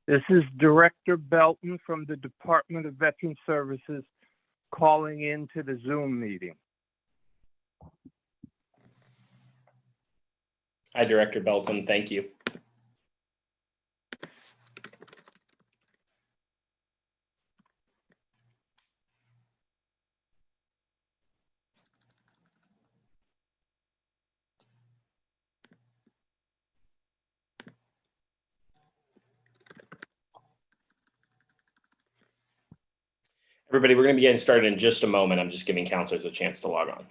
This is Director Belton from the Department of Veteran Services calling into the Zoom meeting. Hi, Director Belton. Thank you. Everybody, we're going to be getting started in just a moment. I'm just giving counselors a chance to log on.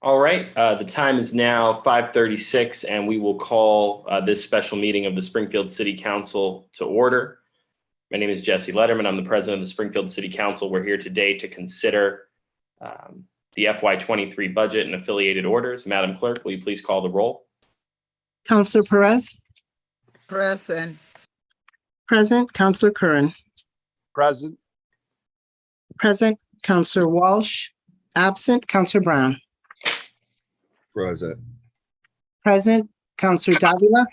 All right, the time is now 5:36, and we will call this special meeting of the Springfield City Council to order. My name is Jesse Letterman. I'm the president of the Springfield City Council. We're here today to consider the FY23 budget and affiliated orders. Madam Clerk, will you please call the roll? Counselor Perez? Present. Present. Counselor Curran? Present. Present. Counselor Walsh? Absent. Counselor Brown? Present. Present. Counselor Davila?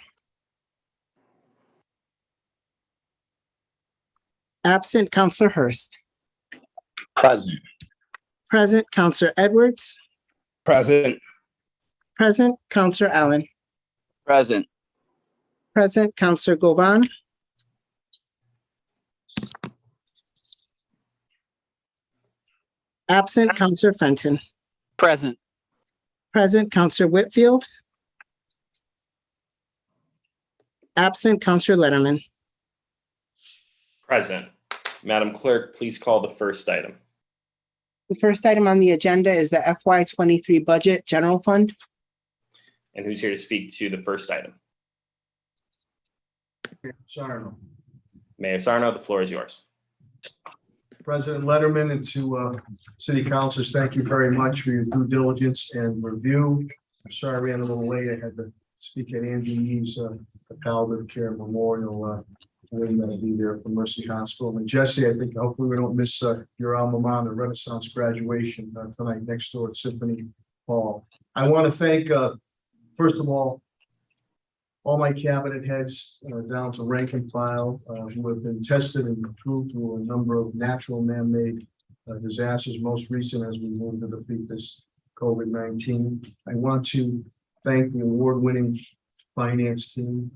Absent. Counselor Hurst? Present. Present. Counselor Edwards? Present. Present. Counselor Allen? Present. Present. Counselor Govan? Absent. Counselor Fenton? Present. Present. Counselor Whitfield? Absent. Counselor Letterman? Present. Madam Clerk, please call the first item. The first item on the agenda is the FY23 budget general fund. And who's here to speak to the first item? Sarno. Mayor Sarno, the floor is yours. President Letterman and to city councilors, thank you very much for your due diligence and review. I'm sorry I ran a little late. I had to speak at Andy E's palliative care memorial. We're going to be there for Mercy Hospital. And Jesse, I think hopefully we don't miss your alma mater Renaissance graduation tonight next door at Symphony Hall. I want to thank, first of all my cabinet heads down to rank and file who have been tested and approved through a number of natural man-made disasters, most recent as we move to defeat this COVID-19. I want to thank the award-winning finance team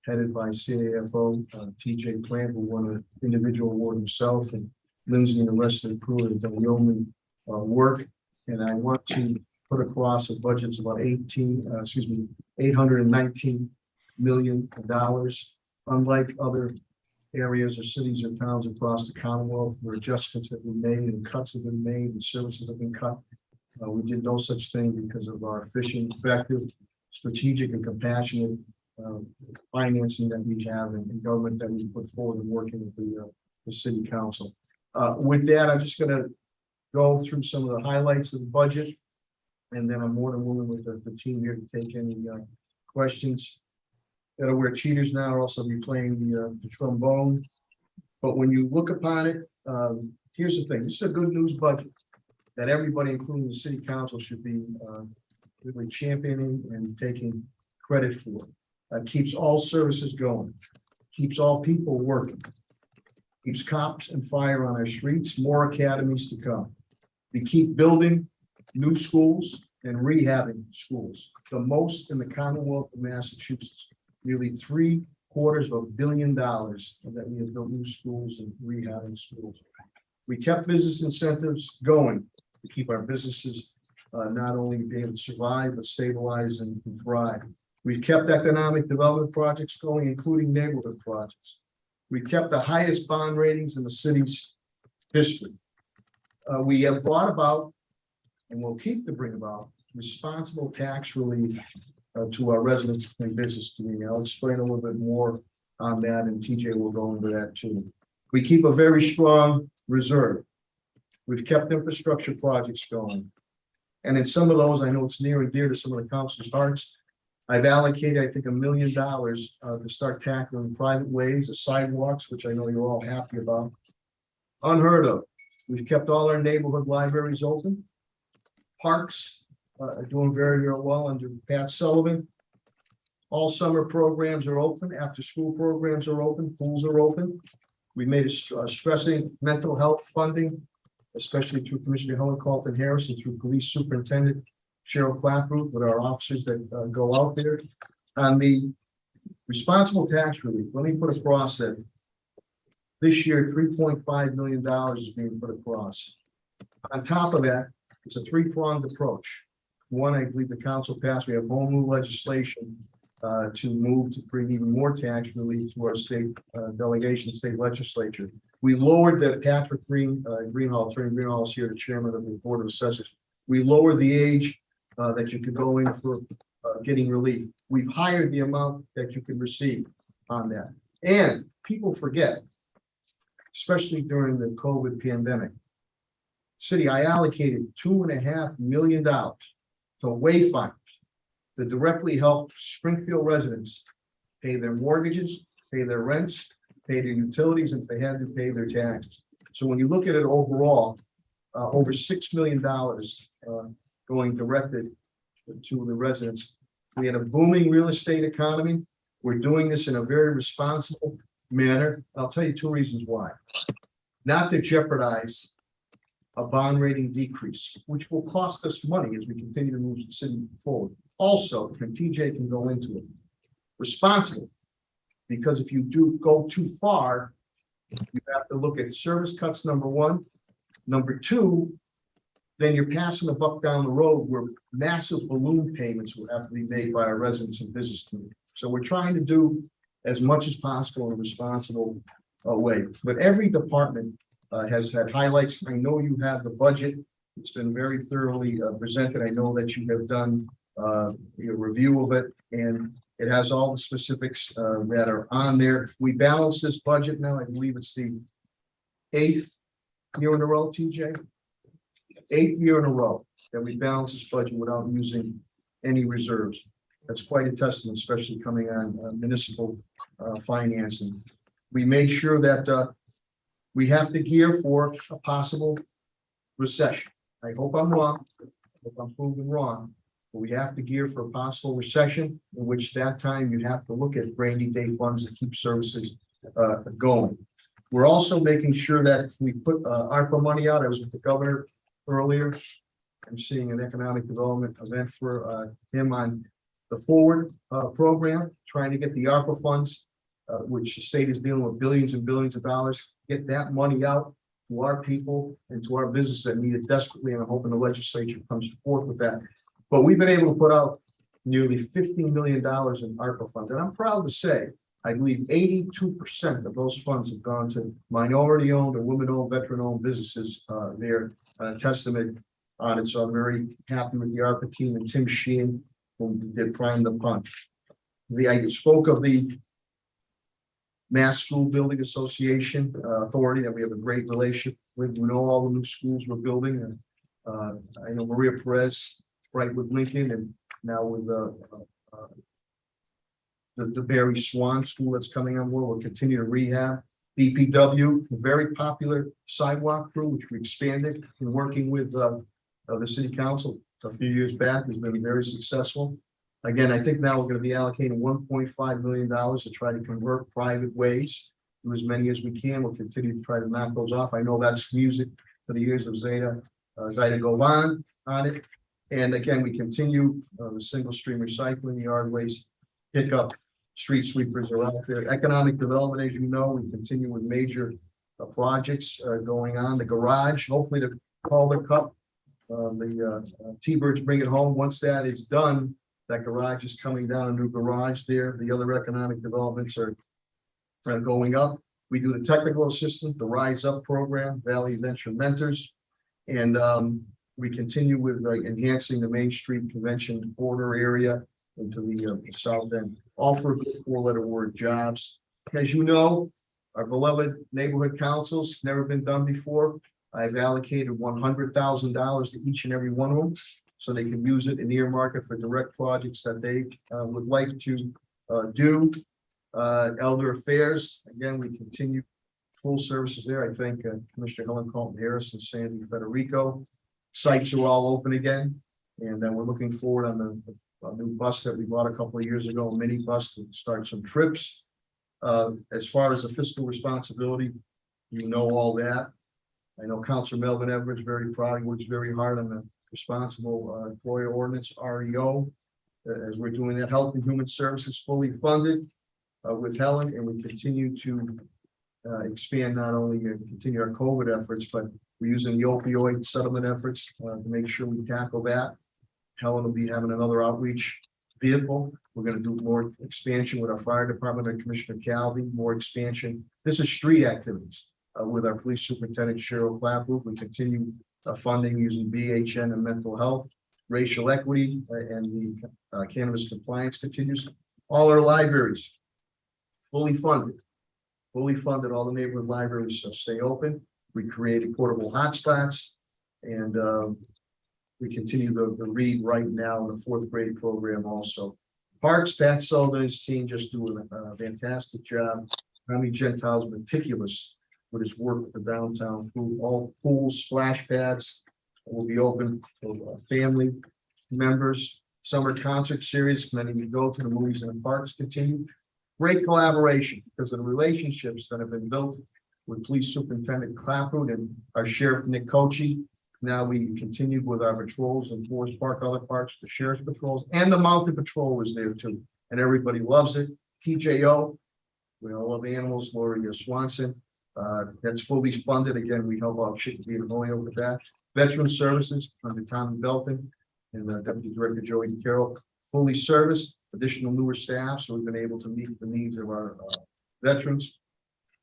headed by CAFO TJ Plant, who won an individual award himself, and Lindsay and the rest of the crew have done yeoman work. And I want to put across a budget's about $819 million. Unlike other areas or cities or towns across the Commonwealth where adjustments have been made and cuts have been made and services have been cut, we did no such thing because of our efficient, effective, strategic, and compassionate financing that we have and government that we put forward in working with the city council. With that, I'm just going to go through some of the highlights of the budget, and then I'm more than willing with the team here to take any questions. Gotta wear cheaters now, or else I'll be playing the trombone. But when you look upon it, here's the thing: this is a good news budget that everybody, including the city council, should be really championing and taking credit for. Keeps all services going, keeps all people working, keeps cops and fire on our streets, more academies to come. We keep building new schools and rehabbing schools, the most in the Commonwealth of Massachusetts. Nearly $750 million that we have built new schools and rehabbing schools. We kept business incentives going to keep our businesses not only be able to survive, but stabilize and thrive. We've kept economic development projects going, including neighborhood projects. We've kept the highest bond ratings in the city's history. We have brought about, and will keep to bring about, responsible tax relief to our residents and business community. I'll explain a little bit more on that, and TJ will go into that too. We keep a very strong reserve. We've kept infrastructure projects going. And in some of those, I know it's near and dear to some of the council's hearts. I've allocated, I think, $1 million to start tackling private ways, the sidewalks, which I know you're all happy about. Unheard of. We've kept all our neighborhood libraries open. Parks are doing very, very well under Pat Sullivan. All summer programs are open. After school programs are open. Pools are open. We made a stressing mental health funding, especially through Commissioner Helen Carlton Harris and through Police Superintendent Cheryl Clapper with our officers that go out there. On the responsible tax relief, let me put across that this year $3.5 million is being put across. On top of that, it's a three-pronged approach. One, I believe the council passed, we have home rule legislation to move to bring even more tax relief through our state delegation, state legislature. We lowered the Patrick Greenhall, Attorney Greenhall is here, the chairman of the Board of Assessors. We lowered the age that you could go in for getting relief. We've hired the amount that you could receive on that. And people forget, especially during the COVID pandemic. City, I allocated $2.5 million to wayfinders to directly help Springfield residents pay their mortgages, pay their rents, pay their utilities, and if they had to pay their taxes. So when you look at it overall, over $6 million going directed to the residents. We had a booming real estate economy. We're doing this in a very responsible manner. I'll tell you two reasons why. Not to jeopardize a bond rating decrease, which will cost us money as we continue to move the city forward. Also, and TJ can go into it, responsible, because if you do go too far, you have to look at service cuts, number one. Number two, then you're passing the buck down the road where massive balloon payments will have to be made by our residents and business community. So we're trying to do as much as possible in a responsible way. But every department has had highlights. I know you have the budget. It's been very thoroughly presented. I know that you have done your review of it, and it has all the specifics that are on there. We balance this budget now. I believe it's the 8th year in a row, TJ? 8th year in a row that we balance this budget without using any reserves. That's quite a testament, especially coming on municipal financing. We made sure that we have to gear for a possible recession. I hope I'm wrong. I hope I'm proven wrong. But we have to gear for a possible recession, in which that time you have to look at rainy day funds to keep services going. We're also making sure that we put ARPA money out. I was with the governor earlier. I'm seeing an economic development event for him on the forward program, trying to get the ARPA funds, which the state is dealing with billions and billions of dollars, get that money out to our people and to our businesses that need it desperately. And I'm hoping the legislature comes forth with that. But we've been able to put out nearly $15 million in ARPA funds. And I'm proud to say, I believe 82% of those funds have gone to minority-owned or women-owned, veteran-owned businesses. They're a testament on it. So I'm very happy with the ARPA team and Tim Sheehan, who did prime the pump. I spoke of the Mass School Building Association Authority that we have a great relationship with. We know all the new schools we're building. I know Maria Perez, right with Lincoln, and now with the Barry Swan School that's coming on board. We'll continue to rehab. BPW, a very popular sidewalk crew, which we expanded in working with the city council a few years back, has been very successful. Again, I think now we're going to be allocating $1.5 million to try to convert private ways to as many as we can. We'll continue to try to knock those off. I know that's music for the years of Zeta Govan on it. And again, we continue the single stream recycling, the yard waste pickup, street sweepers are out there. Economic development, as you know, we continue with major projects going on. The garage, hopefully the Calder Cup, the T-Birds bring it home. Once that is done, that garage is coming down, a new garage there. The other economic developments are going up. We do the technical assistance, the Rise Up program, Valley Venture Mentors, and we continue with enhancing the Main Street Convention border area into the south end, all for a good 4-letter word, jobs. As you know, our beloved neighborhood councils, never been done before. I've allocated $100,000 to each and every one of them, so they can use it and earmark it for direct projects that they would like to do. Elder Affairs, again, we continue full services there. I thank Commissioner Helen Colton Harris and Sandy Federico. Sites are all open again, and we're looking forward on the new bus that we bought a couple of years ago, a mini bus to start some trips. As far as the fiscal responsibility, you know all that. I know Councilor Melvin Everett is very proud. He works very hard on the responsible employer ordinance, REO, as we're doing that. Health and Human Services fully funded with Helen, and we continue to expand, not only continue our COVID efforts, but we're using the opioid settlement efforts to make sure we tackle that. Helen will be having another outreach vehicle. We're going to do more expansion with our fire department and Commissioner Calvi, more expansion. This is street activities with our police superintendent, Cheryl Clapwood. We continue funding using BHN and mental health, racial equity, and the cannabis compliance continues. All our libraries fully funded. Fully funded. All the neighborhood libraries stay open. We created portable hotspots, and we continue the read right now in the 4th grade program also. Parks, Pat Sullivan and his team just doing a fantastic job. Tommy Gentile's meticulous with his work with the downtown pool. All pools, splash pads will be open for family members. Summer concert series, many of you go to the movies and the parks continue. Great collaboration because of the relationships that have been built with Police Superintendent Clapwood and our Sheriff Nick Cochi. Now we continued with our patrols in Forest Park, other parks, the Sheriff's patrols, and the Mounted Patrol is there too. And everybody loves it. PJO, we all love animals, Lori Swanson. That's fully funded. Again, we help out Chickadee and Holyoke with that. Veteran Services under Tommy Belton and Deputy Director Joey Carroll, fully serviced, additional newer staff, so we've been able to meet the needs of our veterans.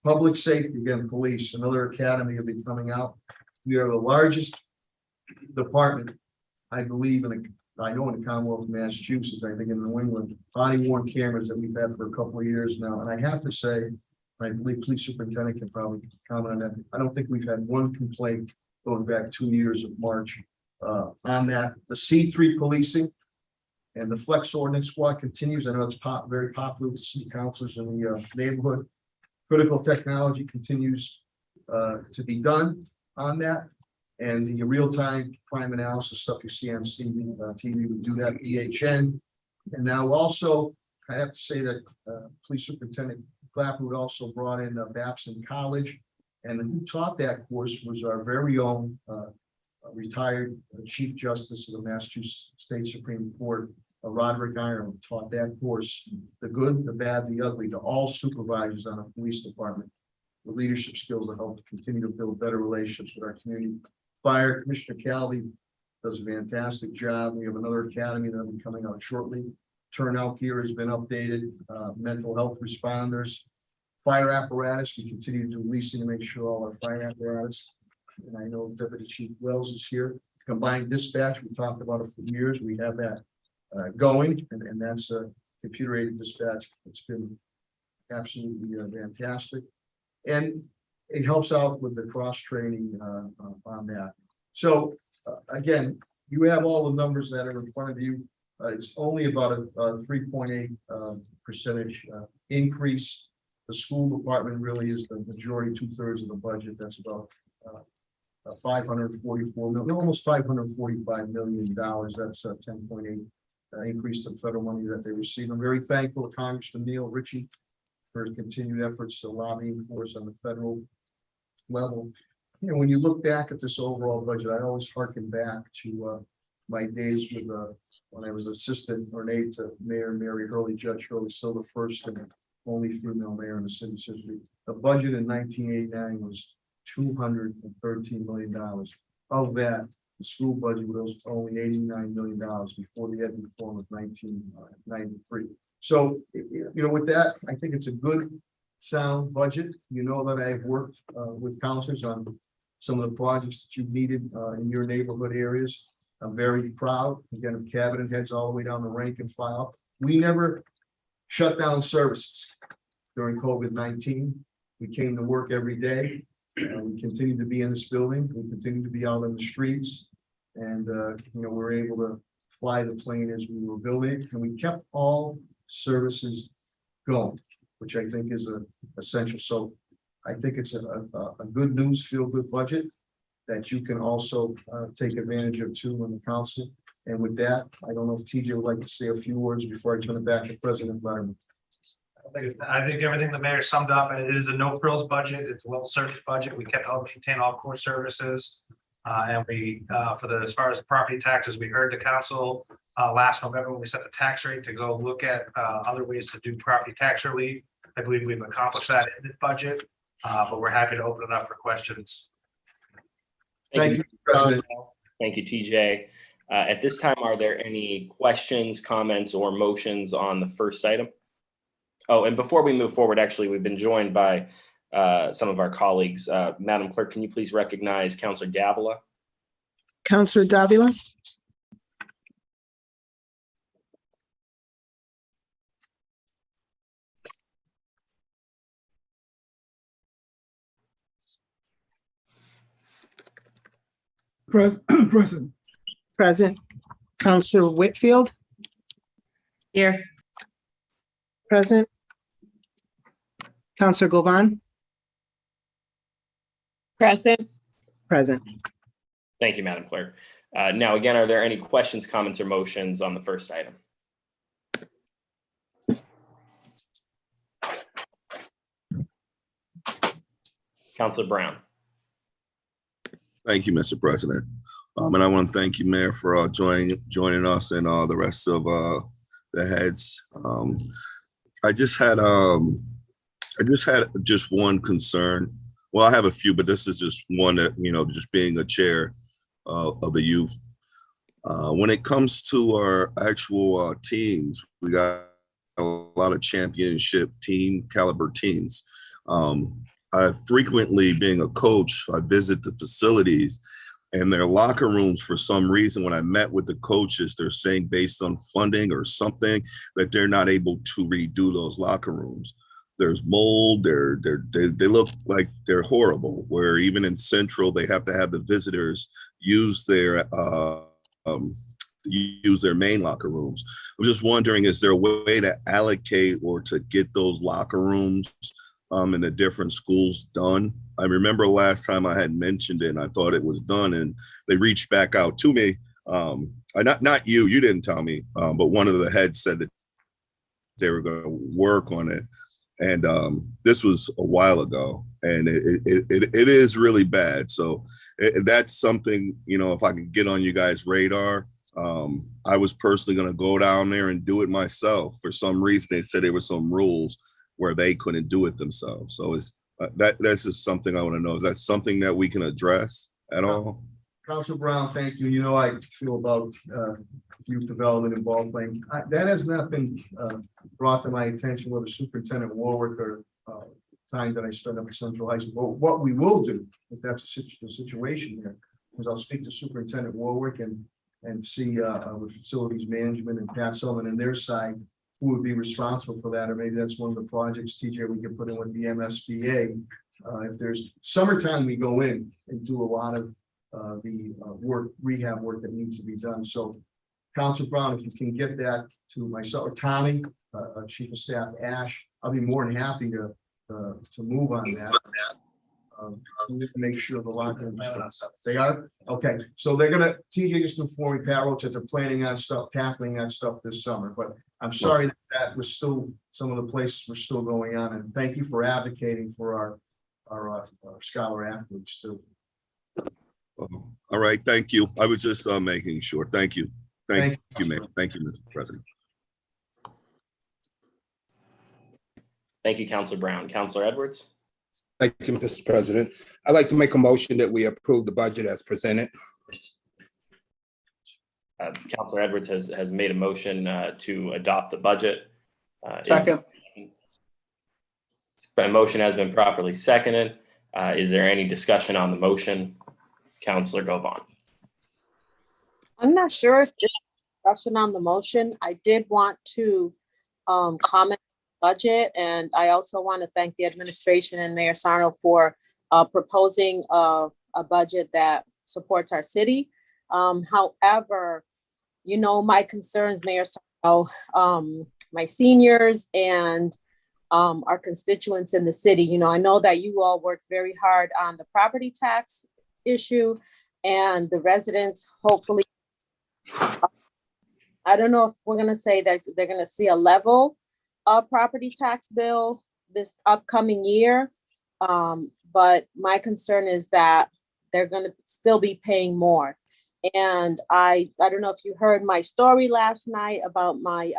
Public safety, again, police, another academy will be coming out. We are the largest department, I believe, I know in the Commonwealth of Massachusetts, I think in New England, body worn cameras that we've had for a couple of years now. And I have to say, I believe police superintendent can probably comment on that. I don't think we've had one complaint going back 2 years of March on that. The C3 policing and the flex ordinance squad continues. I know it's very popular with city councilors in the neighborhood. Critical technology continues to be done on that. And the real-time crime analysis stuff you see on TV, we do that, EHN. And now also, I have to say that Police Superintendent Clapper also brought in Babson College. And who taught that course was our very own retired Chief Justice of the Massachusetts State Supreme Court, Roderick Ireland, taught that course, the good, the bad, the ugly, to all supervisors on a police department. The leadership skills that help to continue to build better relationships with our community. Fire Commissioner Calvi does a fantastic job. We have another academy that will be coming out shortly. Turnout gear has been updated, mental health responders, fire apparatus. We continue to do leasing to make sure all our fire apparatus. And I know Deputy Chief Wells is here. Combined dispatch, we talked about it for years. We have that going, and that's a computer aided dispatch. It's been absolutely fantastic. And it helps out with the cross training on that. So again, you have all the numbers that are in front of you. It's only about a 3.8% increase. The school department really is the majority, 2/3 of the budget. That's about 544 million, almost $545 million. That's a 10.8 increase in federal money that they receive. I'm very thankful to Congressman Neil Ritchie for his continued efforts to lobbying for us on the federal level. You know, when you look back at this overall budget, I always harken back to my days with when I was assistant or aide to Mayor Mary Hurley, Judge Hurley, still the first and only female mayor in the city's history. The budget in 1989 was $213 million. Of that, the school budget was only $89 million before the ed reform of 1993. So, you know, with that, I think it's a good, sound budget. You know that I've worked with councilors on some of the projects that you've needed in your neighborhood areas. I'm very proud, again, of cabinet heads all the way down the rank and file. We never shut down services during COVID-19. We came to work every day. We continue to be in this building. We continue to be out in the streets. And, you know, we're able to fly the plane as we were building it. And we kept all services going, which I think is essential. So I think it's a good news, feel good budget that you can also take advantage of too in the council. And with that, I don't know if TJ would like to say a few words before I turn it back to President Letterman. I think everything the mayor summed up. It is a no frills budget. It's a well-serviced budget. We kept maintain all core services. And we, as far as the property taxes, we heard the council last November when we set the tax rate to go look at other ways to do property tax relief. I believe we've accomplished that in this budget, but we're happy to open it up for questions. Thank you, President. Thank you, TJ. At this time, are there any questions, comments, or motions on the first item? Oh, and before we move forward, actually, we've been joined by some of our colleagues. Madam Clerk, can you please recognize Councilor Davila? Counselor Davila. Present. Present. Counselor Whitfield. Here. Present. Counselor Govan. Present. Present. Thank you, Madam Clerk. Now, again, are there any questions, comments, or motions on the first item? Councilor Brown. Thank you, Mr. President. And I want to thank you, Mayor, for joining us and the rest of the heads. I just had just one concern. Well, I have a few, but this is just one that, you know, just being a chair of the youth. When it comes to our actual teams, we got a lot of championship team caliber teams. I frequently, being a coach, I visit the facilities and their locker rooms. For some reason, when I met with the coaches, they're saying based on funding or something that they're not able to redo those locker rooms. there's mold. They look like they're horrible. Where even in Central, they have to have the visitors use their main locker rooms. I'm just wondering, is there a way to allocate or to get those locker rooms in the different schools done? I remember last time I had mentioned it and I thought it was done, and they reached back out to me. Not you didn't tell me, but one of the heads said that they were going to work on it. And this was a while ago, and it is really bad. So that's something, if I could get on you guys' radar. I was personally going to go down there and do it myself. For some reason, they said there were some rules where they couldn't do it themselves. So that's just something I want to know. Is that something that we can address at all? Council Brown, thank you. You know, I feel about youth development and ball playing. That has not been brought to my attention with Superintendent Warwick or time that I spent up at Central High School. But what we will do, if that's the situation here, is I'll speak to Superintendent Warwick and see with facilities management and Pat Sullivan and their side, who would be responsible for that, or maybe that's one of the projects, TJ, we can put in with the MSBA. If there's summertime, we go in and do a lot of the rehab work that needs to be done. So, Council Brown, if you can get that to myself or Tommy, Chief of Staff Ash, I'll be more than happy to move on that. We can make sure the locker room. They are okay. So they're gonna. TJ just informed me, Pat Roach, that they're planning on tackling that stuff this summer. But I'm sorry that was still some of the places were still going on. And thank you for advocating for our scholar athletes too. All right, thank you. I was just making sure. Thank you. Thank you, Mayor. Thank you, Mr. President. Thank you, Councilor Brown. Councilor Edwards? Thank you, Mr. President. I'd like to make a motion that we approve the budget as presented. Councilor Edwards has made a motion to adopt the budget. Second. A motion has been properly seconded. Is there any discussion on the motion? Councilor Govan. I'm not sure if this discussion on the motion. I did want to comment budget, and I also want to thank the administration and Mayor Sarno for proposing a budget that supports our city. However, my concerns, Mayor Sarno, my seniors and our constituents in the city. I know that you all worked very hard on the property tax issue, and the residents hopefully, I don't know if we're going to say that they're going to see a level property tax bill this upcoming year. But my concern is that they're going to still be paying more. And I don't know if you heard my story last night about my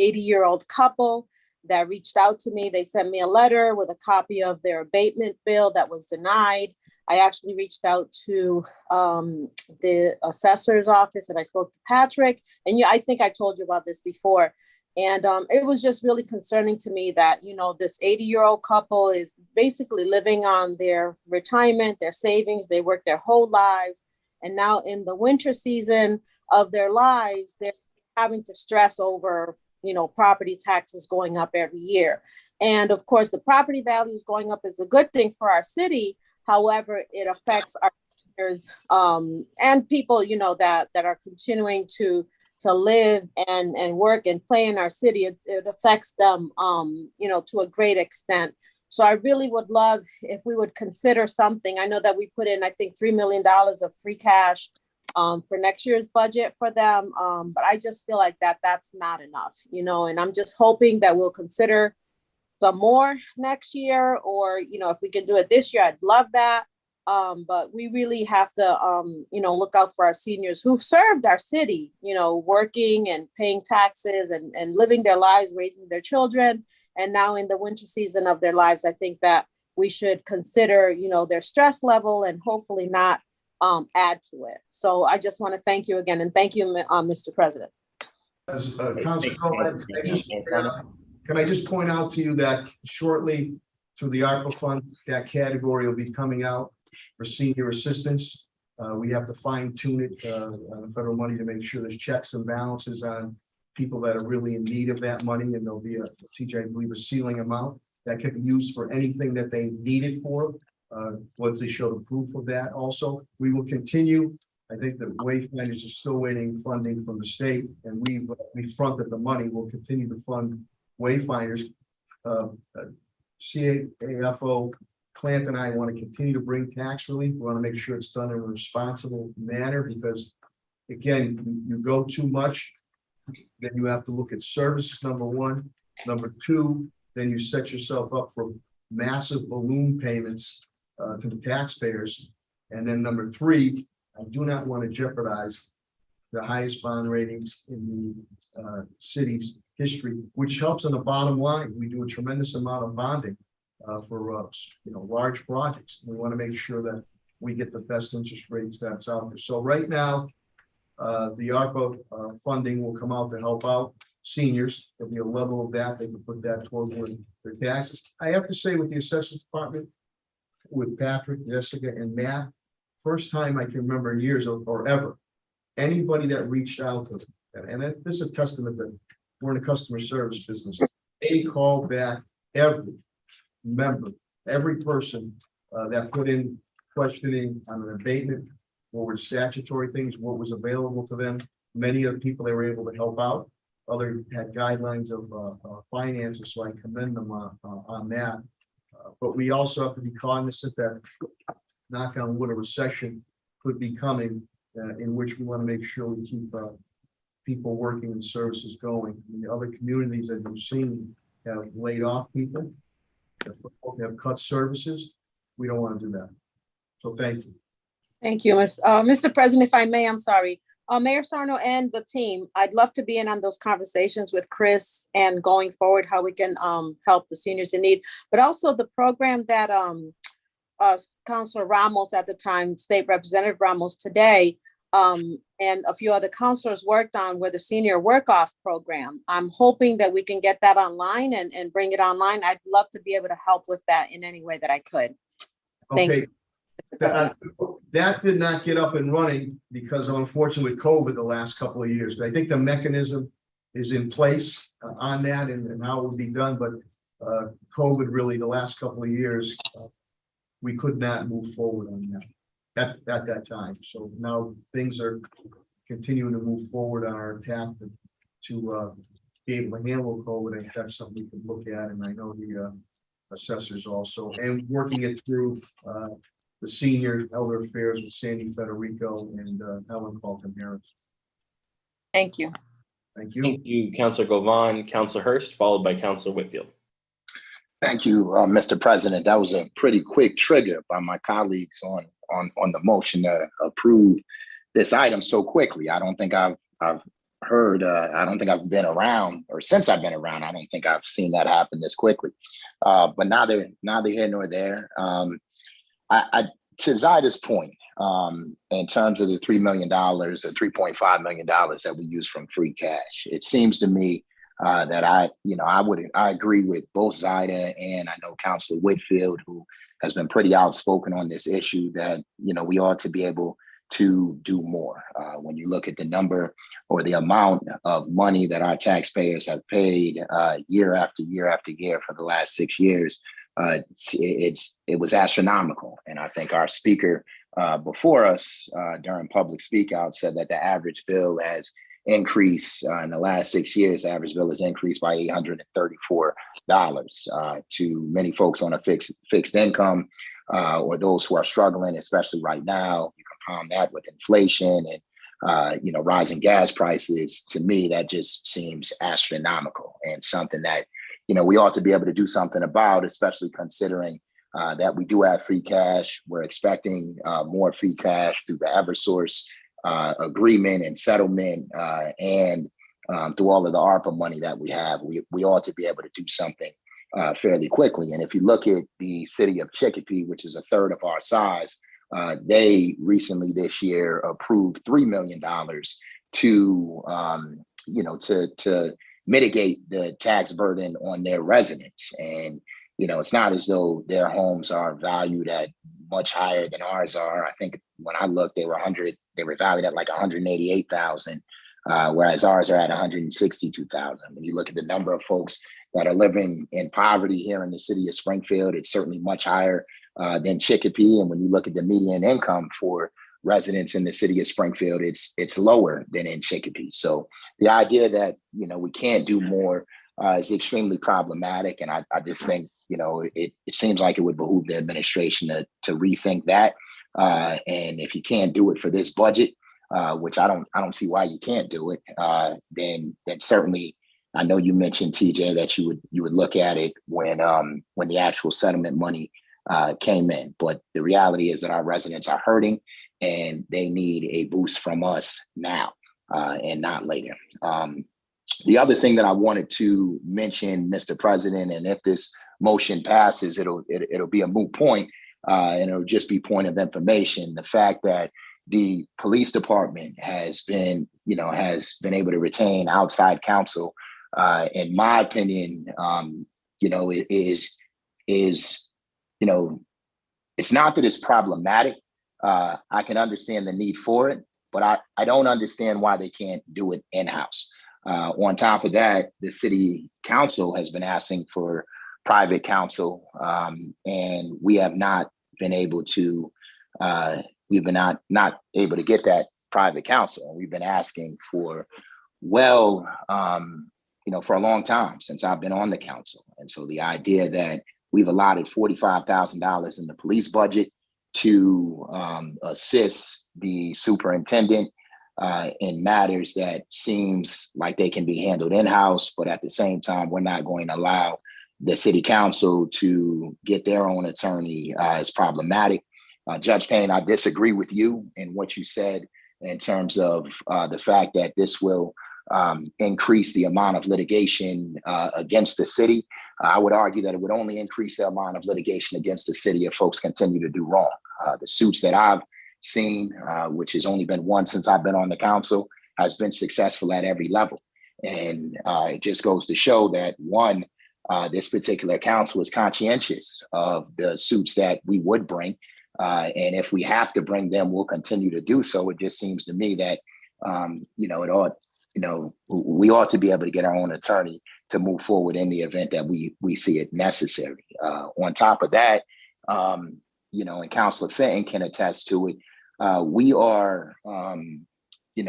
80-year-old couple that reached out to me. They sent me a letter with a copy of their abatement bill that was denied. I actually reached out to the assessor's office and I spoke to Patrick. And I think I told you about this before. And it was just really concerning to me that, this 80-year-old couple is basically living on their retirement, their savings. They worked their whole lives. And now in the winter season of their lives, they're having to stress over, property taxes going up every year. And of course, the property values going up is a good thing for our city. However, it affects our seniors and people, that are continuing to live and work and play in our city. It affects them, to a great extent. So I really would love if we would consider something. I know that we put in, I think, $3 million of free cash for next year's budget for them. But I just feel like that's not enough, and I'm just hoping that we'll consider some more next year, or, if we can do it this year, I'd love that. But we really have to, look out for our seniors who served our city, working and paying taxes and living their lives, raising their children. And now in the winter season of their lives, I think that we should consider, their stress level and hopefully not add to it. So I just want to thank you again. And thank you, Mr. President. As Councilor Cohen, can I just point out to you that shortly through the ARPA fund, that category will be coming out for senior assistance. We have to fine tune it on the federal money to make sure there's checks and balances on people that are really in need of that money. And there'll be TJ, I believe, a ceiling amount. that can be used for anything that they need it for. Once they show the proof of that also, we will continue. I think the Wayfinders are still waiting funding from the state, and we fronted the money. We'll continue to fund Wayfinders. CAFO, Clint and I want to continue to bring tax relief. We want to make sure it's done in a responsible manner, because again, you go too much, then you have to look at services, number one. Number two, then you set yourself up for massive balloon payments to the taxpayers. And then number three, I do not want to jeopardize the highest bond ratings in the city's history, which helps on the bottom line. We do a tremendous amount of bonding for large projects. We want to make sure that we get the best interest rates that's out there. So right now, the ARPA funding will come out to help out seniors. There'll be a level of that. They can put that toward their taxes. I have to say, with the assessment department, with Patrick, Jessica, and Matt, first time I can remember in years or ever, anybody that reached out to them, and this is a testament that we're in a customer service business. They called back every member, every person that put in questioning on an abatement, what were statutory things, what was available to them. Many of the people they were able to help out. Others had guidelines of finances, so I commend them on that. But we also have to be cognizant that, knock on wood, a recession could be coming, in which we want to make sure we keep people working and services going. And the other communities that you've seen have laid off people, have cut services. We don't want to do that. So thank you. Thank you, Mr. President. If I may, I'm sorry. Mayor Sarno and the team, I'd love to be in on those conversations with Chris and going forward, how we can help the seniors in need, but also the program that Councilor Ramos at the time, State Representative Ramos today, and a few other councilors worked on, with the senior work-off program. I'm hoping that we can get that online and bring it online. I'd love to be able to help with that in any way that I could. Thank you. That did not get up and running because, unfortunately, with COVID the last couple of years. But I think the mechanism is in place on that and how it will be done. But COVID really, the last couple of years, we could not move forward on that at that time. So now things are continuing to move forward on our path to be able to handle COVID. I think that's something we can look at, and I know the assessors also, and working it through the senior elder affairs with Sandy Federico and Ellen Colton Harris. Thank you. Thank you. Thank you, Councilor Govan, Councilor Hurst, followed by Councilor Whitfield. Thank you, Mr. President. That was a pretty quick trigger by my colleagues on the motion to approve this item so quickly. I don't think I've heard, I don't think I've been around, or since I've been around, I don't think I've seen that happen this quickly. But neither here nor there. To Zaida's point, in terms of the $3 million or $3.5 million that we use from free cash, it seems to me that I agree with both Zaida and I know Councilor Whitfield, who has been pretty outspoken on this issue, that we ought to be able to do more. When you look at the number or the amount of money that our taxpayers have paid year after year after year for the last 6 years, it was astronomical. And I think our speaker before us during public speak out said that the average bill has increased in the last 6 years. The average bill has increased by $834 to many folks on a fixed income or those who are struggling, especially right now. You compound that with inflation and rising gas prices. To me, that just seems astronomical and something that we ought to be able to do something about, especially considering that we do have free cash. We're expecting more free cash through the Eversource agreement and settlement, and through all of the ARPA money that we have. We ought to be able to do something fairly quickly. And if you look at the city of Chicopee, which is a third of our size, they recently this year approved $3 million to mitigate the tax burden on their residents. And, it's not as though their homes are valued at much higher than ours are. I think when I looked, they were valued at like $188,000 whereas ours are at 162,000. When you look at the number of folks that are living in poverty here in the city of Springfield, it's certainly much higher than Chicopee. And when you look at the median income for residents in the city of Springfield, it's lower than in Chicopee. So the idea that, we can't do more is extremely problematic. And I just think, it seems like it would behoove the administration to rethink that. And if you can't do it for this budget, which I don't see why you can't do it, then certainly, I know you mentioned, TJ, that you would look at it when the actual settlement money came in. But the reality is that our residents are hurting and they need a boost from us now and not later. The other thing that I wanted to mention, Mr. President, and if this motion passes, it'll be a moot point, and it'll just be point of information. The fact that the police department has been able to retain outside counsel, in my opinion, is it's not that it's problematic. I can understand the need for it, but I don't understand why they can't do it in-house. On top of that, the city council has been asking for private counsel, and we have not been able to. We've been not able to get that private counsel. We've been asking for, for a long time since I've been on the council. And so the idea that we've allotted $45,000 in the police budget to assist the superintendent in matters that seems like they can be handled in-house, but at the same time, we're not going to allow the city council to get their own attorney is problematic. Judge Payne, I disagree with you in what you said in terms of the fact that this will increase the amount of litigation against the city. I would argue that it would only increase the amount of litigation against the city if folks continue to do wrong. The suits that I've seen, which has only been one since I've been on the council, has been successful at every level. And it just goes to show that, one, this particular council is conscientious of the suits that we would bring. And if we have to bring them, we'll continue to do so. It just seems to me that, we ought to be able to get our own attorney to move forward in the event that we see it necessary. On top of that, and Councilor Fenton can attest to it, we are, we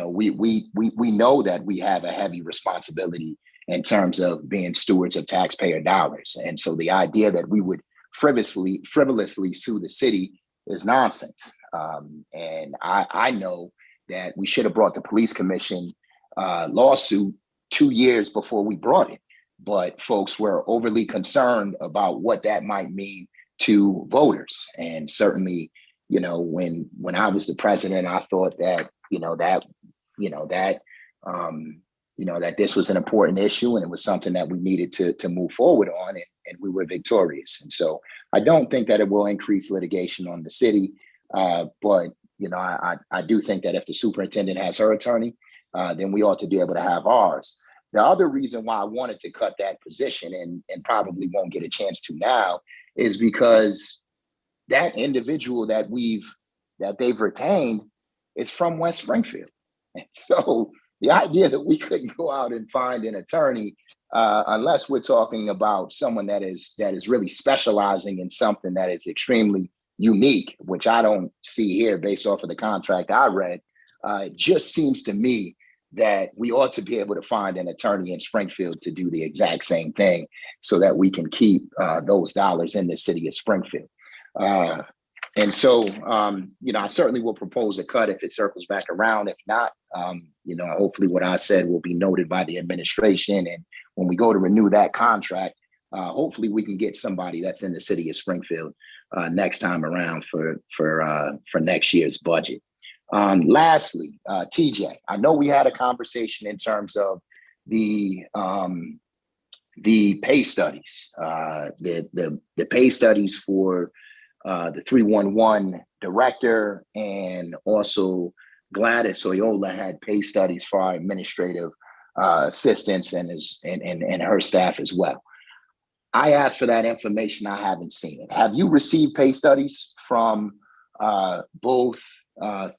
know that we have a heavy responsibility in terms of being stewards of taxpayer dollars. And so the idea that we would frivolously sue the city is nonsense. And I know that we should have brought the police commission lawsuit 2 years before we brought it, but folks were overly concerned about what that might mean to voters. And certainly, when I was the president, I thought that, that this was an important issue and it was something that we needed to move forward on, and we were victorious. And so I don't think that it will increase litigation on the city, but I do think that if the superintendent has her attorney, then we ought to be able to have ours. The other reason why I wanted to cut that position and probably won't get a chance to now is because that individual that they've retained is from West Springfield. And so the idea that we couldn't go out and find an attorney, unless we're talking about someone that is really specializing in something that is extremely unique, which I don't see here based off of the contract I read, it just seems to me that we ought to be able to find an attorney in Springfield to do the exact same thing so that we can keep those dollars in the city of Springfield. And so, I certainly will propose a cut if it circles back around. If not, hopefully what I said will be noted by the administration. And when we go to renew that contract, hopefully we can get somebody that's in the city of Springfield next time around for next year's budget. Lastly, TJ, I know we had a conversation in terms of the pay studies, the pay studies for the 311 director, and also Gladys Oyola had pay studies for our administrative assistants and her staff as well. I asked for that information. I haven't seen it. Have you received pay studies from both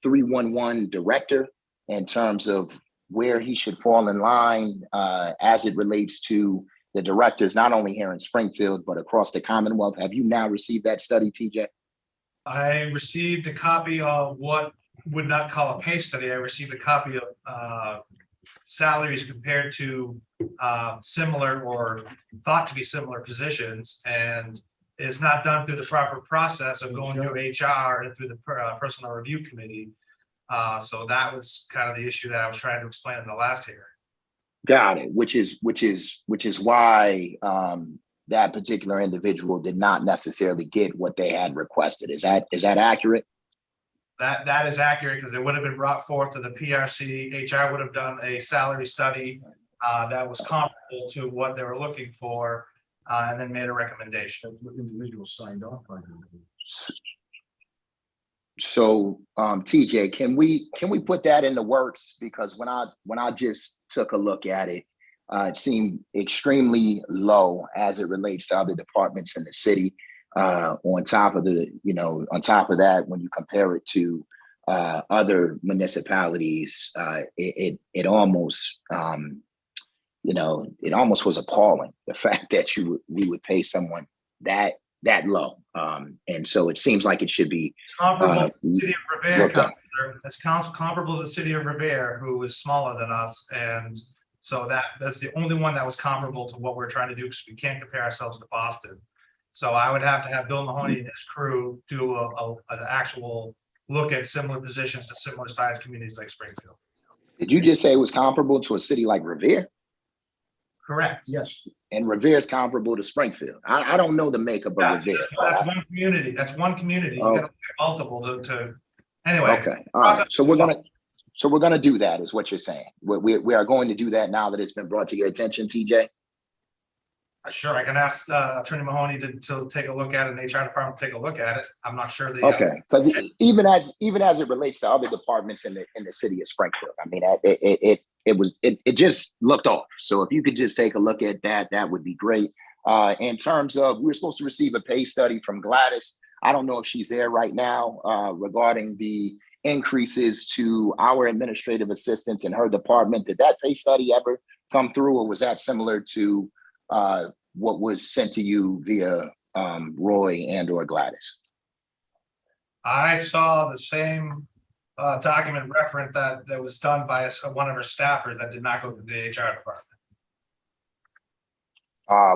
311 director in terms of where he should fall in line as it relates to the directors, not only here in Springfield, but across the Commonwealth? Have you now received that study, TJ? I received a copy of what would not call a pay study. I received a copy of salaries compared to similar or thought to be similar positions, and it's not done through the proper process of going through HR and through the personnel review committee. So that was kind of the issue that I was trying to explain in the last hearing. Got it. Which is why that particular individual did not necessarily get what they had requested. Is that accurate? That is accurate, because it would have been brought forth to the PRC. HR would have done a salary study that was comparable to what they were looking for, and then made a recommendation. Individuals signed off on it. So, TJ, can we put that in the works? Because when I just took a look at it, it seemed extremely low as it relates to other departments in the city. On top of that, when you compare it to other municipalities, it almost was appalling, the fact that we would pay someone that low. And so it seems like it should be Comparable to the city of Revere, looked at. that's comparable to the city of Revere, who is smaller than us. And so that's the only one that was comparable to what we're trying to do, because we can't compare ourselves to Boston. So I would have to have Bill Mahoney and his crew do an actual look at similar positions to similar sized communities like Springfield. Did you just say it was comparable to a city like Revere? Correct. Yes. And Revere is comparable to Springfield. I don't know the makeup of Revere. That's one community. That's one community. You Oh. gotta look at multiple to anyway. Okay. All right. So we're gonna do that, is what you're saying. We are going to do that now that it's been brought to your attention, TJ. Sure, I can ask Attorney Mahoney to take a look at it, and HR department to take a look at it. I'm not sure the. Okay, because even as it relates to other departments in the city of Springfield, I mean, it just looked off. So if you could just take a look at that, that would be great. In terms of, we were supposed to receive a pay study from Gladys. I don't know if she's there right now regarding the increases to our administrative assistants in her department. Did that pay study ever come through, or was that similar to what was sent to you via Roy and or Gladys? I saw the same document reference that was done by one of her staffers that did not go through the HR department.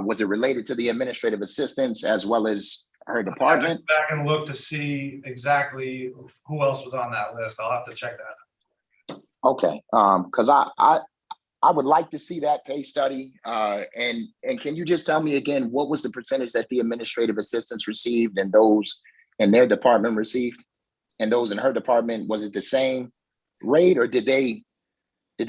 Was it related to the administrative assistants as well as her I'll have to department? go back and look to see exactly who else was on that list. I'll have to check that. Okay, because I would like to see that pay study. And can you just tell me again, what was the percentage that the administrative assistants received and those in their department received? And those in her department, was it the same rate, or did they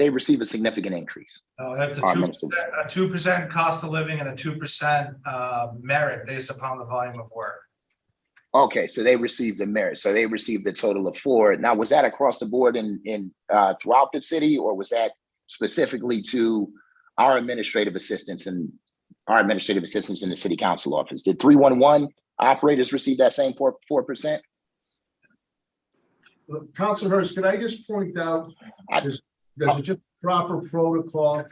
receive a significant increase? No, that's a Our 2% cost of living and a 2% merit based upon the volume of work. Okay, so they received the merit. So they received a total of 4. Now, was that across the board in throughout the city, or was that specifically to our administrative assistants in the city council office? Did 311 operators receive that same 4%? Councilor Hurst, could I just point out, there's just proper protocol.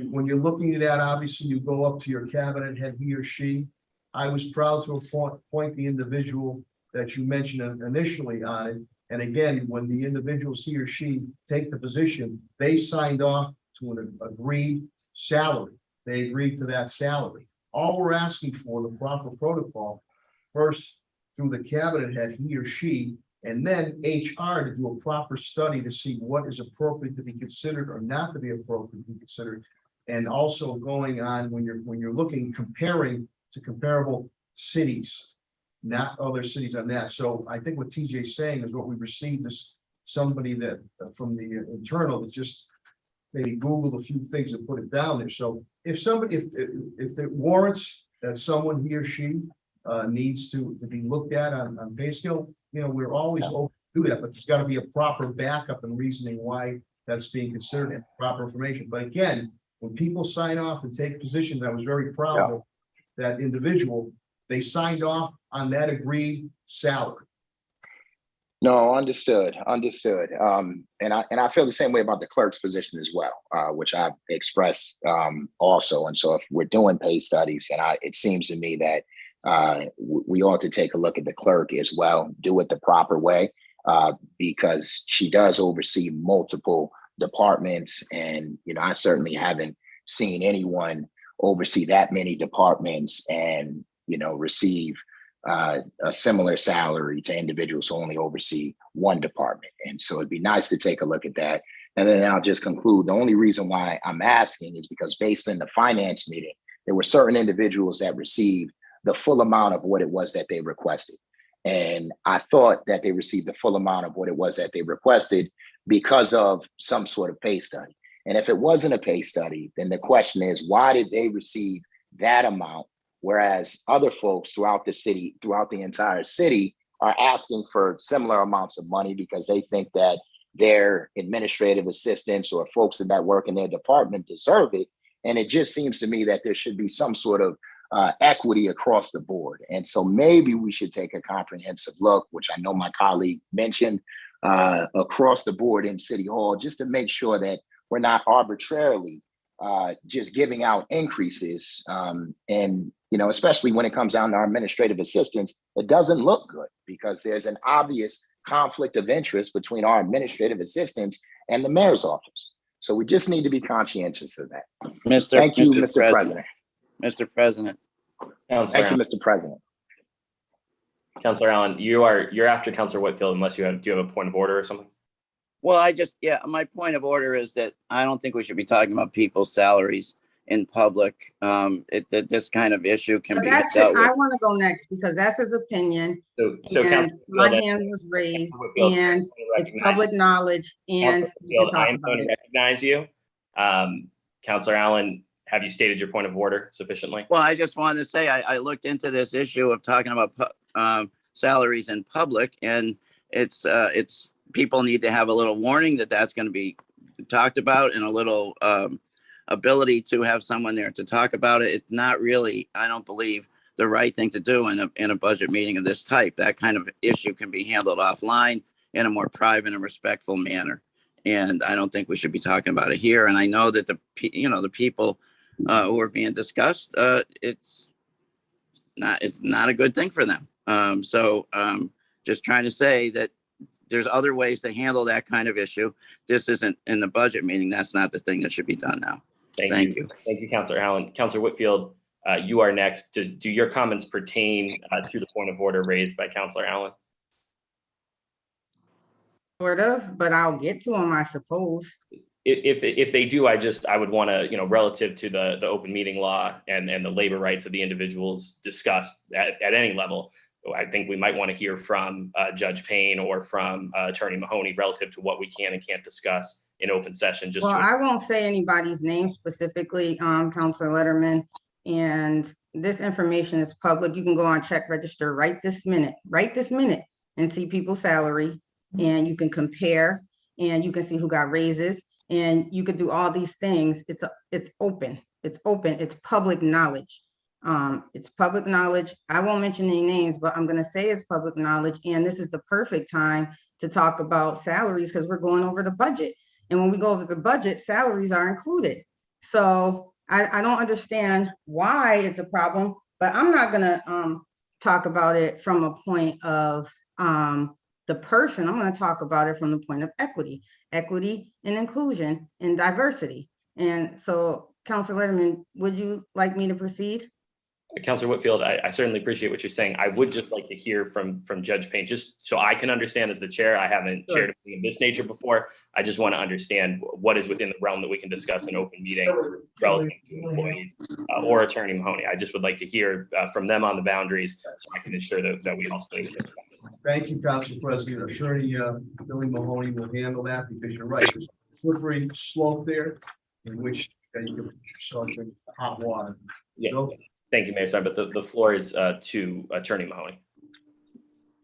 When you're looking at that, obviously you go up to your cabinet head, he or she. I was proud to appoint the individual that you mentioned initially on it. And again, when the individuals, he or she, take the position, they signed off to an agreed salary. They agreed to that salary. All we're asking for, the proper protocol, first through the cabinet head, he or she, and then HR to do a proper study to see what is appropriate to be considered or not to be appropriate to be considered. And also going on when you're looking, comparing to comparable cities, not other cities on that. So I think what TJ is saying is what we received is somebody that from the internal that just maybe Googled a few things and put it down there. So if somebody, if it warrants that someone, he or she needs to be looked at on pay scale, we're always open to do that, but there's got to be a proper backup and reasoning why that's being considered and proper information. But again, when people sign off and take positions, I was very proud of that individual. They signed off on that agreed salary. No, understood. And I feel the same way about the clerk's position as well, which I've expressed also. And so if we're doing pay studies, it seems to me that we ought to take a look at the clerk as well, do it the proper way, because she does oversee multiple departments. And, I certainly haven't seen anyone oversee that many departments and, receive a similar salary to individuals who only oversee one department. And so it'd be nice to take a look at that. And then I'll just conclude. The only reason why I'm asking is because based in the finance meeting, there were certain individuals that received the full amount of what it was that they requested. And I thought that they received the full amount of what it was that they requested because of some sort of pay study. And if it wasn't a pay study, then the question is, why did they receive that amount? Whereas other folks throughout the city, throughout the entire city, are asking for similar amounts of money because they think that their administrative assistants or folks that work in their department deserve it. And it just seems to me that there should be some sort of equity across the board. And so maybe we should take a comprehensive look, which I know my colleague mentioned, across the board in City Hall, just to make sure that we're not arbitrarily just giving out increases. And, especially when it comes down to our administrative assistants, it doesn't look good because there's an obvious conflict of interest between our administrative assistants and the mayor's office. So we just need to be conscientious of that. Thank you, Mr. President. Mr. President. Thank you, Mr. President. Councilor Allen, you're after Councilor Whitfield unless do you have a point of order or something? Well, my point of order is that I don't think we should be talking about people's salaries in public. This kind of issue can But be that's it. dealt I with. want to go next because that's his opinion. So And Councilor my Whitfield, hand was raised Whitfield, and it's public knowledge and we can Whitfield, I talk am about going to it. recognize you. Councilor Allen, have you stated your point of order sufficiently? Well, I just wanted to say, I looked into this issue of talking about salaries in public, and it's people need to have a little warning that that's going to be talked about and a little ability to have someone there to talk about it. It's not really, I don't believe, the right thing to do in a budget meeting of this type. That kind of issue can be handled offline in a more private and respectful manner. And I don't think we should be talking about it here. And I know that the people who are being discussed, it's not a good thing for them. Just trying to say that there's other ways to handle that kind of issue. This isn't in the budget meeting. That's not the thing that should be done now. Thank you. Thank you, Councilor Allen. Councilor Whitfield, you are next. Do your comments pertain to the point of order raised by Councilor Allen? Sort of, but I'll get to them, I suppose. If they do, I would want to, relative to the open meeting law and the labor rights of the individuals discussed at any level, I think we might want to hear from Judge Payne or from Attorney Mahoney relative to what we can and can't discuss in open session. I won't say anybody's name specifically, Councilor Letterman, and this information is public. You can go on check register right this minute, and see people's salary, and you can compare, and you can see who got raises, and you could do all these things. It's open. It's public knowledge. It's public knowledge. I won't mention any names, but I'm going to say it's public knowledge. And this is the perfect time to talk about salaries because we're going over the budget. And when we go over the budget, salaries are included. So I don't understand why it's a problem, but I'm not going to talk about it from a point of the person. I'm going to talk about it from the point of equity and inclusion and diversity. And so, Councilor Letterman, would you like me to proceed? Councilor Whitfield, I certainly appreciate what you're saying. I would just like to hear from Judge Payne, just so I can understand as the chair. I haven't shared anything of this nature before. I just want to understand what is within the realm that we can discuss in open meeting relative to employees or Attorney Mahoney. I just would like to hear from them on the boundaries so I can ensure that we all stay within. Thank you, Council President. Attorney Billy Mahoney will handle that because you're right. There's a slippery slope there in which you can put yourself in hot water. Yeah. So, thank you, Mayor. Sorry, but the floor is to Attorney Mahoney.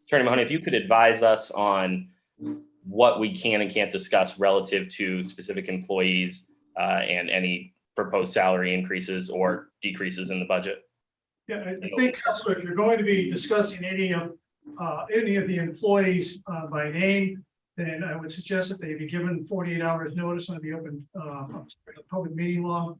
Attorney Mahoney, if you could advise us on what we can and can't discuss relative to specific employees and any proposed salary increases or decreases in the budget. Yeah, I think, Councilor, if you're going to be discussing any of any of the employees by name, then I would suggest that they be given 48 hours notice under the open meeting law,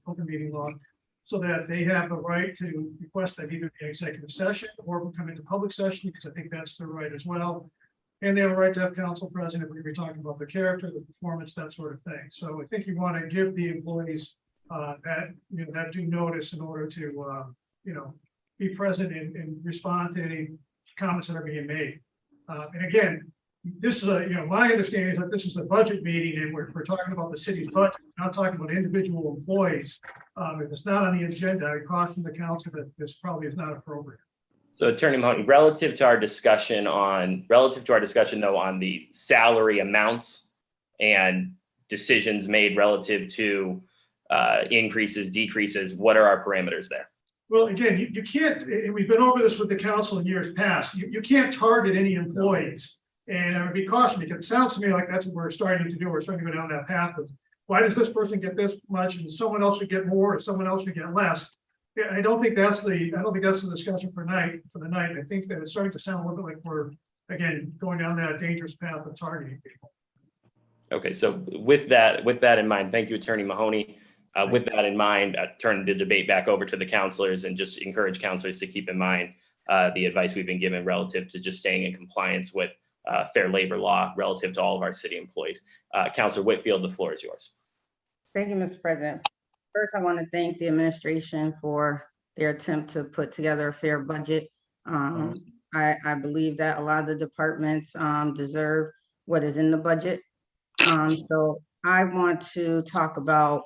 so that they have the right to request that either the executive session or come into public session, because I think that's their right as well. And they have a right to have council present if we're talking about the character, the performance, that sort of thing. So I think you want to give the employees that due notice in order to be present and respond to any comments that are being made. And again, this is my understanding is that this is a budget meeting and we're talking about the city's budget, not talking about individual employees. If it's not on the agenda, I caution the council that this probably is not appropriate. So Attorney Mahoney, relative to our discussion though on the salary amounts and decisions made relative to increases, decreases, what are our parameters there? Well, again, you can't, and we've been over this with the council in years past, you can't target any employees. And I would be cautious because it sounds to me like that's what we're starting to do. We're starting to go down that path of why does this person get this much and someone else should get more or someone else should get less. I don't think that's the discussion for the night. I think that it's starting to sound a little bit like we're again going down that dangerous path of targeting people. Okay, so with that in mind, thank you, Attorney Mahoney. With that in mind, turn the debate back over to the counselors and just encourage counselors to keep in mind the advice we've been given relative to just staying in compliance with fair labor law relative to all of our city employees. Counselor Whitfield, the floor is yours. Thank you, Mr. President. First, I want to thank the administration for their attempt to put together a fair budget. I believe that a lot of the departments deserve what is in the budget. So I want to talk about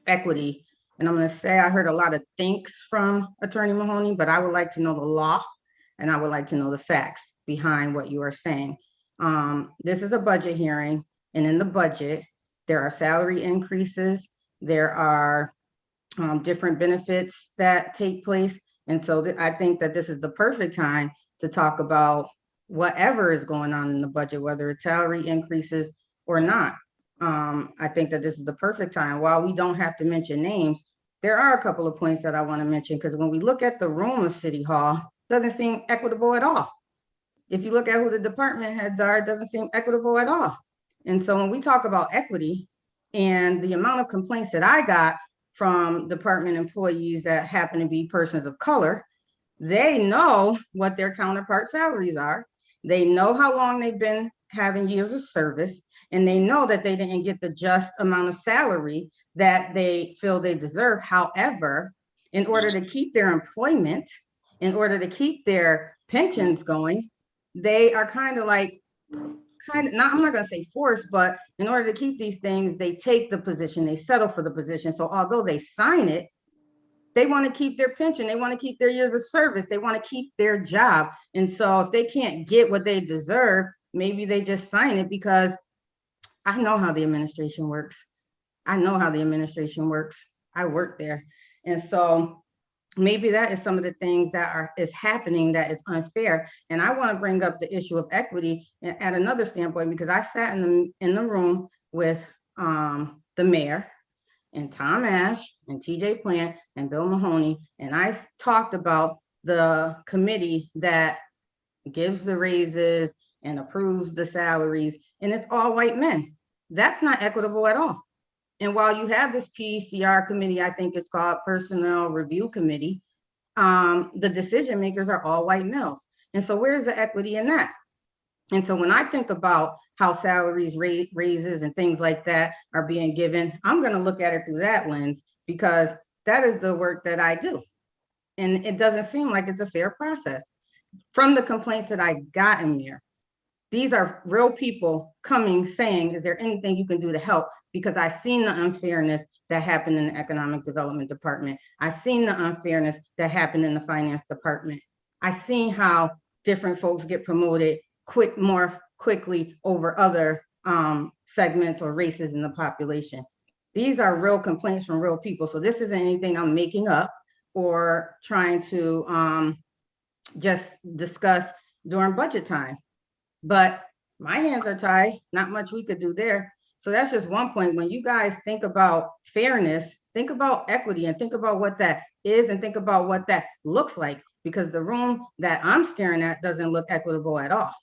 equity. And I'm going to say I heard a lot of thanks from Attorney Mahoney, but I would like to know the law and I would like to know the facts behind what you are saying. This is a budget hearing, and in the budget, there are salary increases, there are different benefits that take place. And so I think that this is the perfect time to talk about whatever is going on in the budget, whether it's salary increases or not. I think that this is the perfect time. While we don't have to mention names, there are a couple of points that I want to mention, because when we look at the room of City Hall, it doesn't seem equitable at all. If you look at who the department heads are, it doesn't seem equitable at all. And so when we talk about equity and the amount of complaints that I got from department employees that happen to be persons of color, they know what their counterpart salaries are. They know how long they've been having years of service, and they know that they didn't get the just amount of salary that they feel they deserve. However, in order to keep their employment, in order to keep their pensions going, they are I'm not going to say forced, but in order to keep these things, they take the position, they settle for the position. So although they sign it, they want to keep their pension, they want to keep their years of service, they want to keep their job. And so if they can't get what they deserve, maybe they just sign it, because I know how the administration works. I know how the administration works. I work there. And so maybe that is some of the things that is happening that is unfair. And I want to bring up the issue of equity at another standpoint, because I sat in the room with the mayor and Tom Ash and TJ Plant and Bill Mahoney, and I talked about the committee that gives the raises and approves the salaries, and it's all white men. That's not equitable at all. And while you have this PCR committee, I think it's called Personnel Review Committee, the decision makers are all white males. And so where's the equity in that? And so when I think about how salaries, raises, and things like that are being given, I'm going to look at it through that lens, because that is the work that I do. And it doesn't seem like it's a fair process. From the complaints that I got in there, these are real people coming saying, is there anything you can do to help? Because I've seen the unfairness that happened in the Economic Development Department. I've seen the unfairness that happened in the Finance Department. I've seen how different folks get promoted more quickly over other segments or races in the population. These are real complaints from real people. So this isn't anything I'm making up or trying to just discuss during budget time. But my hands are tied, not much we could do there. So that's just one point. When you guys think about fairness, think about equity and think about what that is and think about what that looks like. because the room that I'm staring at doesn't look equitable at all.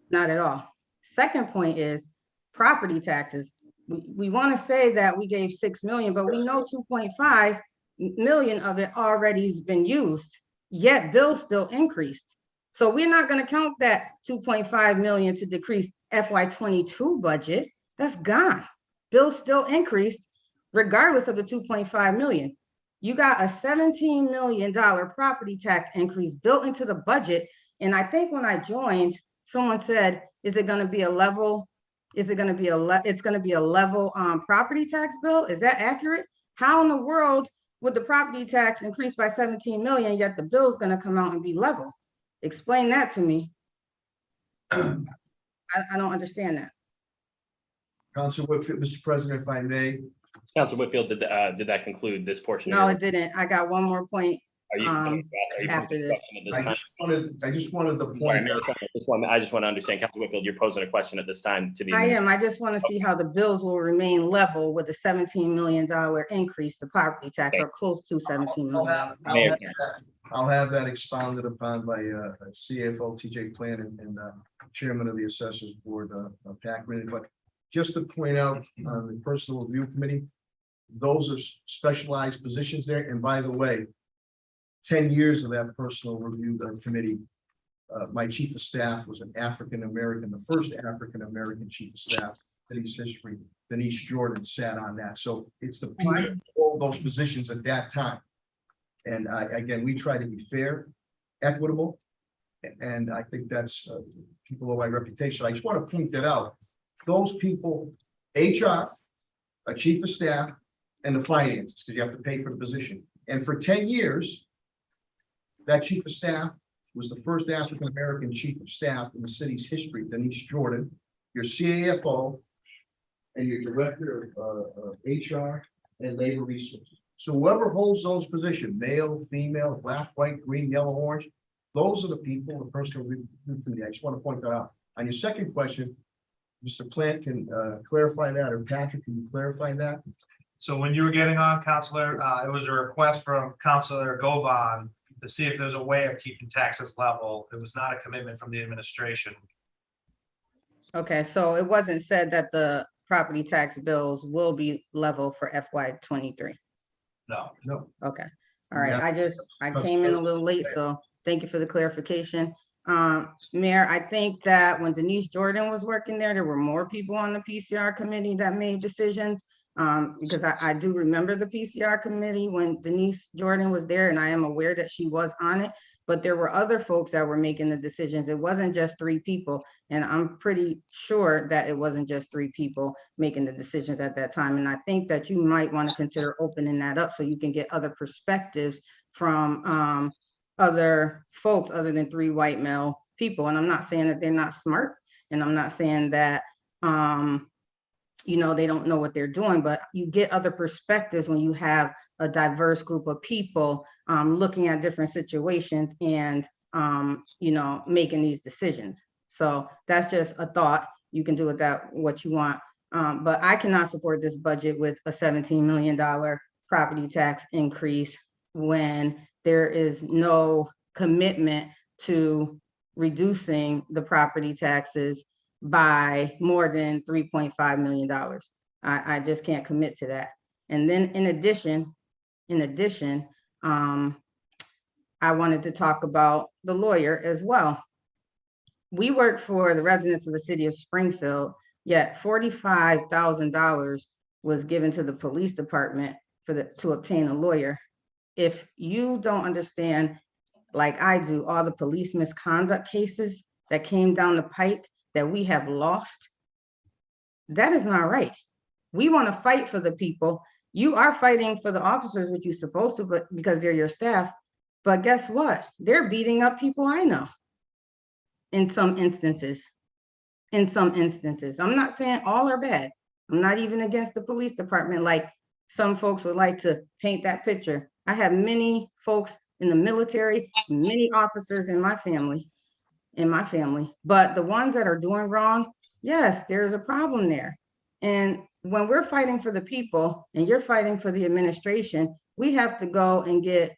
Not at all. Second point is property taxes. We want to say that we gave 6 million, but we know 2.5 million of it already has been used, yet bills still increased. So we're not going to count that 2.5 million to decrease FY22 budget. That's gone. Bills still increased regardless of the 2.5 million. You got a $17 million property tax increase built into the budget. And I think when I joined, someone said, is it going to be a level? Is it going to be it's going to be a level property tax bill? Is that accurate? How in the world would the property tax increase by 17 million, yet the bill is going to come out and be level? Explain that to me. I don't understand that. Council Whitfield, Mr. President, if I may, Council Whitfield, did that conclude this portion? No, of it didn't. I got one more point. Are you after posing a this. question at this I time? just wanted to Sorry, point Mayor, out, I just want to understand, Council Whitfield, you're posing a question at this time to the. I am. I just want to see how the bills will remain level with a $17 million increase to property tax, or close to $17 million. I'll have that expounded upon by CFO TJ Plan and Chairman of the Assessors Board, Pat Green. But just to point out on the Personal Review Committee, those are specialized positions there. And by the way, 10 years of that Personal Review Committee, my chief of staff was an African-American, the first African-American chief of staff in city's history. Denise Jordan sat on that. So it's the people who hold those positions at that time. And again, we try to be fair, equitable, and I think that's people of my reputation. I just want to point that out. Those people, HR, a chief of staff, and the finances, because you have to pay for the position. And for 10 years, that chief of staff was the first African-American chief of staff in the city's history, Denise Jordan, your CAFO, and your director of HR and labor resources. So whoever holds those positions, male, female, black, white, green, yellow, orange, those are the people, the Personal Review Committee. I just want to point that out. On your second question, Mr. Plant can clarify that, or Patrick, can you clarify that? So when you were getting on, Counselor, it was a request from Counselor Govan to see if there's a way of keeping taxes level. It was not a commitment from the administration. Okay, so it wasn't said that the property tax bills will be level for FY23. No. No. Okay, all right. I came in a little late, so thank you for the clarification. Mayor, I think that when Denise Jordan was working there were more people on the PCR committee that made decisions. Because I do remember the PCR committee when Denise Jordan was there, and I am aware that she was on it, but there were other folks that were making the decisions. It wasn't just 3 people, and I'm pretty sure that it wasn't just 3 people making the decisions at that time. And I think that you might want to consider opening that up so you can get other perspectives from other folks other than 3 white male people. And I'm not saying that they're not smart, and I'm not saying that you know, they don't know what they're doing, but you get other perspectives when you have a diverse group of people looking at different situations and, you know, making these decisions. So that's just a thought. You can do with that what you want. But I cannot support this budget with a $17 million property tax increase when there is no commitment to reducing the property taxes by more than $3.5 million. I just can't commit to that. And then in addition, I wanted to talk about the lawyer as well. We work for the residents of the city of Springfield, yet $45,000 was given to the police department to obtain a lawyer. If you don't understand, like I do, all the police misconduct cases that came down the pike that we have lost, that is not right. We want to fight for the people. You are fighting for the officers, which you're supposed to, but because they're your staff. But guess what? They're beating up people I know in some instances. I'm not saying all are bad. I'm not even against the police department like some folks would like to paint that picture. I have many folks in the military, many officers in my family, but the ones that are doing wrong, yes, there's a problem there. And when we're fighting for the people and you're fighting for the administration, we have to go and get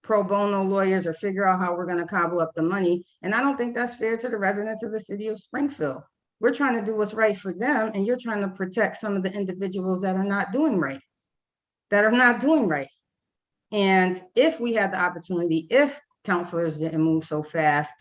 pro bono lawyers or figure out how we're going to cobble up the money. And I don't think that's fair to the residents of the city of Springfield. We're trying to do what's right for them, and you're trying to protect some of the individuals that are not doing right. And if we had the opportunity, if counselors didn't move so fast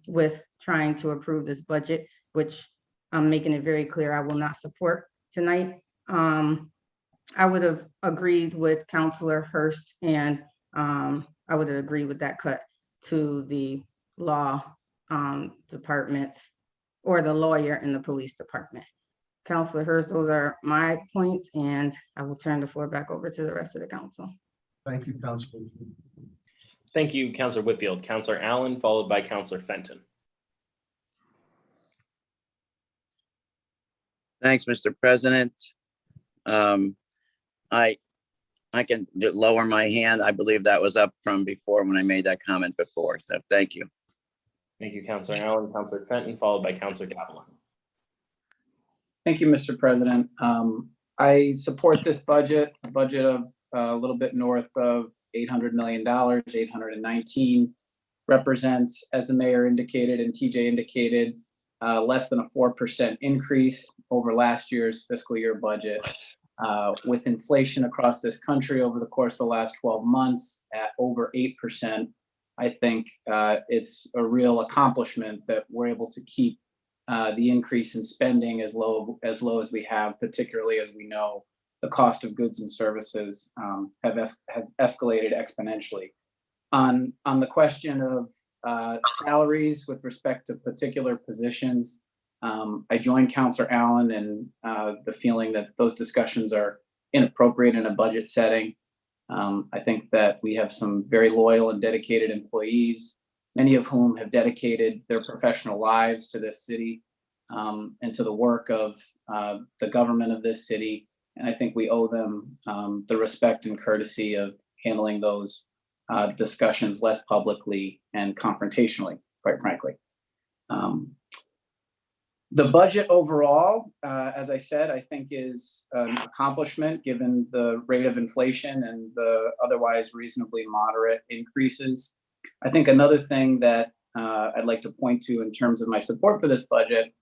with trying to approve this budget, which I'm making it very clear I will not support tonight, I would have agreed with Counselor Hurst, and I would have agreed with that cut to the law departments or the lawyer in the police department. Counselor Hurst, those are my points, and I will turn the floor back over to the rest of the council. Thank you, Councilor. Thank you, Counselor Whitfield. Counselor Allen, followed by Counselor Fenton. Thanks, Mr. President. I can lower my hand. I believe that was up from before when I made that comment before. So thank you. Thank you, Counselor Allen. Counselor Fenton, followed by Counselor Kaplan. Thank you, Mr. President. I support this budget, a budget of a little bit north of $800 million, 819 represents, as the mayor indicated and TJ indicated, less than a 4% increase over last year's fiscal year budget. With inflation across this country over the course of the last 12 months at over 8%, I think it's a real accomplishment that we're able to keep the increase in spending as low as we have, particularly as we know the cost of goods and services have escalated exponentially. On the question of salaries with respect to particular positions, I join Counselor Allen in the feeling that those discussions are inappropriate in a budget setting. I think that we have some very loyal and dedicated employees, many of whom have dedicated their professional lives to this city and to the work of the government of this city. And I think we owe them the respect and courtesy of handling those discussions less publicly and confrontationally, quite frankly. The budget overall, as I said, I think is an accomplishment given the rate of inflation and the otherwise reasonably moderate increases. I think another thing that I'd like to point to in terms of my support for this budget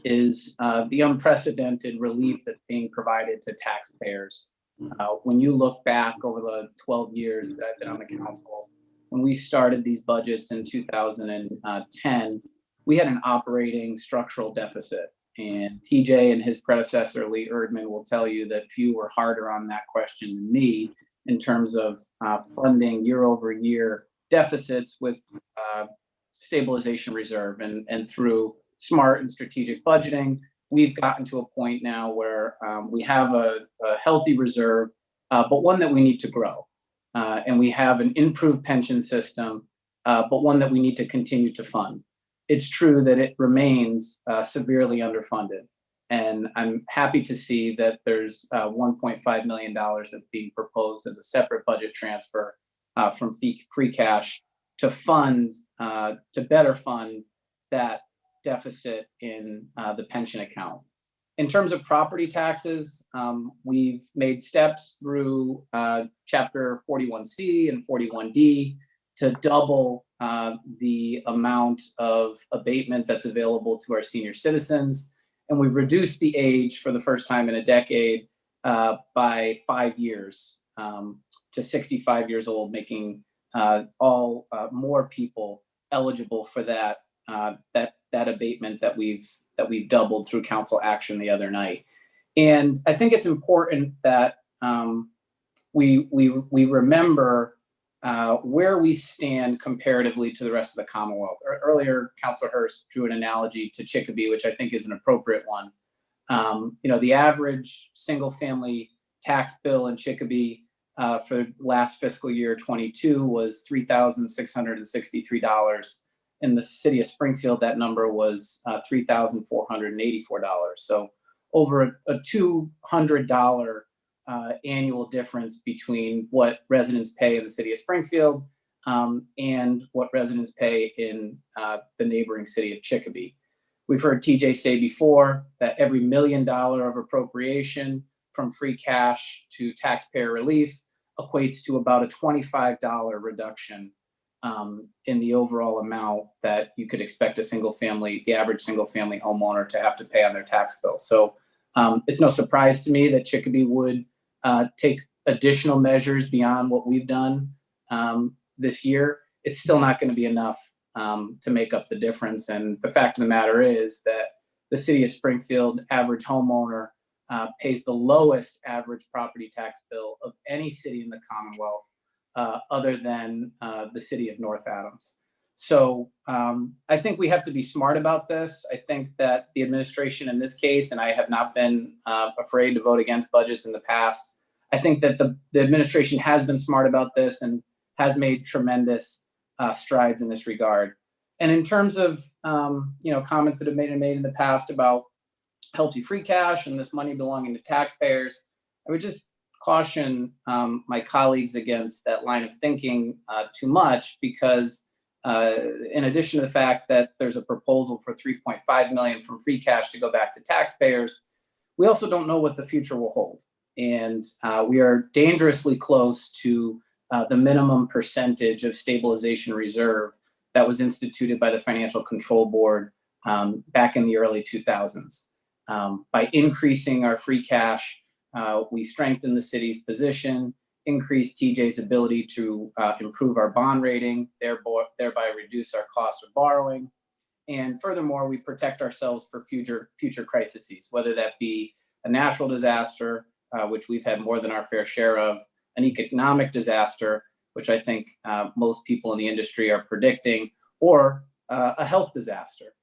is the unprecedented relief that's being provided to taxpayers. When you look back over the 12 years that I've been on the council, when we started these budgets in 2010, we had an operating structural deficit. And TJ and his predecessor, Lee Erdman, will tell you that few were harder on that question than me in terms of funding year over year deficits with stabilization reserve. And through smart and strategic budgeting, we've gotten to a point now where we have a healthy reserve, but one that we need to grow. And we have an improved pension system, but one that we need to continue to fund. It's true that it remains severely underfunded. And I'm happy to see that there's $1.5 million that's being proposed as a separate budget transfer from free cash to fund, to better fund that deficit in the pension account. In terms of property taxes, we've made steps through Chapter 41C and 41D to double the amount of abatement that's available to our senior citizens. And we've reduced the age for the first time in a decade by 5 years to 65 years old, making more people eligible for that abatement that we've doubled through council action the other night. And I think it's important that we remember where we stand comparatively to the rest of the Commonwealth. Earlier, Councilor Hurst drew an analogy to Chicopee, which I think is an appropriate one. The average single-family tax bill in Chicopee for last fiscal year 22 was $3,663. In the city of Springfield, that number was $3,484. So over a $200 annual difference between what residents pay in the city of Springfield and what residents pay in the neighboring city of Chicopee. We've heard TJ say before that every $1 million of appropriation from free cash to taxpayer relief equates to about a $25 reduction in the overall amount that you could expect the average single family homeowner to have to pay on their tax bill. So it's no surprise to me that Chicopee would take additional measures beyond what we've done this year. It's still not going to be enough to make up the difference. And the fact of the matter is that the city of Springfield average homeowner pays the lowest average property tax bill of any city in the Commonwealth, other than the city of North Adams. So I think we have to be smart about this. I think that the administration in this case, and I have not been afraid to vote against budgets in the past, I think that the administration has been smart about this and has made tremendous strides in this regard. And in terms of comments that have been made in the past about healthy free cash and this money belonging to taxpayers, I would just caution my colleagues against that line of thinking too much, because in addition to the fact that there's a proposal for $3.5 million from free cash to go back to taxpayers, we also don't know what the future will hold. And we are dangerously close to the minimum percentage of stabilization reserve that was instituted by the Financial Control Board back in the early 2000s. By increasing our free cash, we strengthen the city's position, increase TJ's ability to improve our bond rating, thereby reduce our cost of borrowing. And furthermore, we protect ourselves for future crises, whether that be a natural disaster, which we've had more than our fair share of, an economic disaster, which I think most people in the industry are predicting, or a health disaster.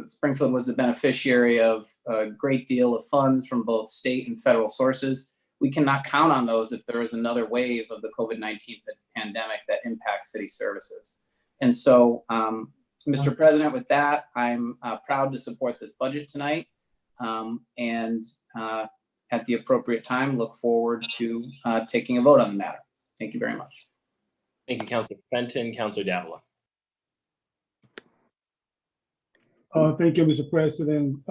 Springfield was the beneficiary of a great deal of funds from both state and federal sources. We cannot count on those if there is another wave of the COVID-19 pandemic that impacts city services. And so, Mr. President, with that, I'm proud to support this budget tonight, and at the appropriate time, look forward to taking a vote on the matter. Thank you very much. Thank you, Councilor Fenton. Councilor Davila. Thank you, Mr. President.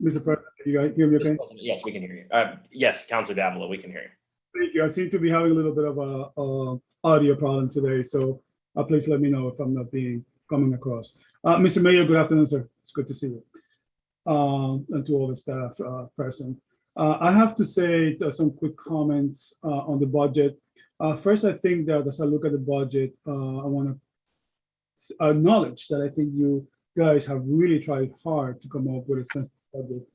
Mr. President, you guys hear me okay? Yes, we can hear you. Yes, Councilor Davila, we can hear you. Thank you. I seem to be having a little bit of a audio problem today, so please let me know if I'm not coming across. Mr. Mayor, good afternoon, sir. It's good to see you. And to all the staff present. I have to say some quick comments on the budget. First, I think that as I look at the budget, I want to acknowledge that I think you guys have really tried hard to come up with a sensible budget.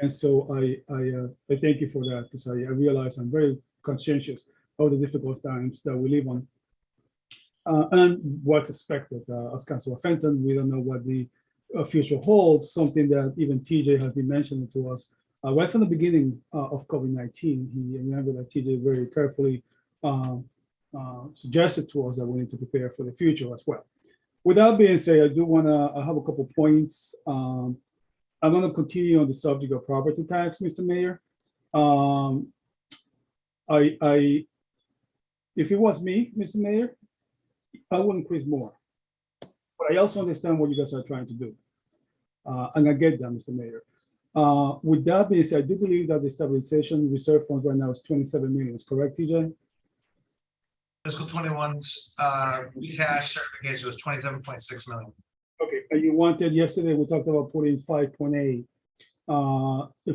And so I thank you for that, because I realize I'm very conscientious of the difficult times that we live on. And what's expected. As Councilor Fenton, we don't know what the future holds, something that even TJ has been mentioning to us right from the beginning of COVID-19. He remember that TJ very carefully suggested to us that we need to prepare for the future as well. With that being said, I do want to have a couple points. I'm going to continue on the subject of property tax, Mr. Mayor. If it was me, Mr. Mayor, I would increase more. But I also understand what you guys are trying to do. And I get that, Mr. Mayor. With that being said, I do believe that the stabilization reserve fund right now is 27 million, correct, TJ? Fiscal 21's cash certification was 27.6 million. Okay, and you wanted, yesterday we talked about putting 5.8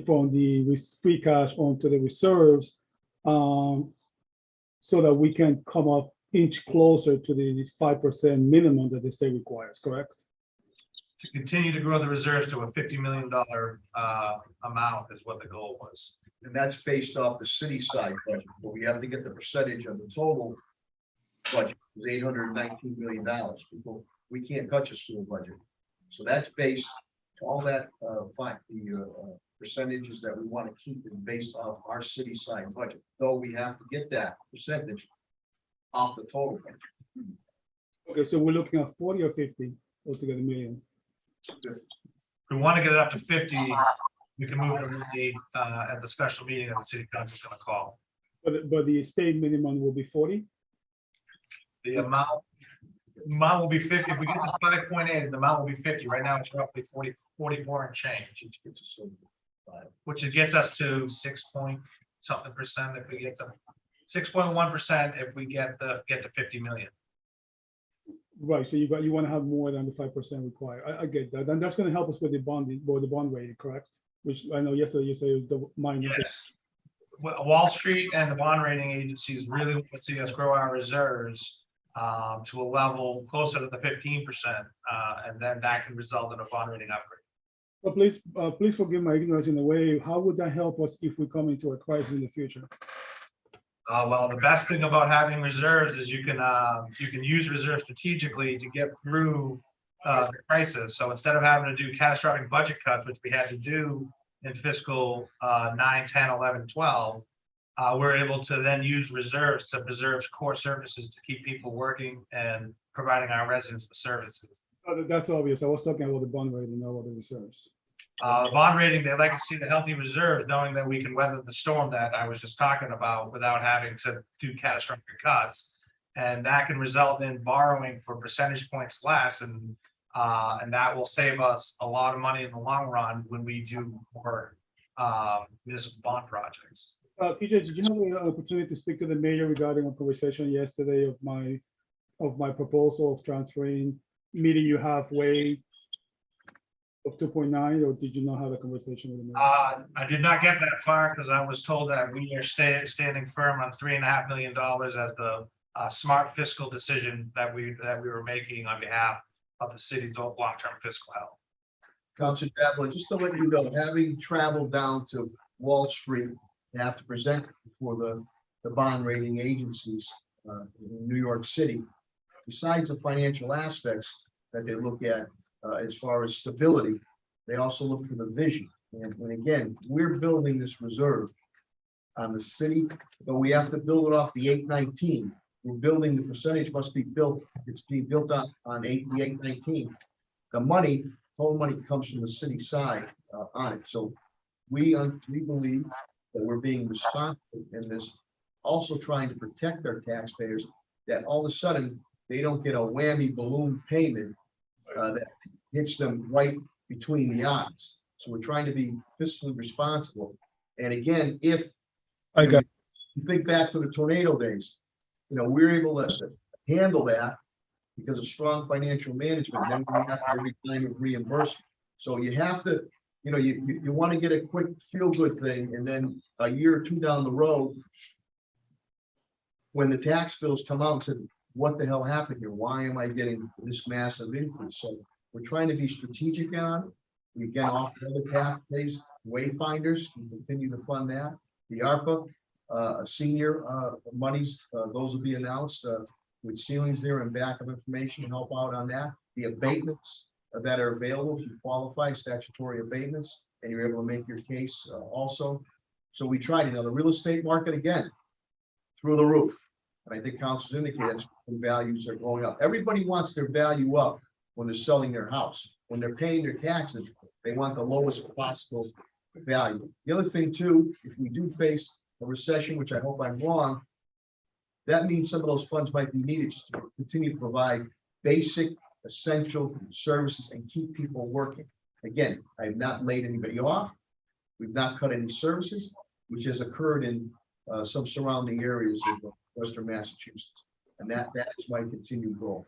from the free cash onto the reserves, so that we can come up inch closer to the 5% minimum that the state requires, correct? To continue to grow the reserves to a $50 million amount is what the goal was. And that's based off the city side budget, but we have to get the percentage of the total budget is $819 million. People, we can't touch a school budget. So that's based, all that percentages that we want to keep is based off our city side budget, though we have to get that percentage off the total budget. Okay, so we're looking at 40 or 50 altogether million. If we want to get it up to 50, we can move the money at the special meeting that the city council is going to call. But the state minimum will be 40? The amount will be 50. If we get to 5.8, the amount will be 50. Right now, it's roughly 44 and change. which it gets us to 6 point something% if we get to 6.1% if we get to 50 million. Right, so you want to have more than the 5% required. I get that. And that's going to help us with the bond rating, correct? Which I know yesterday you said is the minus. Yes. Wall Street and the bond rating agencies really want to see us grow our reserves to a level closer to the 15%, and then that can result in a bond rating upgrade. So please forgive my ignorance in a way. How would that help us if we come into a crisis in the future? Well, the best thing about having reserves is you can use reserves strategically to get through the crisis. So instead of having to do catastrophic budget cuts, which we had to do in fiscal 9, 10, 11, 12, we're able to then use reserves to preserve core services to keep people working and providing our residents the services. That's obvious. I was talking about the bond rating, not about the reserves. Bond rating, they like to see the healthy reserves, knowing that we can weather the storm that I was just talking about without having to do catastrophic cuts. And that can result in borrowing for percentage points less, and that will save us a lot of money in the long run when we do more municipal bond projects. TJ, did you have an opportunity to speak to the mayor regarding a conversation yesterday of my proposal of transferring, meeting you halfway of 2.9, or did you not have a conversation with the mayor? I did not get that far because I was told that we are standing firm on $3.5 million as the smart fiscal decision that we were making on behalf of the city's long-term fiscal health. Councilor Devlin, just to let you know, having traveled down to Wall Street, you have to present before the bond rating agencies in New York City. Besides the financial aspects that they look at as far as stability, they also look for the vision. And again, we're building this reserve on the city, but we have to build it off the 819. We're building, the percentage must be built, it's being built up on the 819. The money, total money comes from the city side on it. So we believe that we're being responsible in this, also trying to protect our taxpayers, that all of a sudden they don't get a whammy balloon payment that hits them right between the eyes. So we're trying to be fiscally responsible. And again, if you think back to the tornado days, we're able to handle that because of strong financial management. Then we have every kind of reimbursement. So you have to, you want to get a quick feel-good thing, and then a year or two down the road, when the tax bills come out and said, what the hell happened here? Why am I getting this massive increase? So we're trying to be strategic on it. We get off other pathways, wayfinders, we continue to fund that. The ARPA senior monies, those will be announced with ceilings there and backup information to help out on that. The abatements that are available, if you qualify, statutory abatements, and you're able to make your case also. So we tried, the real estate market again, through the roof. And I think council's indicated values are going up. Everybody wants their value up when they're selling their house. When they're paying their taxes, they want the lowest possible value. The other thing too, if we do face a recession, which I hope I'm wrong, that means some of those funds might be needed just to continue to provide basic, essential services and keep people working. Again, I have not laid anybody off. We've not cut any services, which has occurred in some surrounding areas of Western Massachusetts. And that is my continued goal.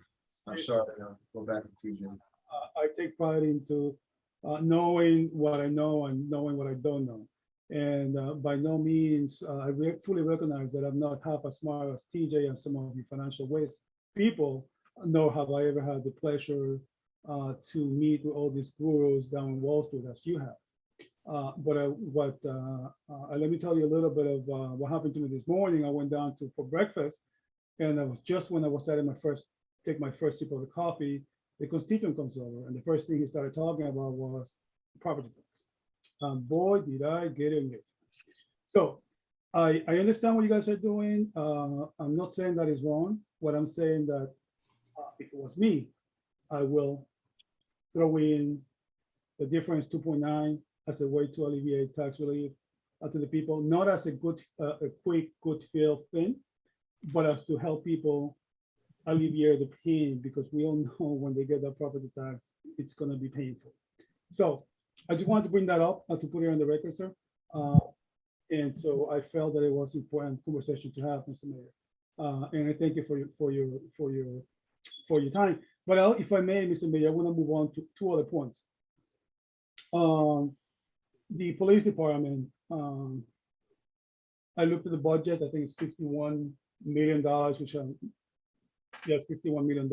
I'm sorry, go back to TJ. I take pride into knowing what I know and knowing what I don't know. And by no means, I fully recognize that I'm not half as smart as TJ and some of the financial waste people, nor have I ever had the pleasure to meet with all these gurus down in Wall Street as you have. But let me tell you a little bit of what happened to me this morning. I went down for breakfast, and I was just when I was starting take my first sip of the coffee, the constituent comes over, and the first thing he started talking about was property tax. And boy, did I get in it. So I understand what you guys are doing. I'm not saying that is wrong. What I'm saying that if it was me, I will throw in the difference 2.9 as a way to alleviate tax relief to the people, not as a quick good feel thing, but as to help people alleviate the pain, because we all know when they get that property tax, it's going to be painful. So I just wanted to bring that up to put it on the record, sir. And so I felt that it was important conversation to have, Mr. Mayor. And I thank you for your time. But if I may, Mr. Mayor, I want to move on to two other points. The police department, I looked at the budget, I think it's $51 million, which yes, $51 million.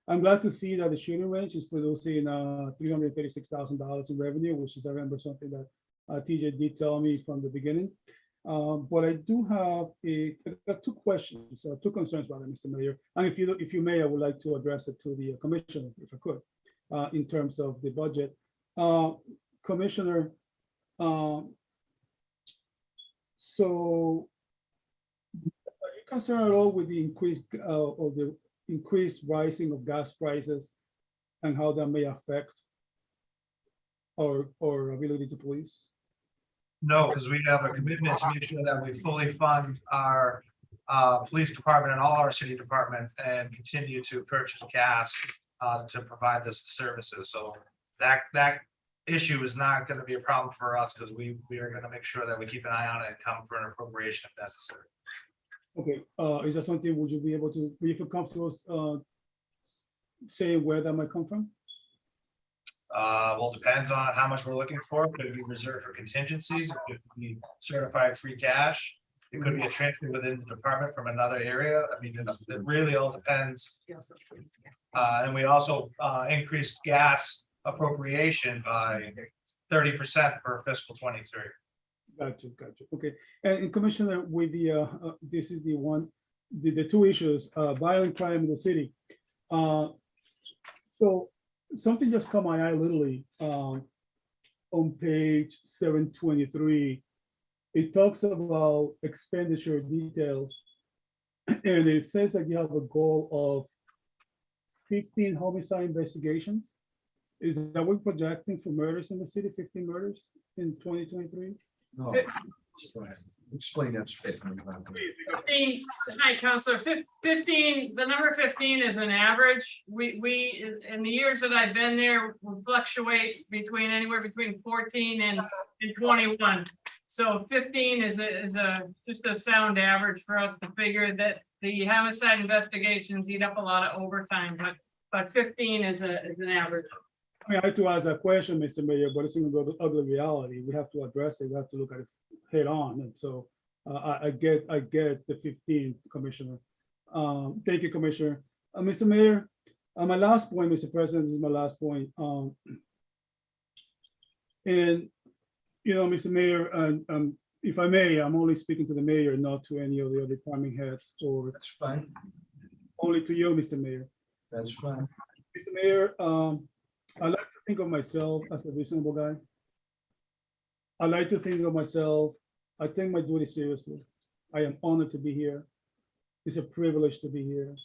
I'm glad to see that the shooting range is producing $336,000 in revenue, which is, I remember, something that TJ did tell me from the beginning. But I do have I got two questions, two concerns about it, Mr. Mayor. And if you may, I would like to address it to the commissioner, if I could, in terms of the budget. Commissioner, so are you concerned at all with the increased rising of gas prices and how that may affect our ability to police? No, because we have a commitment to make sure that we fully fund our police department and all our city departments and continue to purchase gas to provide this services. So that issue is not going to be a problem for us because we are going to make sure that we keep an eye on it and come for an appropriation if necessary. Okay, is that something, would you feel comfortable saying where that might come from? Well, it depends on how much we're looking for. Could it be reserved for contingencies? It could be certified free cash. It could be a transfer within the department from another area. I mean, it really all depends. And we also increased gas appropriation by 30% for fiscal 23. Gotcha. Okay, and Commissioner, with the this is the one, the two issues, violent crime in the city. So something just caught my eye literally on page 723. It talks about expenditure details, and it says that you have a goal of 15 homicide investigations. Is that what we're projecting for murders in the city? 15 murders in 2023? No. Explain that. 15, hi, Counselor, 15, the number 15 is an average. We, in the years that I've been there, will fluctuate between anywhere between 14 and 21. So 15 is just a sound average for us to figure that the homicide investigations eat up a lot of overtime, but 15 is an average. I mean, I had to ask that question, Mr. Mayor, but it's an ugly reality. We have to address it. We have to look at it head on. And so I get the 15, Commissioner. Thank you, Commissioner. Mr. Mayor, my last point, Mr. President, this is my last point. And, you know, Mr. Mayor, if I may, I'm only speaking to the mayor, not to any of the other department heads, or That's fine. only to you, Mr. Mayor. That's fine. Mr. Mayor, I like to think of myself as a reasonable guy. I like to think of myself, I take my duty seriously. I am honored to be here. It's a privilege to be here.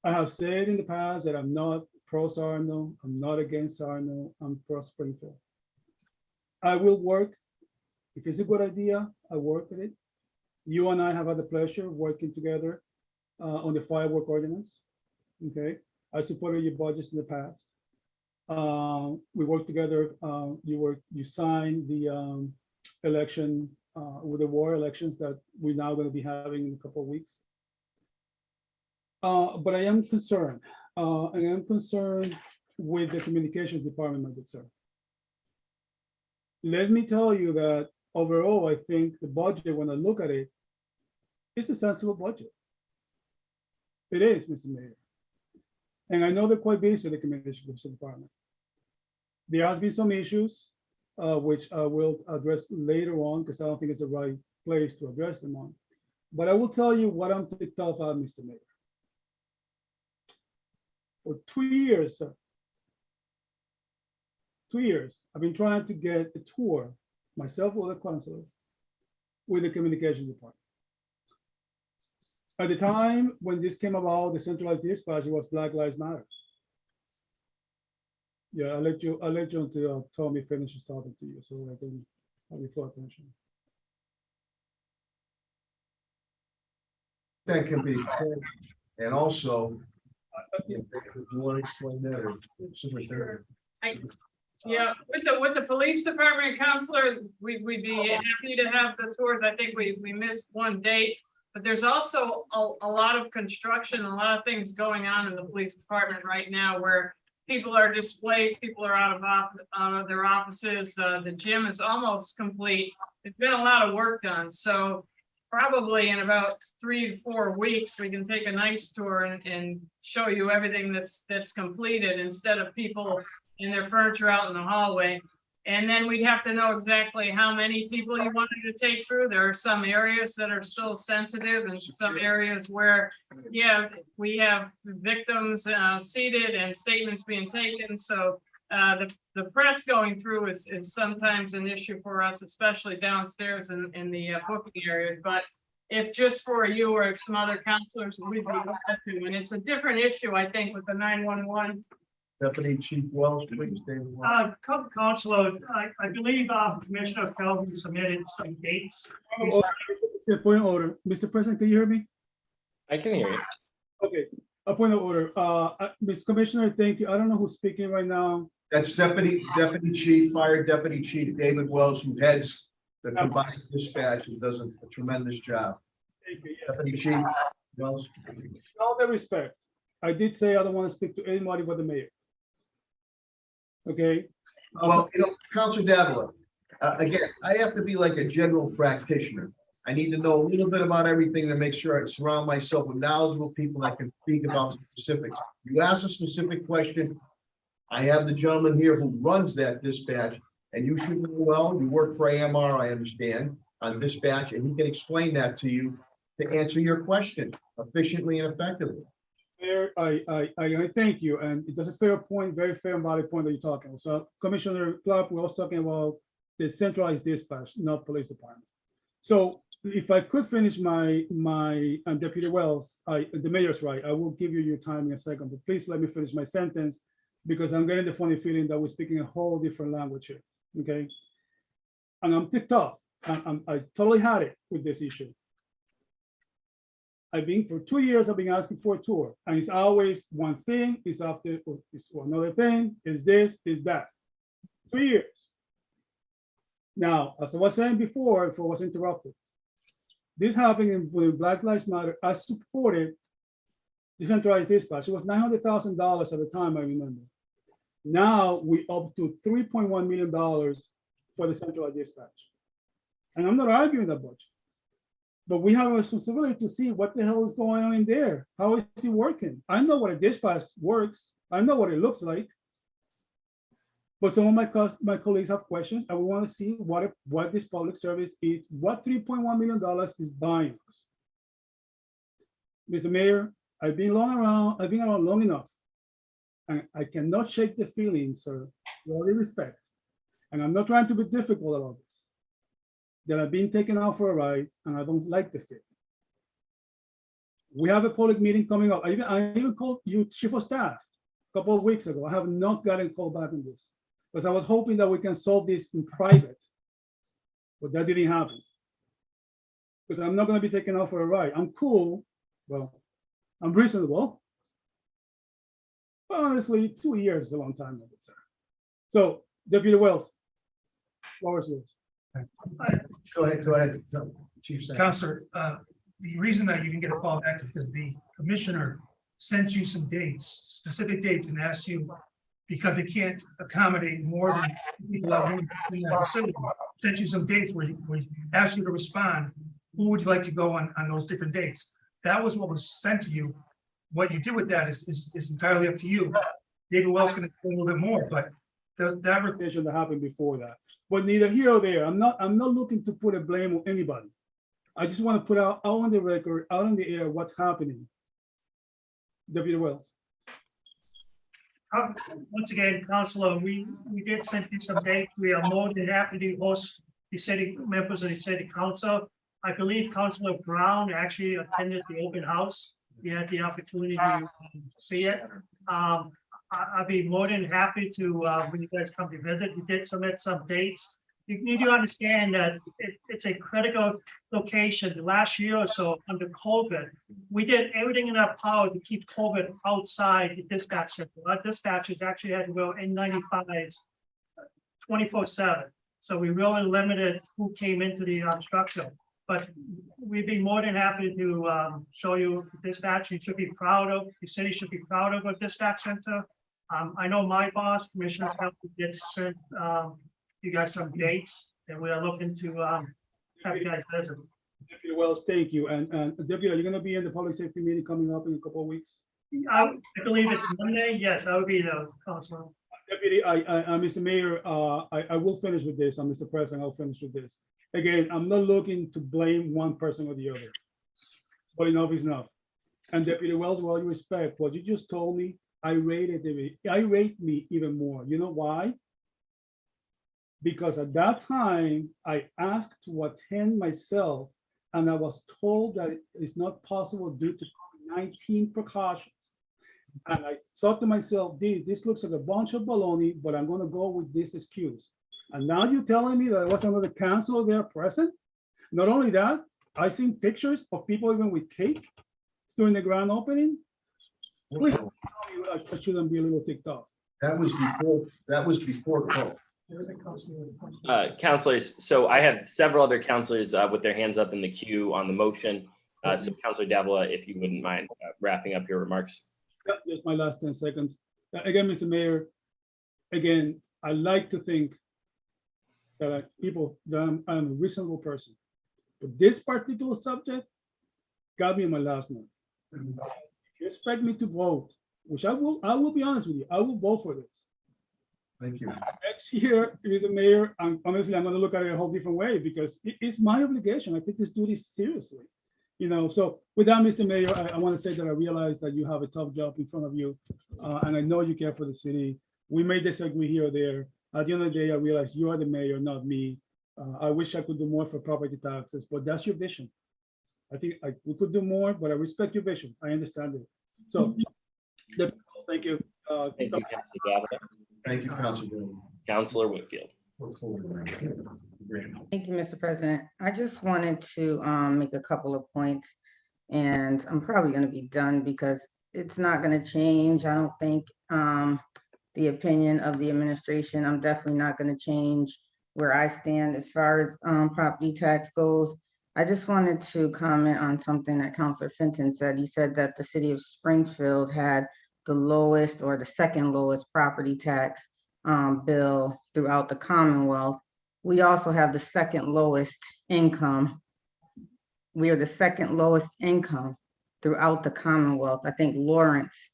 I have said in the past that I'm not pro Sarno, I'm not against Sarno, I'm pro Springfield. I will work. If it's a good idea, I work with it. You and I have had the pleasure of working together on the firework ordinance. Okay, I supported your budgets in the past. We worked together. You signed the election with the war elections that we're now going to be having in a couple of weeks. But I am concerned. I am concerned with the communications department, my good sir. Let me tell you that overall, I think the budget, when I look at it, it's a sensible budget. It is, Mr. Mayor. And I know they're quite busy, the communications department. There has been some issues, which I will address later on, because I don't think it's the right place to address them on. But I will tell you what I'm ticked off at, Mr. Mayor. For 2 years, sir, 2 years, I've been trying to get a tour, myself or the councilor, with the communications department. At the time when this came about, the centralized dispatch, it was Black Lives Matter. Yeah, I'll let you until Tommy finishes talking to you, so I can have your full attention. That can be, and also, if you want to explain that, or Superintendent. Yeah, with the police department counselor, we'd be happy to have the tours. I think we missed one date. But there's also a lot of construction, a lot of things going on in the police department right now where people are displaced, people are out of their offices. The gym is almost complete. There's been a lot of work done, so probably in about 3 to 4 weeks, we can take a nice tour and show you everything that's completed instead of people and their furniture out in the hallway. And then we'd have to know exactly how many people you wanted to take through. There are some areas that are still sensitive and some areas where, yeah, we have victims seated and statements being taken. So the press going through is sometimes an issue for us, especially downstairs in the booking areas. But if just for you or some other counselors, we'd be glad to. And it's a different issue, I think, with the 911. Deputy Chief Wells, please, David Wells. Counselor, I believe Commissioner Kelvin submitted some dates. Point of order. Mr. President, can you hear me? I can hear you. Okay, a point of order. Mr. Commissioner, thank you. I don't know who's speaking right now. That's Deputy Chief, Fire Deputy Chief David Wells, who heads the combined dispatch and does a tremendous job. Thank you. Yeah. Deputy Chief Wells. In all due respect, I did say I don't want to speak to anybody but the mayor. Okay. Well, Councilor Davila, again, I have to be like a general practitioner. I need to know a little bit about everything to make sure I surround myself with knowledgeable people that can speak about specifics. You ask a specific question. I have the gentleman here who runs that dispatch, and you should know well. You work for AMR, I understand, on dispatch, and he can explain that to you to answer your question efficiently and effectively. Mayor, I thank you, and it's a fair point, very fair and valid point that you're talking about. So Commissioner Clark, we're also talking about the centralized dispatch, not police department. So if I could finish my Deputy Wells, the mayor's right, I will give you your time in a second, but please let me finish my sentence because I'm getting the funny feeling that we're speaking a whole different language here, okay? And I'm ticked off. I totally had it with this issue. For 2 years, I've been asking for a tour, and it's always one thing, it's after, it's another thing, is this, is that. 2 years. Now, as I was saying before I was interrupted, this happened with Black Lives Matter. I supported decentralized dispatch. It was $900,000 at the time, I remember. Now we up to $3.1 million for the centralized dispatch. And I'm not arguing that budget. But we have a responsibility to see what the hell is going on in there. How is it working? I know what a dispatch works. I know what it looks like. But some of my colleagues have questions, and we want to see what this public service is, what $3.1 million is buying us. Mr. Mayor, I've been around long enough, and I cannot shake the feeling, sir, with all due respect. And I'm not trying to be difficult about this. That I've been taken out for a ride and I don't like the fit. We have a public meeting coming up. I even called you chief of staff a couple of weeks ago. I have not gotten called back on this because I was hoping that we can solve this in private, but that didn't happen. Because I'm not going to be taken out for a ride. I'm cool, well, I'm reasonable. But honestly, 2 years is a long time, sir. So, Deputy Wells, floor is yours. Go ahead. Chief Secretary. Counselor, the reason that you didn't get a call back is because the commissioner sent you some dates, specific dates, and asked you, because they can't accommodate more than people that are in that facility, sent you some dates where he asked you to respond. Who would you like to go on those different dates? That was what was sent to you. What you did with that is entirely up to you. David Wells can explain a little bit more, but that revision that happened before that. But neither here or there. I'm not looking to put a blame on anybody. I just want to put out on the record, out in the air, what's happening. Deputy Wells. Once again, Councilor, we did send you some dates. We are more than happy to host the city members of the city council. I believe Councilor Brown actually attended the open house. He had the opportunity to see it. I'd be more than happy to, when you guys come to visit, we did submit some dates. You need to understand that it's a critical location. The last year or so under COVID, we did everything in our power to keep COVID outside the dispatch center. Our dispatchers actually had to wear N95s 24/7. So we really limited who came into the structure. But we'd be more than happy to show you dispatch. You should be proud of, the city should be proud of a dispatch center. I know my boss, Commissioner Pelley, did send you guys some dates that we are looking to have you guys visit. Deputy Wells, thank you. And Deputy, are you gonna be in the public safety meeting coming up in a couple of weeks? I believe it's Monday. Yes, I would be the councilor. Deputy, Mr. Mayor, I will finish with this, and Mr. President, I'll finish with this. Again, I'm not looking to blame one person or the other, but enough is enough. And Deputy Wells, with all due respect, what you just told me, I rate me even more. You know why? Because at that time, I asked to attend myself, and I was told that it's not possible due to COVID-19 precautions. And I thought to myself, this looks like a bunch of baloney, but I'm gonna go with this excuse. And now you're telling me that there was another councilor there present? Not only that, I've seen pictures of people even with cake during the grand opening. Please, I shouldn't be a little ticked off. That was before COVID. Councilors, so I have several other councilors with their hands up in the queue on the motion. So Councilor Davila, if you wouldn't mind wrapping up your remarks. Yep, just my last 10 seconds. Again, Mr. Mayor, again, I like to think that I'm a reasonable person. But this particular subject got me in my last one. If you expect me to vote, which I will be honest with you, I will vote for this. Thank you. Next year, Mr. Mayor, honestly, I'm gonna look at it a whole different way because it's my obligation. I take this duty seriously. You know, so with that, Mr. Mayor, I want to say that I realize that you have a tough job in front of you, and I know you care for the city. We may disagree here or there. At the end of the day, I realize you are the mayor, not me. I wish I could do more for property taxes, but that's your vision. I think we could do more, but I respect your vision. I understand it. So, thank you. Thank you, Councilor Davila. Thank you, Councilor. Councilor Whitfield. Thank you, Mr. President. I just wanted to make a couple of points, and I'm probably going to be done because it's not going to change. I don't think the opinion of the administration. I'm definitely not going to change where I stand as far as property tax goes. I just wanted to comment on something that Councilor Fenton said. He said that the city of Springfield had the lowest or the second lowest property tax bill throughout the Commonwealth. We also have the second lowest income. We are the second lowest income throughout the Commonwealth. I think Lawrence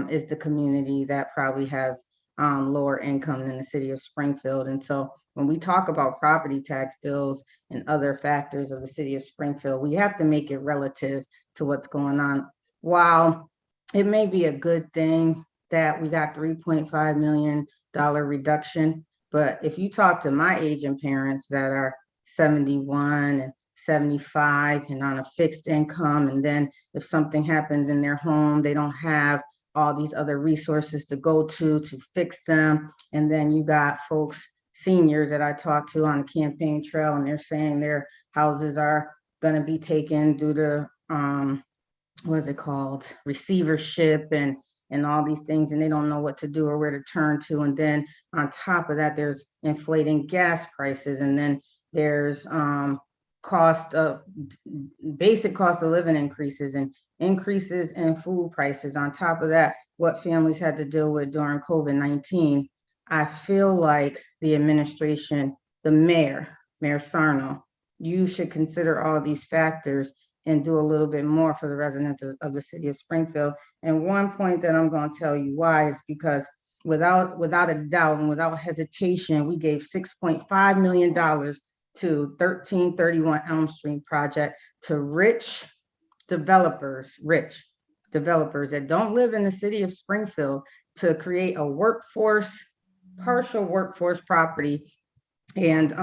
is the community that probably has lower income than the city of Springfield. And so when we talk about property tax bills and other factors of the city of Springfield, we have to make it relative to what's going on. While it may be a good thing that we got $3.5 million reduction, but if you talk to my aging parents that are 71 and 75 and on a fixed income, and then if something happens in their home, they don't have all these other resources to go to fix them. And then you got folks, seniors that I talked to on the campaign trail, and they're saying their houses are going to be taken due to, what is it called? Receivership and all these things, and they don't know what to do or where to turn to. And then on top of that, there's inflating gas prices, and then there's basic cost of living increases and increases in food prices. On top of that, what families had to deal with during COVID-19. I feel like the administration, the Mayor Sarno, you should consider all these factors and do a little bit more for the residents of the city of Springfield. And one point that I'm going to tell you why is because without a doubt and without hesitation, we gave $6.5 million to 1331 Elm Street project to rich developers that don't live in the city of Springfield, to create a partial workforce property and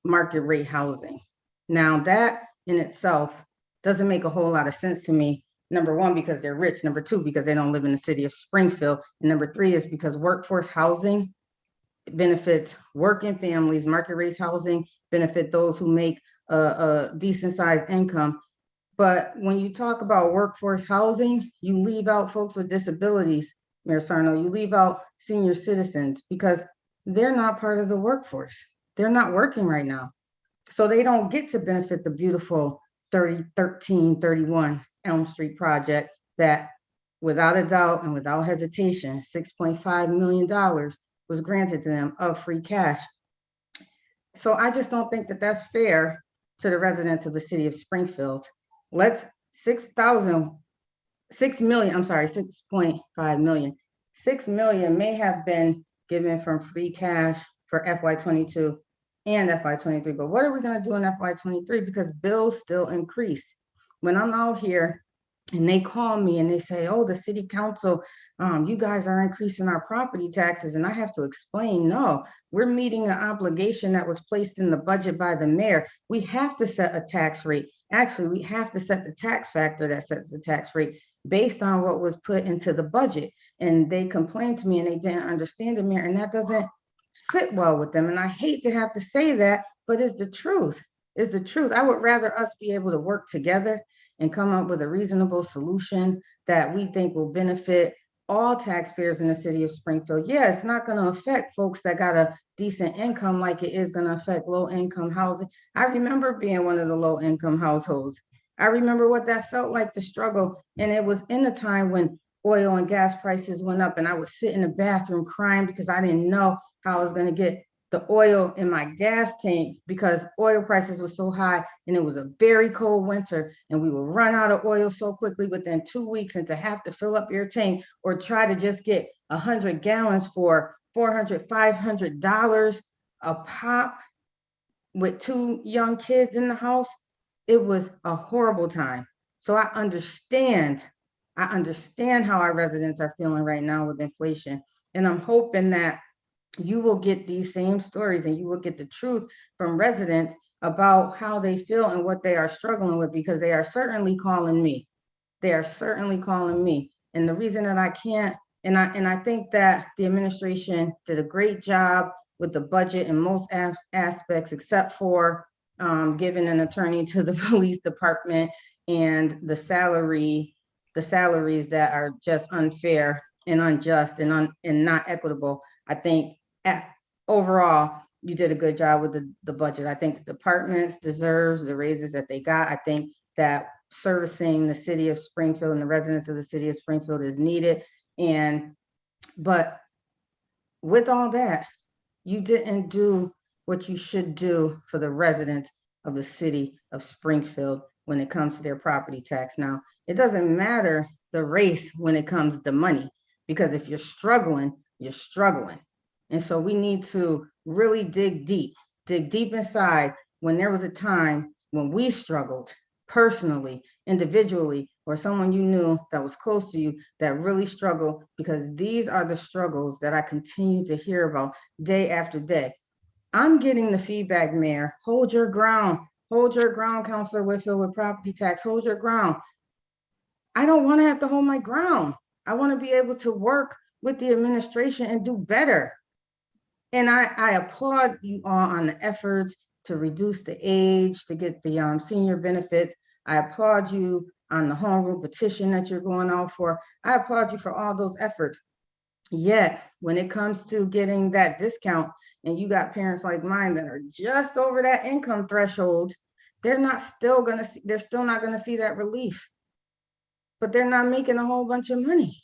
market rate housing. Now that in itself doesn't make a whole lot of sense to me. Number one, because they're rich. Number two, because they don't live in the city of Springfield. And number three is because workforce housing benefits working families, market rate housing benefit those who make a decent sized income. But when you talk about workforce housing, you leave out folks with disabilities, Mayor Sarno, you leave out senior citizens, because they're not part of the workforce. They're not working right now. So they don't get to benefit the beautiful 1331 Elm Street project that, without a doubt and without hesitation, $6.5 million was granted to them of free cash. So I just don't think that that's fair to the residents of the city of Springfield. Let's 6 million, I'm sorry, 6.5 million. 6 million may have been given from free cash for FY22 and FY23, but what are we gonna do in FY23? Because bills still increase. When I'm out here and they call me and they say, oh, the city council, you guys are increasing our property taxes. And I have to explain, no, we're meeting an obligation that was placed in the budget by the mayor. We have to set a tax rate. Actually, we have to set the tax factor that sets the tax rate based on what was put into the budget. And they complained to me and they didn't understand it, Mayor, and that doesn't sit well with them. And I hate to have to say that, but it's the truth. It's the truth. I would rather us be able to work together and come up with a reasonable solution that we think will benefit all taxpayers in the city of Springfield. Yeah, it's not going to affect folks that got a decent income like it is going to affect low-income housing. I remember being one of the low-income households. I remember what that felt like to struggle. And it was in the time when oil and gas prices went up and I would sit in the bathroom crying because I didn't know how I was going to get the oil in my gas tank because oil prices were so high and it was a very cold winter and we would run out of oil so quickly within 2 weeks, and to have to fill up your tank or try to just get 100 gallons for $400, $500 a pop with 2 young kids in the house, it was a horrible time. So I understand how our residents are feeling right now with inflation. And I'm hoping that you will get these same stories and you will get the truth from residents about how they feel and what they are struggling with, because they are certainly calling me. They are certainly calling me. And the reason that I can't, and I think that the administration did a great job with the budget in most aspects, except for giving an attorney to the police department and the salaries that are just unfair and unjust and not equitable. I think overall, you did a good job with the budget. I think the departments deserves the raises that they got. I think that servicing the city of Springfield and the residents of the city of Springfield is needed. But with all that, you didn't do what you should do for the residents of the city of Springfield when it comes to their property tax. Now, it doesn't matter the race when it comes to money, because if you're struggling, you're struggling. And so we need to really dig deep inside when there was a time when we struggled personally, individually, or someone you knew that was close to you that really struggled, because these are the struggles that I continue to hear about day after day. I'm getting the feedback, Mayor, hold your ground, Councilor Whitfield, with property tax, hold your ground. I don't want to have to hold my ground. I want to be able to work with the administration and do better. And I applaud you all on the efforts to reduce the age, to get the senior benefits. I applaud you on the home rule petition that you're going out for. I applaud you for all those efforts. Yet, when it comes to getting that discount, and you got parents like mine that are just over that income threshold, they're still not gonna see that relief. But they're not making a whole bunch of money.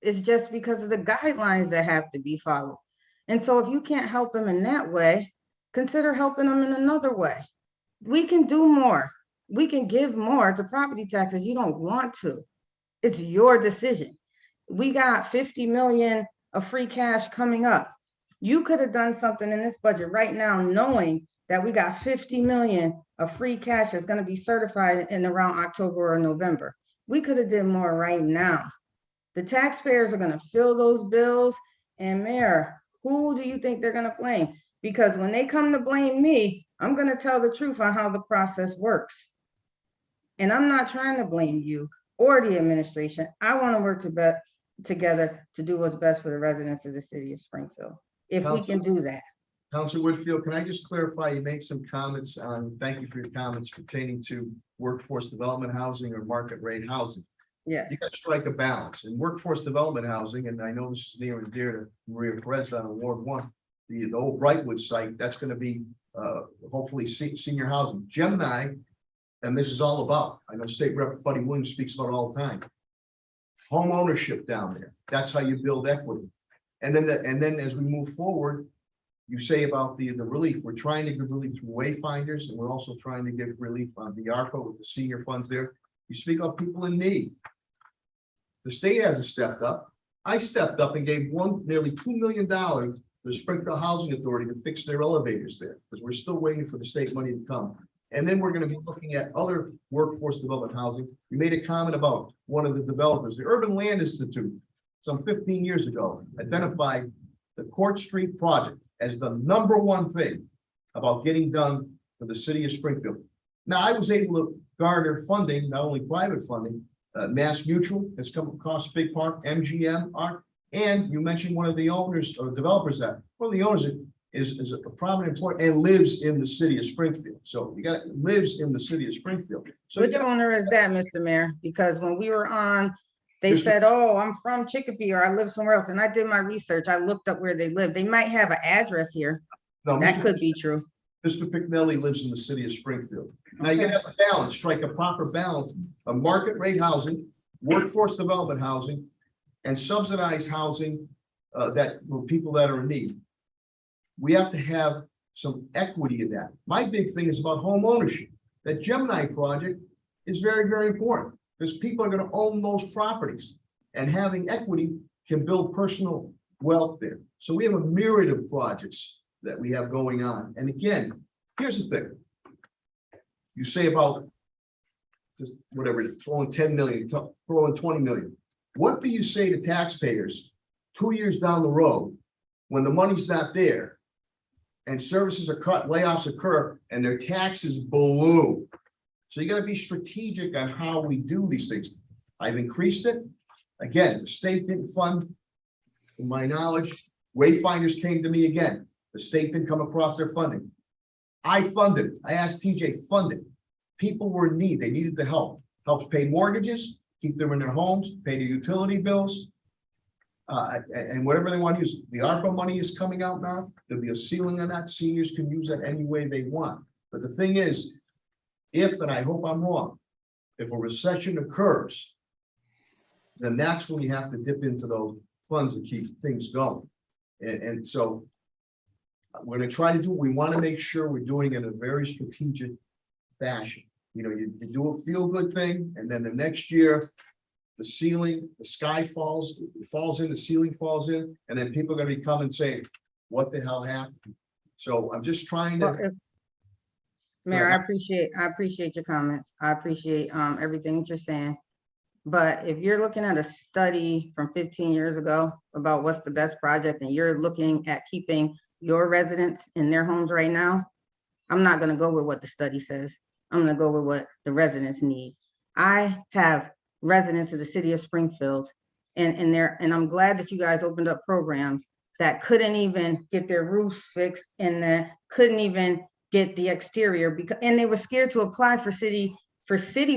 It's just because of the guidelines that have to be followed. And so if you can't help them in that way, consider helping them in another way. We can do more. We can give more to property taxes. You don't want to. It's your decision. We got 50 million of free cash coming up. You could have done something in this budget right now, knowing that we got 50 million of free cash that's going to be certified in around October or November. We could have did more right now. The taxpayers are going to fill those bills. And Mayor, who do you think they're going to blame? Because when they come to blame me, I'm going to tell the truth on how the process works. And I'm not trying to blame you or the administration. I want to work together to do what's best for the residents of the city of Springfield, if we can do that. Councilor Whitfield, can I just clarify, you made some comments thank you for your comments pertaining to workforce development housing or market rate housing. Yeah. You got to strike a balance in workforce development housing, and I know this is near and dear to Maria Perez on Ward 1. the old Brightwood site, that's gonna be, hopefully senior housing. Gemini, and this is all about, I know State Rep. Buddy Williams speaks about it all the time. Home ownership down there, that's how you build equity. And then as we move forward, you say about the relief, we're trying to give relief through wayfinders, and we're also trying to give relief on the ARPA with the senior funds there. You speak of people in need. The state hasn't stepped up. I stepped up and gave nearly $2 million to the Springfield Housing Authority to fix their elevators there, because we're still waiting for the state money to come. And then we're going to be looking at other workforce development housing. We made a comment about one of the developers, the Urban Land Institute, some 15 years ago, identified the Court Street project as the #1 thing about getting done for the city of Springfield. Now, I was able to garner funding, not only private funding, Mass Mutual has come across a big part, MGM, and you mentioned one of the owners or developers that, one of the owners is a prominent employee and lives in the city of Springfield. So you got lives in the city of Springfield. So Which owner is that, Mr. Mayor? Because when we were on, they Mr. said, oh, I'm from Chicopee or I live somewhere else. And I did my research. I looked up where they live. They might have an address here. No, That could be true. Mr. Picknelly lives in the city of Springfield. Now you have a balance, strike a proper balance of market rate housing, workforce development housing, and subsidized housing that for people that are in need. We have to have some equity in that. My big thing is about home ownership. That Gemini project is very, very important because people are going to own those properties, and having equity can build personal wealth there. So we have a myriad of projects that we have going on. And again, here's the thing. You say about just whatever, throwing 10 million, throwing 20 million. What do you say to taxpayers 2 years down the road when the money's not there and services are cut, layoffs occur, and their taxes balloon? So you got to be strategic on how we do these things. I've increased it. Again, the state didn't fund, to my knowledge. Wayfinders came to me again. The state didn't come across their funding. I funded it. I asked TJ, fund it. People were in need. They needed the help. Helps pay mortgages, keep them in their homes, pay their utility bills, and whatever they want to use. The ARPA money is coming out now. There'll be a ceiling on that. Seniors can use that any way they want. But the thing is, if, and I hope I'm wrong, if a recession occurs, then that's when you have to dip into those funds and keep things going. And so we're going to try to do, we want to make sure we're doing it in a very strategic fashion. You know, you do a feel good thing, and then the next year, the ceiling, the sky falls, it falls in, the ceiling falls in, and then people are going to be coming and saying, what the hell happened? So I'm just trying to. Mayor, I appreciate your comments. I appreciate everything that you're saying. But if you're looking at a study from 15 years ago about what's the best project, and you're looking at keeping your residents in their homes right now, I'm not going to go with what the study says. I'm going to go with what the residents need. I have residents of the city of Springfield, and I'm glad that you guys opened up programs that couldn't even get their roofs fixed, and that couldn't even get the exterior and they were scared to apply for city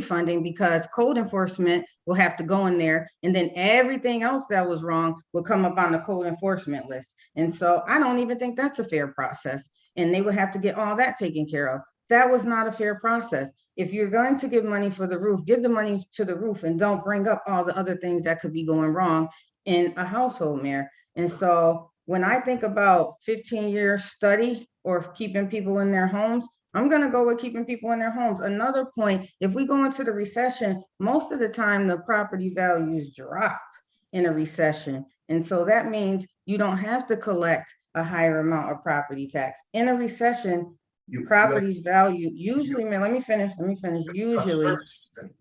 funding because code enforcement will have to go in there, and then everything else that was wrong will come up on the code enforcement list. And so I don't even think that's a fair process, and they would have to get all that taken care of. That was not a fair process. If you're going to give money for the roof, give the money to the roof, and don't bring up all the other things that could be going wrong in a household, Mayor. And so when I think about 15-year study or keeping people in their homes, I'm going to go with keeping people in their homes. Another point, if we go into the recession, most of the time the property values drop in a recession. And so that means you don't have to collect a higher amount of property tax. In a recession, property's value usually, man, let me finish,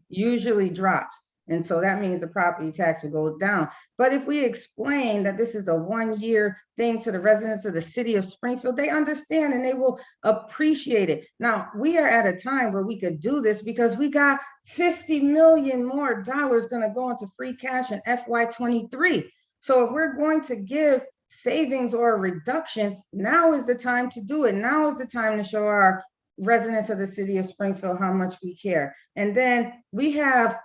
usually drops. And so that means the property tax will go down. But if we explain that this is a 1-year thing to the residents of the city of Springfield, they understand and they will appreciate it. Now, we are at a time where we could do this because we got $50 million more going to go into free cash in FY23. So if we're going to give savings or a reduction, now is the time to do it. Now is the time to show our residents of the city of Springfield how much we care. And then we have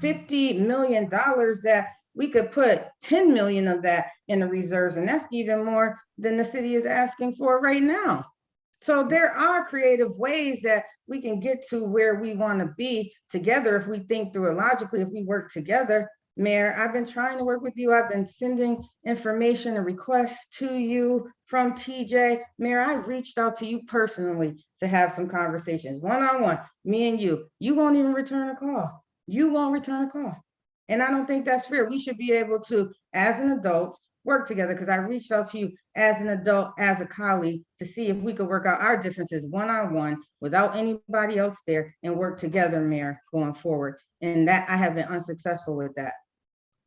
$50 million that we could put 10 million of that in the reserves, and that's even more than the city is asking for right now. So there are creative ways that we can get to where we want to be together if we think through it logically, if we work together. Mayor, I've been trying to work with you. I've been sending information and requests to you from TJ. Mayor, I've reached out to you personally to have some conversations, one-on-one, me and you. You won't even return a call. You won't return a call. And I don't think that's fair. We should be able to, as an adult, work together, because I reached out to you as an adult, as a colleague, to see if we could work out our differences one-on-one without anybody else there and work together, Mayor, going forward. And that I have been unsuccessful with that.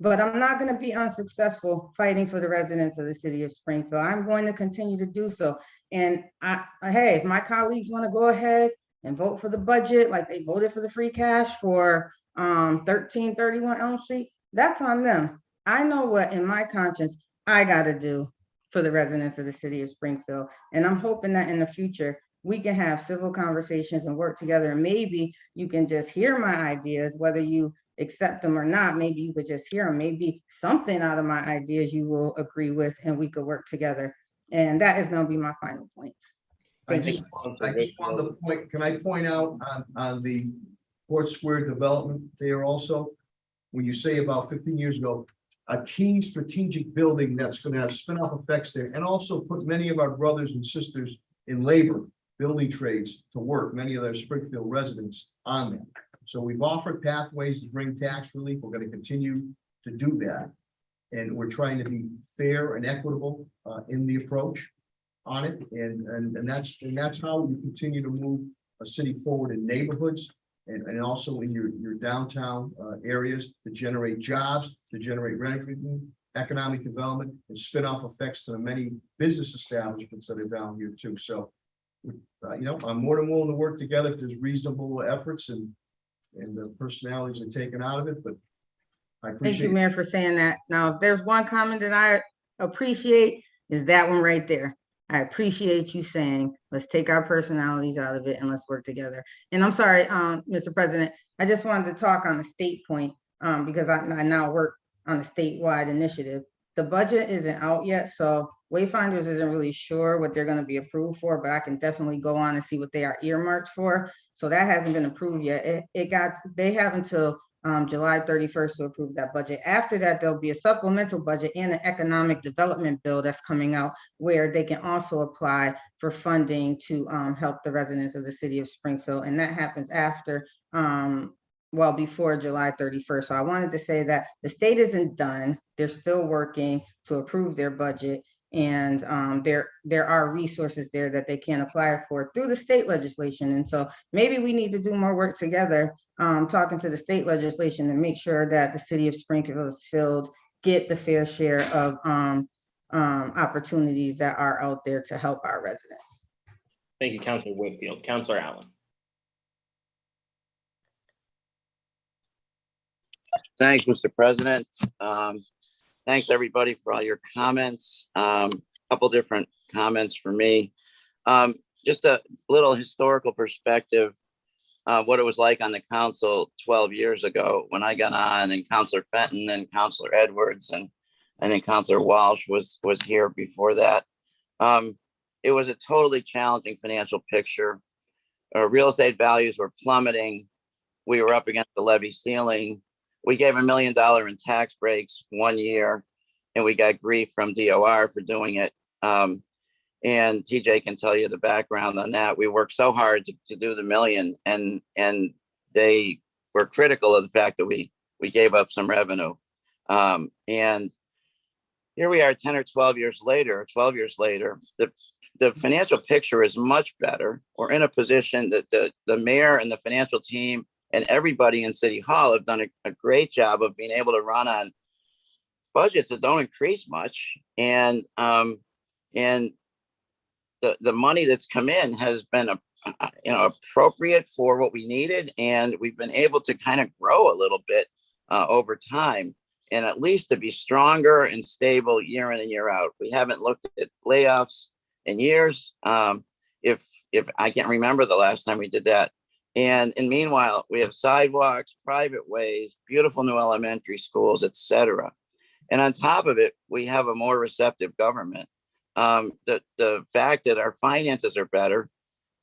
But I'm not going to be unsuccessful fighting for the residents of the city of Springfield. I'm going to continue to do so. And hey, if my colleagues want to go ahead and vote for the budget, like they voted for the free cash for 1331 Elm Street, that's on them. I know what in my conscience I got to do for the residents of the city of Springfield. And I'm hoping that in the future, we can have civil conversations and work together. And maybe you can just hear my ideas, whether you accept them or not. Maybe you could just hear them. Maybe something out of my ideas you will agree with, and we could work together. And that is going to be my final point. I just wanted to point, can I point out on the Port Square development there also, when you say about 15 years ago, a key strategic building that's going to have spin-off effects there, and also put many of our brothers and sisters in labor, building trades to work, many of their Springfield residents on that. So we've offered pathways to bring tax relief. We're going to continue to do that. And we're trying to be fair and equitable in the approach on it. And that's how we continue to move a city forward in neighborhoods and also in your downtown areas to generate jobs, to generate revenue, economic development, and spin-off effects to the many business establishments that are down here too. So, I'm more than willing to work together if there's reasonable efforts and the personalities are taken out of it, but I appreciate. Thank you, Mayor, for saying that. Now, if there's one comment that I appreciate, is that one right there. I appreciate you saying, let's take our personalities out of it and let's work together. And I'm sorry, Mr. President, I just wanted to talk on the state point because I now work on a statewide initiative. The budget isn't out yet, so Wayfinders isn't really sure what they're going to be approved for, but I can definitely go on and see what they are earmarked for. So that hasn't been approved yet. They have until July 31st to approve that budget. After that, there'll be a supplemental budget and an economic development bill that's coming out where they can also apply for funding to help the residents of the city of Springfield. And that happens after, before July 31st. So I wanted to say that the state isn't done. They're still working to approve their budget. And there are resources there that they can apply for through the state legislation. And so maybe we need to do more work together, talking to the state legislation to make sure that the city of Springfield get the fair share of opportunities that are out there to help our residents. Thank you, Councilor Whitfield. Councilor Allen. Thanks, Mr. President. Thanks, everybody, for all your comments. Couple different comments for me. Just a little historical perspective of what it was like on the council 12 years ago when I got on, and Councilor Fenton and Councilor Edwards, and I think Councilor Walsh was here before that. It was a totally challenging financial picture. Real estate values were plummeting. We were up against the levy ceiling. We gave $1 million in tax breaks one year, and we got grief from DOR for doing it. And TJ can tell you the background on that. We worked so hard to do the million, and they were critical of the fact that we gave up some revenue. And here we are 10 or 12 years later, the financial picture is much better. We're in a position that the mayor and the financial team and everybody in City Hall have done a great job of being able to run on budgets that don't increase much. And the money that's come in has been appropriate for what we needed. And we've been able to kind of grow a little bit over time, and at least to be stronger and stable year in and year out. We haven't looked at layoffs in years. If I can't remember the last time we did that. And meanwhile, we have sidewalks, private ways, beautiful new elementary schools, etc. And on top of it, we have a more receptive government. The fact that our finances are better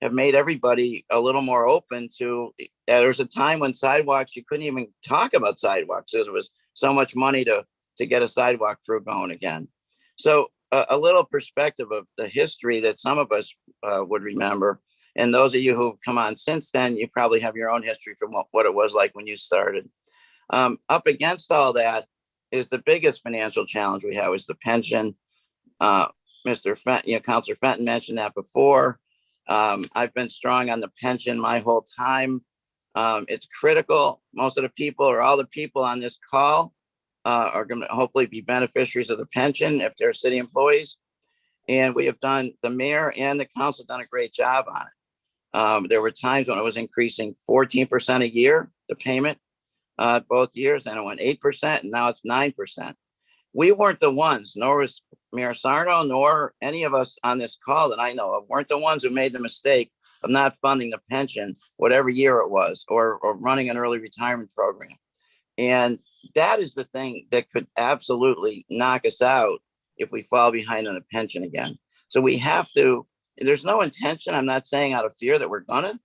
have made everybody a little more open to, there was a time when sidewalks, you couldn't even talk about sidewalks. There was so much money to get a sidewalk crew going again. So a little perspective of the history that some of us would remember. And those of you who've come on since then, you probably have your own history from what it was like when you started. Up against all that is the biggest financial challenge we have is the pension. Mr. Fenton, Councilor Fenton mentioned that before. I've been strong on the pension my whole time. It's critical. Most of the people or all the people on this call are going to hopefully be beneficiaries of the pension if they're city employees. And we have done, the mayor and the council done a great job on it. There were times when it was increasing 14% a year, the payment, both years, and it went 8%, and now it's 9%. We weren't the ones, nor was Mayor Sarno, nor any of us on this call that I know of, weren't the ones who made the mistake of not funding the pension, whatever year it was, or running an early retirement program. And that is the thing that could absolutely knock us out if we fall behind on the pension again. So we have to, there's no intention, I'm not saying out of fear that we're gonna,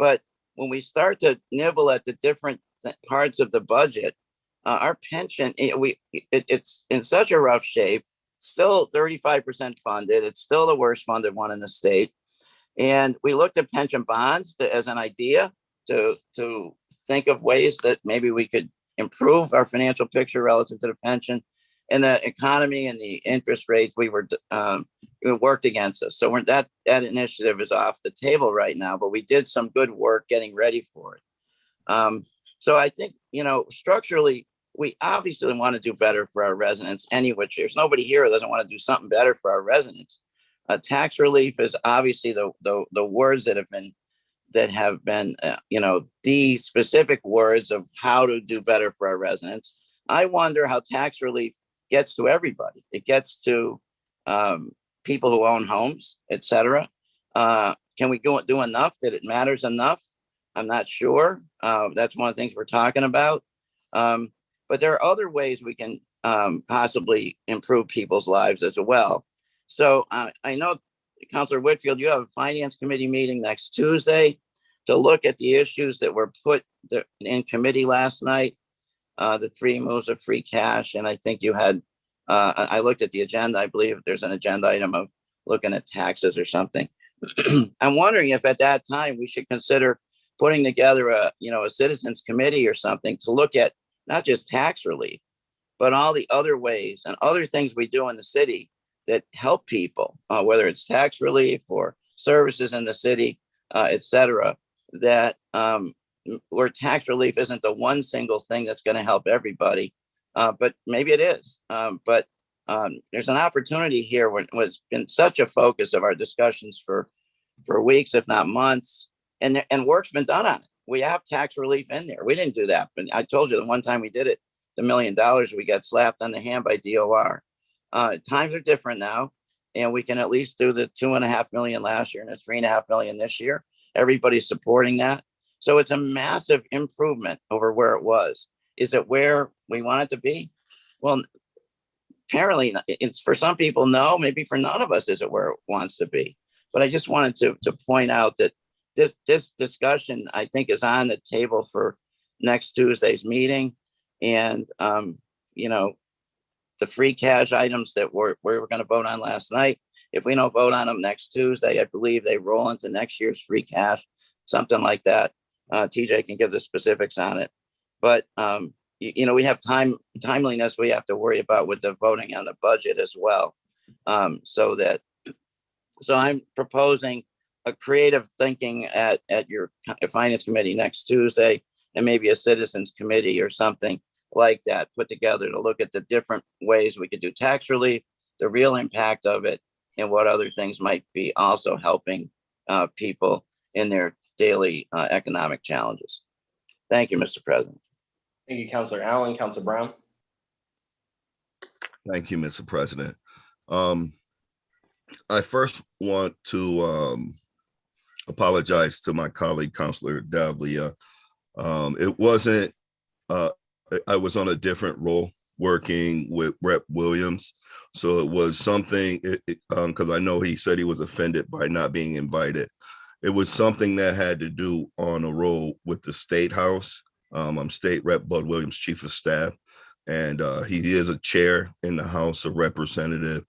but when we start to nibble at the different parts of the budget, our pension, it's in such a rough shape, still 35% funded. It's still the worst funded one in the state. And we looked at pension bonds as an idea to think of ways that maybe we could improve our financial picture relative to the pension. And the economy and the interest rates, it worked against us. So that initiative is off the table right now, but we did some good work getting ready for it. So I think, structurally, we obviously want to do better for our residents any which. There's nobody here who doesn't want to do something better for our residents. Tax relief is obviously the words that have been, the specific words of how to do better for our residents. I wonder how tax relief gets to everybody. It gets to people who own homes, et cetera. Can we do enough that it matters enough? I'm not sure. That's one of the things we're talking about. But there are other ways we can possibly improve people's lives as well. So I know, Councilor Whitfield, you have a finance committee meeting next Tuesday to look at the issues that were put in committee last night, the 3 moves of free cash. And I think you had, I looked at the agenda. I believe there's an agenda item of looking at taxes or something. I'm wondering if at that time we should consider putting together a citizens committee or something to look at not just tax relief, but all the other ways and other things we do in the city that help people, whether it's tax relief or services in the city, et cetera, that where tax relief isn't the one single thing that's going to help everybody, but maybe it is. But there's an opportunity here when it's been such a focus of our discussions for weeks, if not months, and work's been done on it. We have tax relief in there. We didn't do that, but I told you the one time we did it, the $1 million, we got slapped on the hand by DOR. Times are different now, and we can at least do the 2.5 million last year and the 3.5 million this year. Everybody's supporting that. So it's a massive improvement over where it was. Is it where we want it to be? Well, apparently it's for some people, no, maybe for none of us is it where it wants to be. But I just wanted to point out that this discussion, I think, is on the table for next Tuesday's meeting. And, the free cash items that we were going to vote on last night, if we don't vote on them next Tuesday, I believe they roll into next year's free cash, something like that. TJ can give the specifics on it. But, we have timeliness we have to worry about with the voting on the budget as well. So I'm proposing a creative thinking at your finance committee next Tuesday, and maybe a citizens committee or something like that put together to look at the different ways we could do tax relief, the real impact of it, and what other things might be also helping people in their daily economic challenges. Thank you, Mr. President. Thank you, Councilor Allen. Councilor Brown. Thank you, Mr. President. I first want to apologize to my colleague, Councilor Davlia. It wasn't, I was on a different role working with Rep. Williams. So it was something, because I know he said he was offended by not being invited. It was something that had to do on a roll with the State House. I'm State Rep. Bud Williams, Chief of Staff, and he is a chair in the House of Representatives.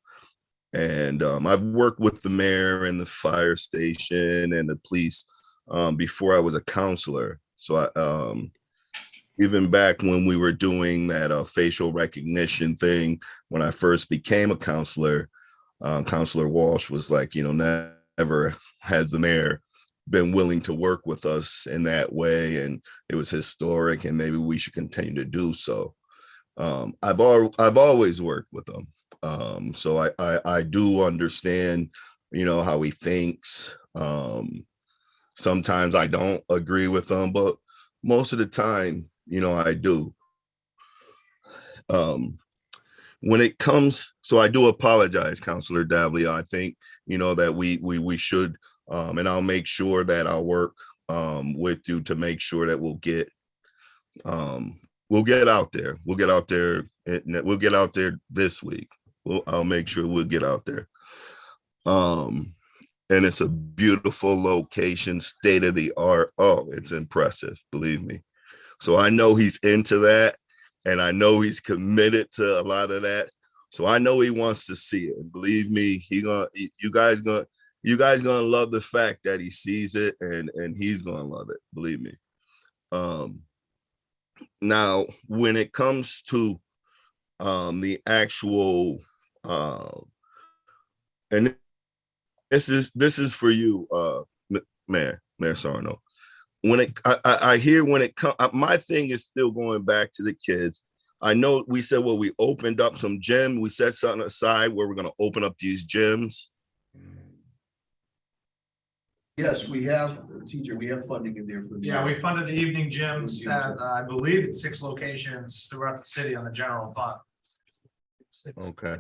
And I've worked with the mayor and the fire station and the police before I was a counselor. So even back when we were doing that facial recognition thing, when I first became a counselor, Counselor Walsh was like, never has the mayor been willing to work with us in that way. And it was historic, and maybe we should continue to do so. I've always worked with them. So I do understand, how he thinks. Sometimes I don't agree with him, but most of the time, I do. When it comes, so I do apologize, Councilor Davley. I think, that we should, and I'll make sure that I'll work with you to make sure that we'll get out there. We'll get out there. We'll get out there this week. I'll make sure we'll get out there. And it's a beautiful location, state of the art. Oh, it's impressive, believe me. So I know he's into that, and I know he's committed to a lot of that. So I know he wants to see it. And believe me, you guys gonna love the fact that he sees it, and he's gonna love it. Believe me. Now, when it comes to the actual, and this is for you, Mayor Sarno. I hear when it comes, my thing is still going back to the kids. I know we said, well, we opened up some gyms. We set something aside where we're going to open up these gyms. Yes, we have, TJ, we have funding in there for. Yeah, we funded the evening gyms at, I believe it's 6 locations throughout the city on the general fund. Okay.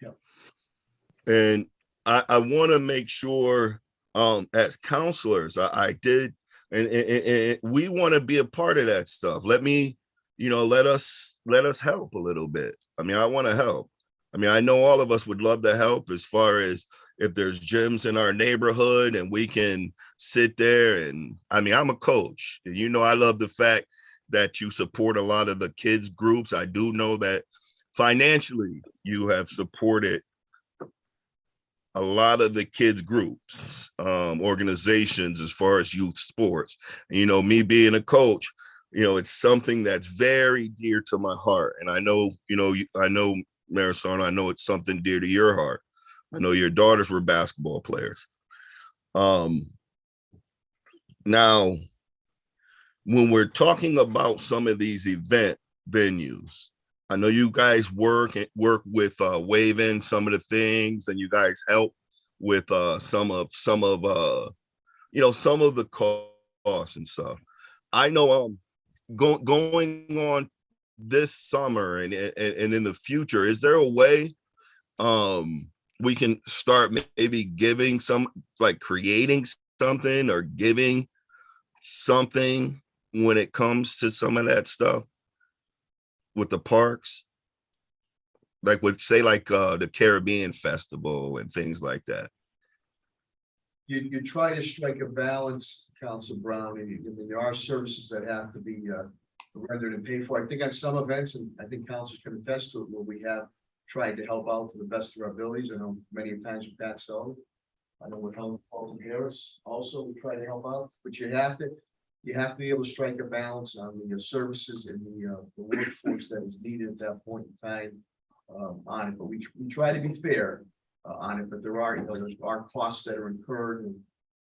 Yep. And I want to make sure, as counselors, I did, and we want to be a part of that stuff. Let us help a little bit. I mean, I want to help. I mean, I know all of us would love to help as far as if there's gyms in our neighborhood and we can sit there. And I mean, I'm a coach, and I love the fact that you support a lot of the kids groups. I do know that financially you have supported a lot of the kids groups, organizations as far as youth sports. Me being a coach, it's something that's very dear to my heart. And I know, I know, Mayor Sarno, I know it's something dear to your heart. I know your daughters were basketball players. Now, when we're talking about some of these event venues, I know you guys work with wave in some of the things, and you guys help with some of the costs and stuff. I know going on this summer and in the future, is there a way we can start maybe giving creating something or giving something when it comes to some of that stuff with the parks, like with the Caribbean Festival and things like that? You try to strike a balance, Council Brown, and there are services that have to be rendered and paid for. I think on some events, and I think councils can attest to it, where we have tried to help out to the best of our abilities. I know many times with Pat Sullivan. I know with Helen Paulson Harris also we try to help out, but you have to be able to strike a balance on the services and the workforce that is needed at that point in time on it. But we try to be fair on it, but there are costs that are incurred, and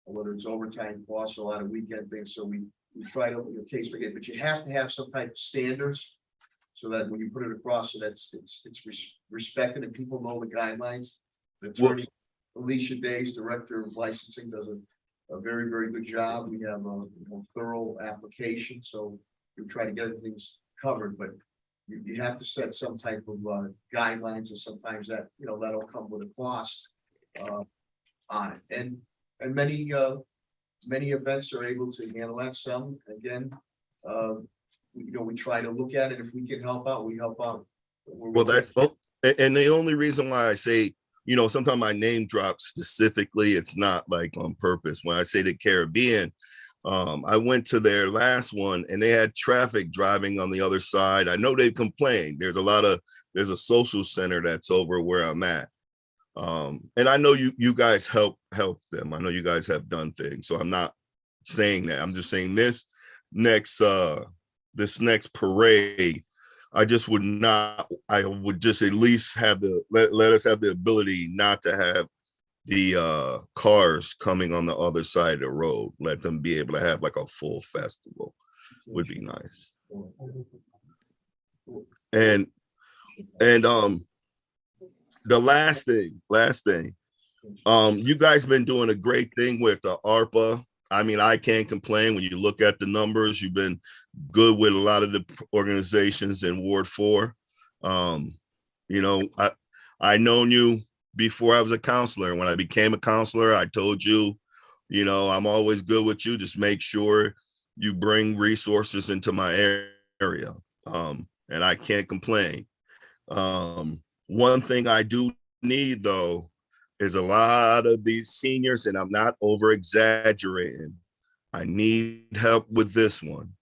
whether it's overtime costs, a lot of weekend things. So we try to case by case, but you have to have some type of standards so that when you put it across, so that's it's respected and people know the guidelines. The attorney Alicia Days, Director of Licensing, does a very, very good job. We have a thorough application, so we try to get things covered, but you have to set some type of guidelines, and sometimes that that'll come with a cost on it. And many events are able to handle that. Some, again, we try to look at it. If we can help out, we help out. Well, and the only reason why I say, sometimes my name drops specifically, it's not like on purpose. When I say the Caribbean, I went to their last one and they had traffic driving on the other side. I know they've complained. There's a social center that's over where I'm at. And I know you guys help them. I know you guys have done things. So I'm not saying that. I'm just saying this next parade, I would just at least have let us have the ability not to have the cars coming on the other side of the road. Let them be able to have like a full festival would be nice. And the last thing, you guys been doing a great thing with the ARPA. I mean, I can't complain. When you look at the numbers, you've been good with a lot of the organizations in Ward 4. I known you before I was a counselor. When I became a counselor, I told you, I'm always good with you. Just make sure you bring resources into my area. And I can't complain. One thing I do need, though, is a lot of these seniors, and I'm not over exaggerating. I need help with this one.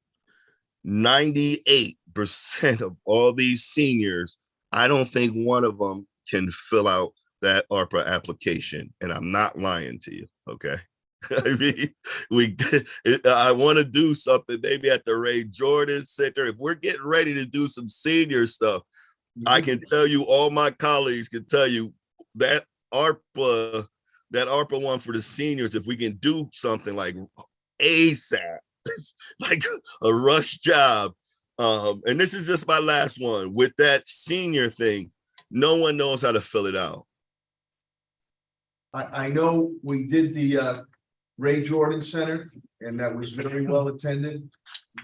98% of all these seniors, I don't think one of them can fill out that ARPA application. And I'm not lying to you, okay? I mean, I want to do something maybe at the Ray Jordan Center. If we're getting ready to do some senior stuff, I can tell you, all my colleagues can tell you that ARPA one for the seniors, if we can do something like ASAP, like a rush job. And this is just my last one with that senior thing. No one knows how to fill it out. I know we did the Ray Jordan Center, and that was very well attended.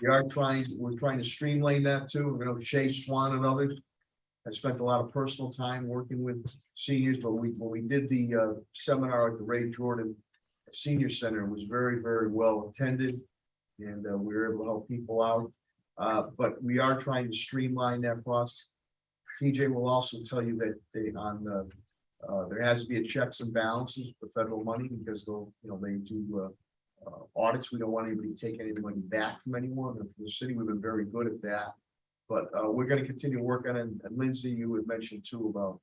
We're trying to streamline that too. Shay Swan and others. I spent a lot of personal time working with seniors, but when we did the seminar at the Ray Jordan Senior Center, it was very, very well attended, and we were able to help people out. But we are trying to streamline that process. TJ will also tell you that there has to be a checks and balances for federal money, because they do audits. We don't want anybody to take any money back from anyone. And for the city, we've been very good at that. But we're going to continue to work on it. And Lindsay, you had mentioned too about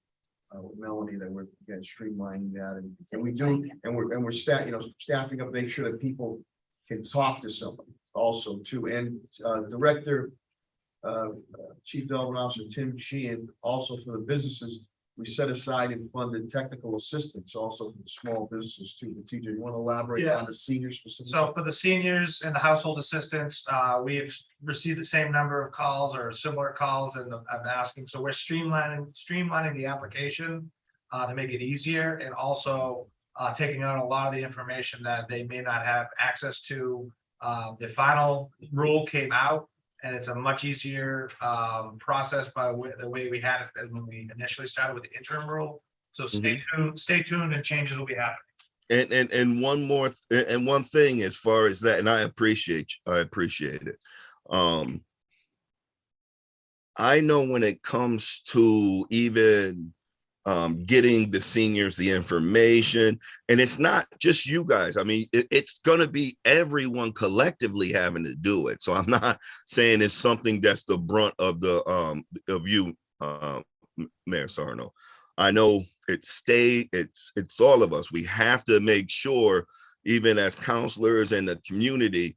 with Melanie that we're again streamlining that, and we do, and we're staffing up, make sure that people can talk to somebody also too. And Director Chief Development Officer Tim Sheehan, also for the businesses, we set aside and funded technical assistance also for the small businesses too. But TJ, you want to elaborate on the senior specifically? So for the seniors and the household assistants, we've received the same number of calls or similar calls and I'm asking. So we're streamlining the application to make it easier, and also taking out a lot of the information that they may not have access to. The final rule came out, and it's a much easier process by the way we had it when we initially started with the interim rule. So stay tuned, and changes will be happening. And one thing as far as that, and I appreciate it. I know when it comes to even getting the seniors the information, and it's not just you guys. I mean, it's going to be everyone collectively having to do it. So I'm not saying it's something that's the brunt of the of you, Mayor Sarno. I know it's all of us. We have to make sure, even as counselors in the community,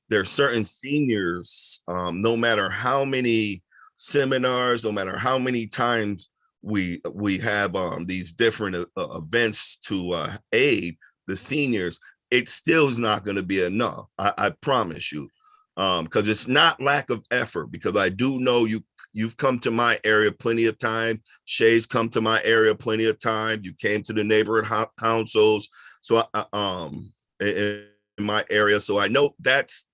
there are certain seniors, no matter how many seminars, no matter how many times we have these different events to aid the seniors, it still is not going to be enough. I promise you, because it's not lack of effort, because I do know you've come to my area plenty of time. Shay's come to my area plenty of time. You came to the neighborhood councils, so in my area, so I know that's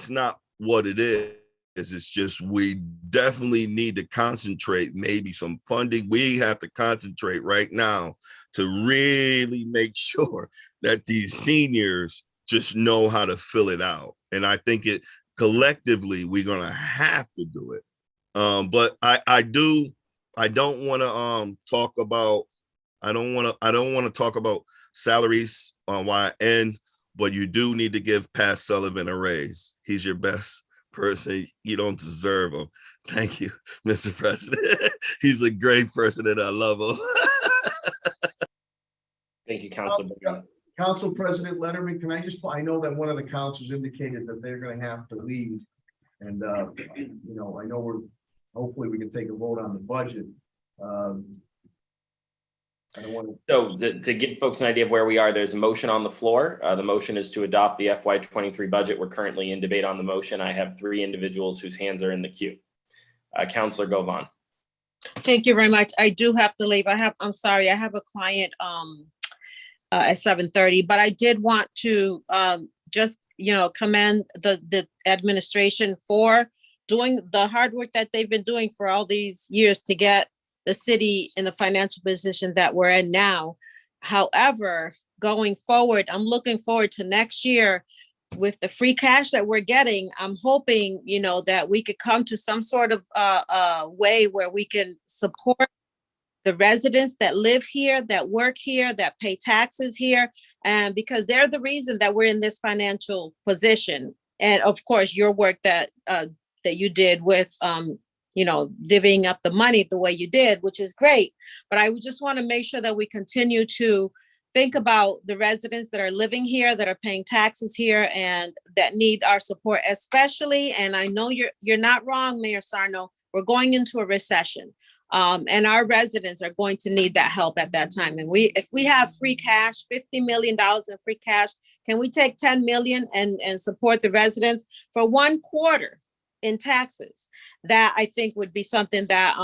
not what it is. It's just we definitely need to concentrate, maybe some funding. We have to concentrate right now to really make sure that these seniors just know how to fill it out. And I think collectively we're gonna have to do it. But I do I don't want to talk about. I don't want to talk about salaries on YN, but you do need to give Pat Sullivan a raise. He's your best person. You don't deserve him. Thank you, Mr. President. He's a great person and I love him. Thank you, Councilor. Council President Letterman, can I just, I know that one of the councils indicated that they're gonna have to leave. And, you know, I know hopefully we can take a vote on the budget. I don't want to. So to give folks an idea of where we are, there's a motion on the floor. The motion is to adopt the FY23 budget. We're currently in debate on the motion. I have 3 individuals whose hands are in the queue. Councilor Govan. Thank you very much. I do have to leave. I'm sorry, I have a client at 7:30, but I did want to just, you know, commend the administration for doing the hard work that they've been doing for all these years to get the city in the financial position that we're in now. However, going forward, I'm looking forward to next year with the free cash that we're getting. I'm hoping, you know, that we could come to some sort of way where we can support the residents that live here, that work here, that pay taxes here, and because they're the reason that we're in this financial position. And of course, your work that you did with you know, divvying up the money the way you did, which is great. But I just want to make sure that we continue to think about the residents that are living here, that are paying taxes here, and that need our support, especially. And I know you're not wrong, Mayor Sarno. We're going into a recession, and our residents are going to need that help at that time. And if we have free cash, $50 million in free cash, can we take 10 million and support the residents for 1 quarter in taxes? That I think would be something that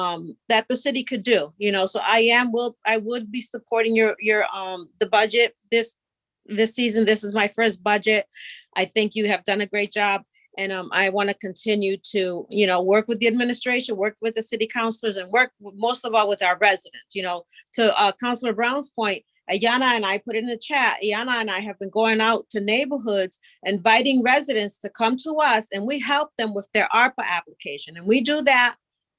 that the city could do, you know. So I would be supporting your the budget this season. This is my first budget. I think you have done a great job, and I want to continue to, you know, work with the administration, work with the city councilors, and work most of all with our residents. You know, to Councilor Brown's point, Ayana and I put it in the chat. Ayana and I have been going out to neighborhoods, inviting residents to come to us, and we help them with their ARPA application. And we do that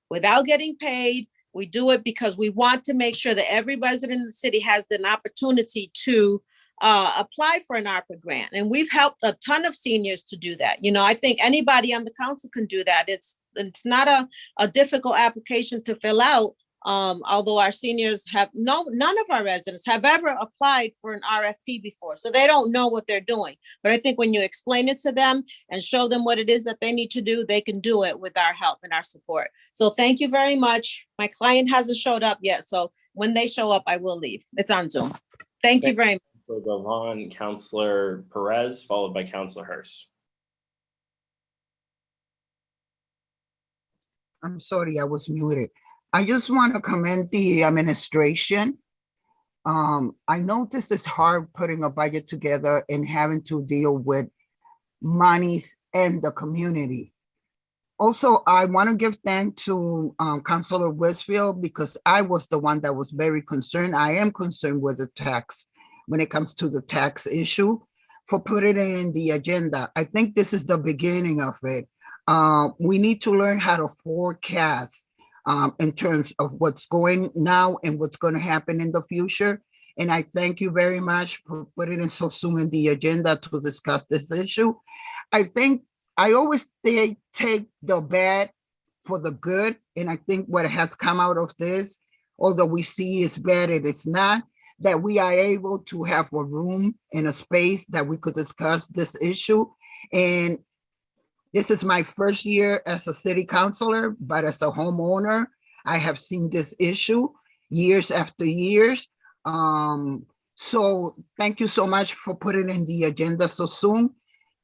without getting paid. We do it because we want to make sure that every resident in the city has an opportunity to apply for an ARPA grant. And we've helped a ton of seniors to do that. You know, I think anybody on the council can do that. It's not a difficult application to fill out. Although our seniors none of our residents have ever applied for an RFP before, so they don't know what they're doing. But I think when you explain it to them and show them what it is that they need to do, they can do it with our help and our support. So thank you very much. My client hasn't showed up yet, so when they show up, I will leave. It's on Zoom. Thank you very much. So Govan, Councilor Perez, followed by Councilor Hurst. I'm sorry, I was muted. I just want to commend the administration. I know this is hard putting a budget together and having to deal with monies and the community. Also, I want to give thanks to Councilor Westfield, because I was the one that was very concerned. I am concerned with the tax when it comes to the tax issue, for putting it in the agenda. I think this is the beginning of it. We need to learn how to forecast in terms of what's going now and what's going to happen in the future. And I thank you very much for putting it so soon in the agenda to discuss this issue. I think I always take the bad for the good. And I think what has come out of this, although we see it's bad, it is not, that we are able to have a room and a space that we could discuss this issue. And this is my first year as a city councilor, but as a homeowner, I have seen this issue years after years. So thank you so much for putting in the agenda so soon.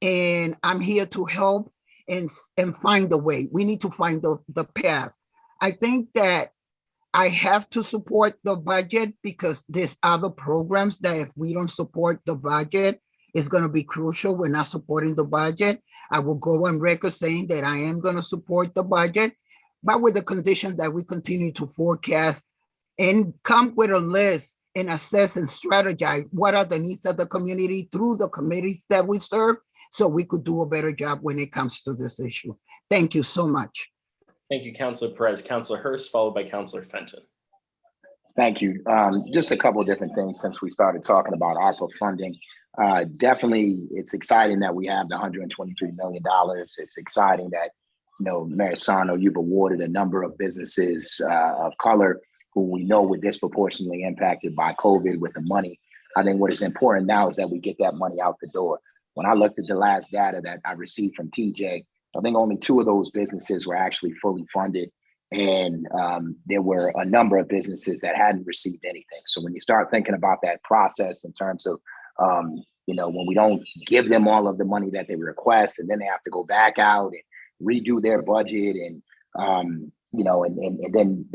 And I'm here to help and find a way. We need to find the path. I think that I have to support the budget because there's other programs that if we don't support the budget, it's going to be crucial. We're not supporting the budget. I will go on record saying that I am going to support the budget, but with the condition that we continue to forecast and come with a list and assess and strategize what are the needs of the community through the committees that we serve, so we could do a better job when it comes to this issue. Thank you so much. Thank you, Councilor Perez. Councilor Hurst, followed by Councilor Fenton. Thank you. Just a couple of different things since we started talking about ARPA funding. Definitely, it's exciting that we have the $123 million. It's exciting that, Mayor Sarno, you've awarded a number of businesses of color who we know were disproportionately impacted by COVID with the money. I think what is important now is that we get that money out the door. When I looked at the last data that I received from TJ, I think only 2 of those businesses were actually fully funded. And there were a number of businesses that hadn't received anything. So when you start thinking about that process in terms of, when we don't give them all of the money that they request, and then they have to go back out and redo their budget, and then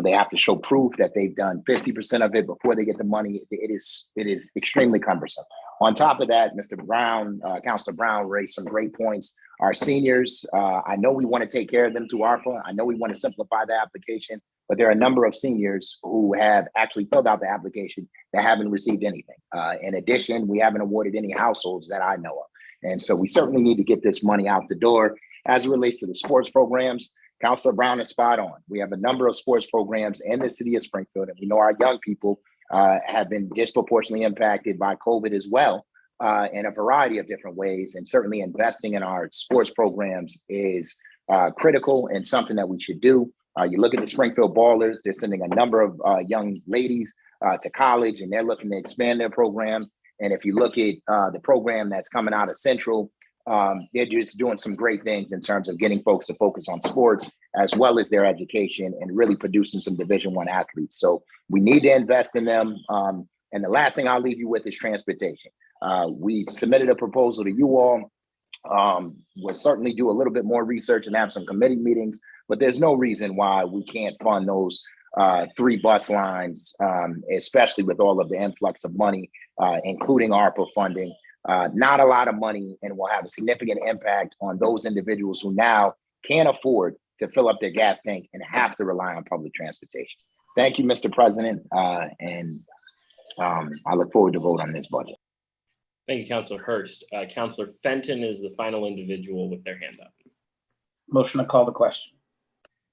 they have to show proof that they've done 50% of it before they get the money. It is extremely cumbersome. On top of that, Mr. Brown, Councilor Brown raised some great points. Our seniors, I know we want to take care of them through ARPA. I know we want to simplify the application, but there are a number of seniors who have actually filled out the application that haven't received anything. In addition, we haven't awarded any households that I know of. And so we certainly need to get this money out the door. As it relates to the sports programs, Councilor Brown is spot on. We have a number of sports programs in the city of Springfield, and we know our young people have been disproportionately impacted by COVID as well, in a variety of different ways. And certainly investing in our sports programs is critical and something that we should do. You look at the Springfield Ballers, they're sending a number of young ladies to college, and they're looking to expand their program. And if you look at the program that's coming out of Central, they're just doing some great things in terms of getting folks to focus on sports as well as their education and really producing some Division I athletes. So we need to invest in them. And the last thing I'll leave you with is transportation. We submitted a proposal to you all. We'll certainly do a little bit more research and have some committee meetings, but there's no reason why we can't fund those 3 bus lines, especially with all of the influx of money, including ARPA funding. Not a lot of money, and will have a significant impact on those individuals who now can't afford to fill up their gas tank and have to rely on public transportation. Thank you, Mr. President, and I look forward to vote on this budget. Thank you, Councilor Hurst. Councilor Fenton is the final individual with their hand up. Motion to call the question.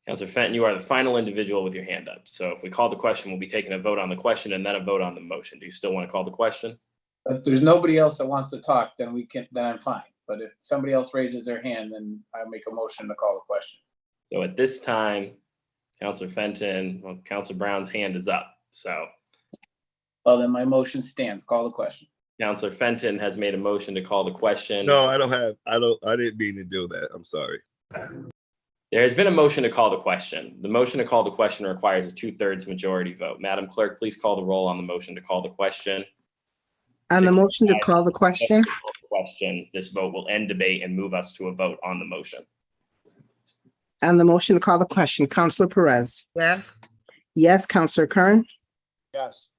Councilor Fenton, you are the final individual with your hand up. So if we call the question, we'll be taking a vote on the question and then a vote on the motion. Do you still want to call the question? If there's nobody else that wants to talk, then I'm fine. But if somebody else raises their hand, then I make a motion to call the question. So at this time, Councilor Fenton, well, Councilor Brown's hand is up. So. Well, then my motion stands. Call the question. Councilor Fenton has made a motion to call the question. No, I didn't mean to do that. I'm sorry. There has been a motion to call the question. The motion to call the question requires a 2/3 majority vote. Madam Clerk, please call the roll on the motion to call the question. On the motion to call the question, This vote will end debate and move us to a vote on the motion. on the motion to call the question, Councilor Perez. Yes. Yes, Councilor Kern. Yes.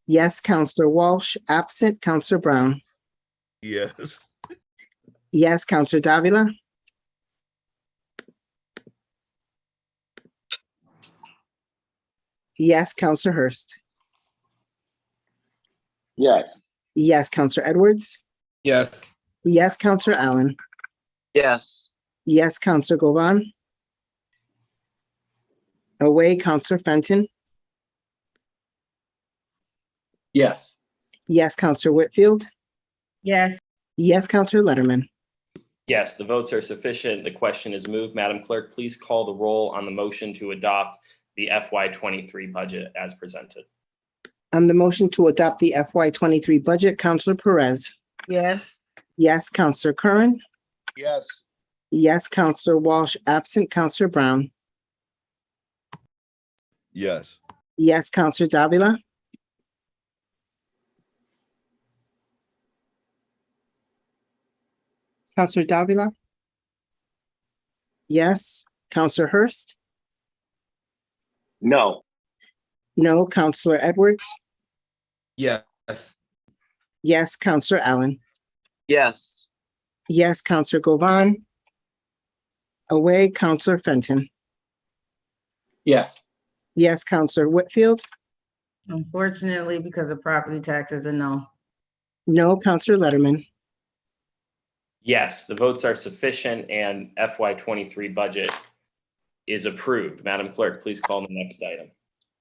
Yes, Councilor Walsh, absent Councilor Brown. Yes. Yes, Councilor Davila. Yes, Councilor Hurst. Yes. Yes, Councilor Edwards. Yes. Yes, Councilor Allen. Yes. Yes, Councilor Govan. Away, Councilor Fenton. Yes. Yes, Councilor Whitfield. Yes. Yes, Councilor Letterman. Yes, the votes are sufficient. The question is moved. Madam Clerk, please call the roll on the motion to adopt the FY23 budget as presented. On the motion to adopt the FY23 budget, Councilor Perez. Yes. Yes, Councilor Curran. Yes. Yes, Councilor Walsh, absent Councilor Brown. Yes. Yes, Councilor Davila. Councilor Davila. Yes, Councilor Hurst. No. No, Councilor Edwards. Yes. Yes, Councilor Allen. Yes. Yes, Councilor Govan. Away, Councilor Fenton. Yes. Yes, Councilor Whitfield. Unfortunately, because of property taxes, a no. No, Councilor Letterman. Yes, the votes are sufficient and FY23 budget is approved. Madam Clerk, please call the next item.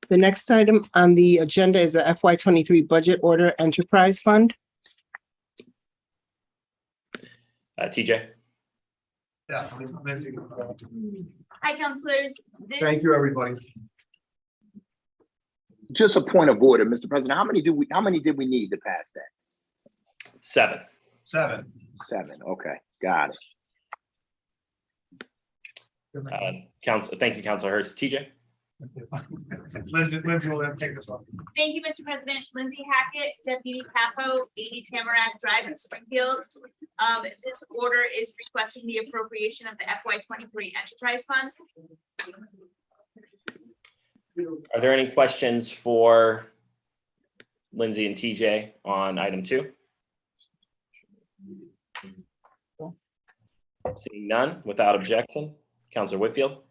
The next item on the agenda is the FY '23 Budget Order Enterprise Fund. TJ? Yeah. Hi, counselors. Thank you, everybody. Just a point of order, Mr. President. How many did we need to pass that? 7. 7. 7. Okay, got it. Thank you, Councilor Hurst. TJ? Lindsay will take this one. Thank you, Mr. President. Lindsay Hackett, Deputy Capo, 80 Tamarack Drive in Springfield. This order is requesting the appropriation of the FY '23 Enterprise Fund. Are there any questions for Lindsay and TJ on item 2? Seeing none, without objection, Councilor Whitfield?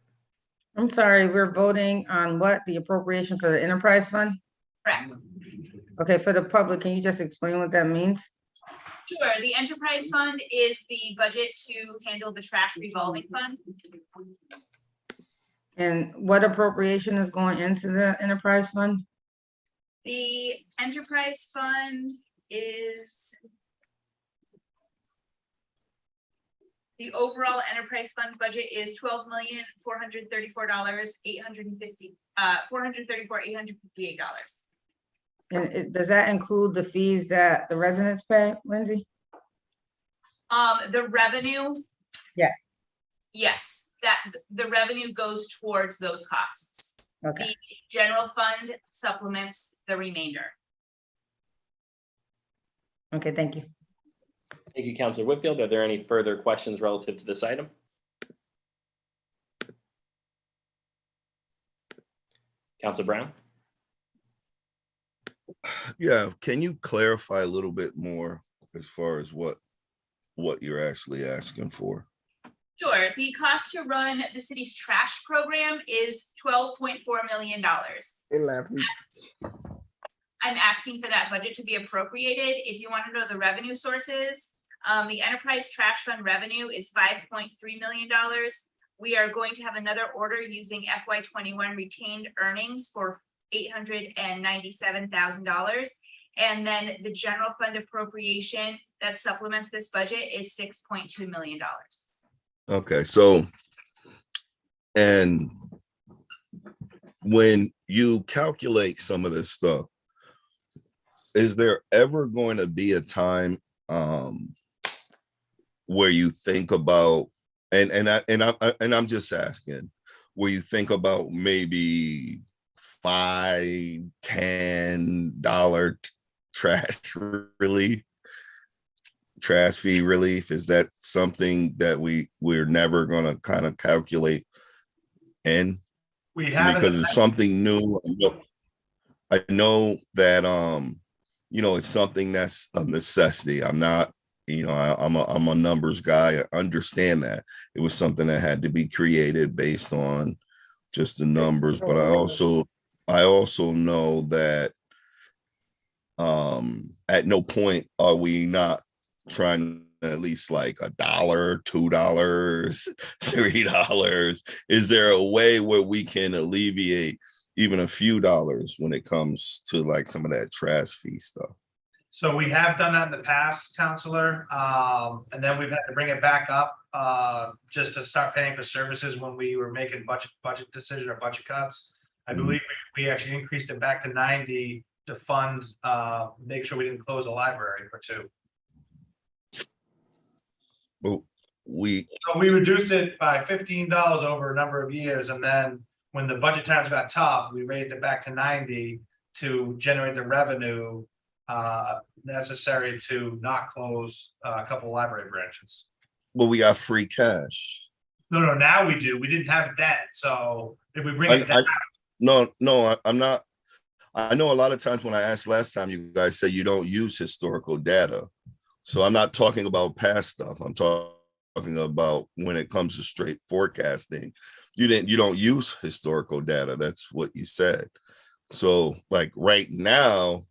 I'm sorry, we're voting on what? The appropriation for the enterprise fund? Correct. Okay, for the public, can you just explain what that means? Sure. The Enterprise Fund is the budget to handle the trash revolving fund. And what appropriation is going into the enterprise fund? The Enterprise Fund is the overall enterprise fund budget is $12,434,858. And does that include the fees that the residents pay, Lindsay? The revenue. Yeah. Yes, that the revenue goes towards those costs. Okay. The general fund supplements the remainder. Okay, thank you. Thank you, Councilor Whitfield. Are there any further questions relative to this item? Councilor Brown? Yeah, can you clarify a little bit more as far as what you're actually asking for? Sure. The cost to run the city's trash program is $12.4 million. I'm asking for that budget to be appropriated. If you want to know the revenue sources, the enterprise trash fund revenue is $5.3 million. We are going to have another order using FY '21 retained earnings for $897,000. And then the general fund appropriation that supplements this budget is $6.2 million. Okay, so, and when you calculate some of this stuff, is there ever going to be a time where you think about, and I'm just asking, where you think about maybe $5-10 trash fee relief? Is that something that we're never going to kind of calculate in? We have, because it's something new. I know that it's something that's a necessity. I'm not, I'm a numbers guy. I understand that it was something that had to be created based on just the numbers, but I also know that at no point are we not trying to at least like $1, $2, $3. Is there a way where we can alleviate even a few dollars when it comes to like some of that trash fee stuff? So we have done that in the past, Counselor, and then we've had to bring it back up just to start paying for services when we were making budget decision or budget cuts. I believe we actually increased it back to 90 to fund, make sure we didn't close the library for 2. Well, So we reduced it by $15 over a number of years, and then when the budget times got tough, we raised it back to 90 to generate the revenue necessary to not close a couple of library branches. Well, we got free cash. No, now we do. We didn't have it then. So if we bring it down. I'm not. I know a lot of times when I asked last time, you guys say you don't use historical data. So I'm not talking about past stuff. I'm talking about when it comes to straight forecasting. You don't use historical data. That's what you said. So like right now,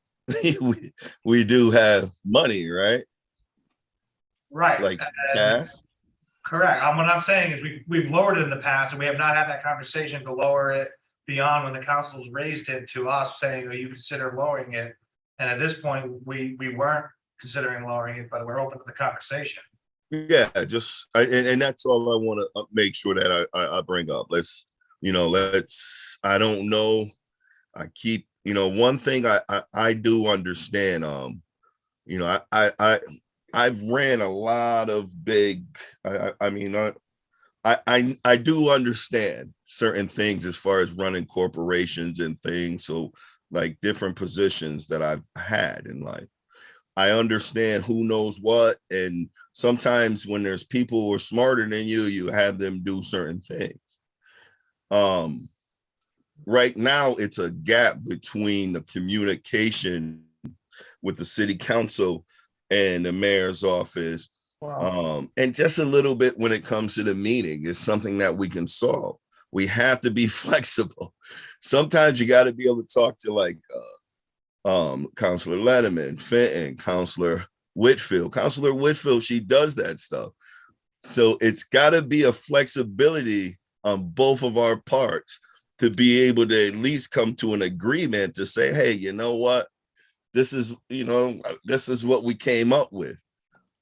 we do have money, right? Right. Like cash. Correct. What I'm saying is we've lowered it in the past and we have not had that conversation to lower it beyond when the council's raised it to us saying, "Are you consider lowering it?" And at this point, we weren't considering lowering it, but we're open to the conversation. Yeah, and that's all I want to make sure that I bring up. I don't know. I keep, one thing I do understand, I've ran a lot of big, I do understand certain things as far as running corporations and things. So like different positions that I've had in life, I understand who knows what. And sometimes when there's people who are smarter than you have them do certain things. Right now, it's a gap between the communication with the city council and the mayor's office. Wow. And just a little bit when it comes to the meeting is something that we can solve. We have to be flexible. Sometimes you got to be able to talk to like Councilor Letterman, Fenton, Councilor Whitfield. Councilor Whitfield, she does that stuff. So it's got to be a flexibility on both of our parts to be able to at least come to an agreement to say, hey, you know what? This is what we came up with.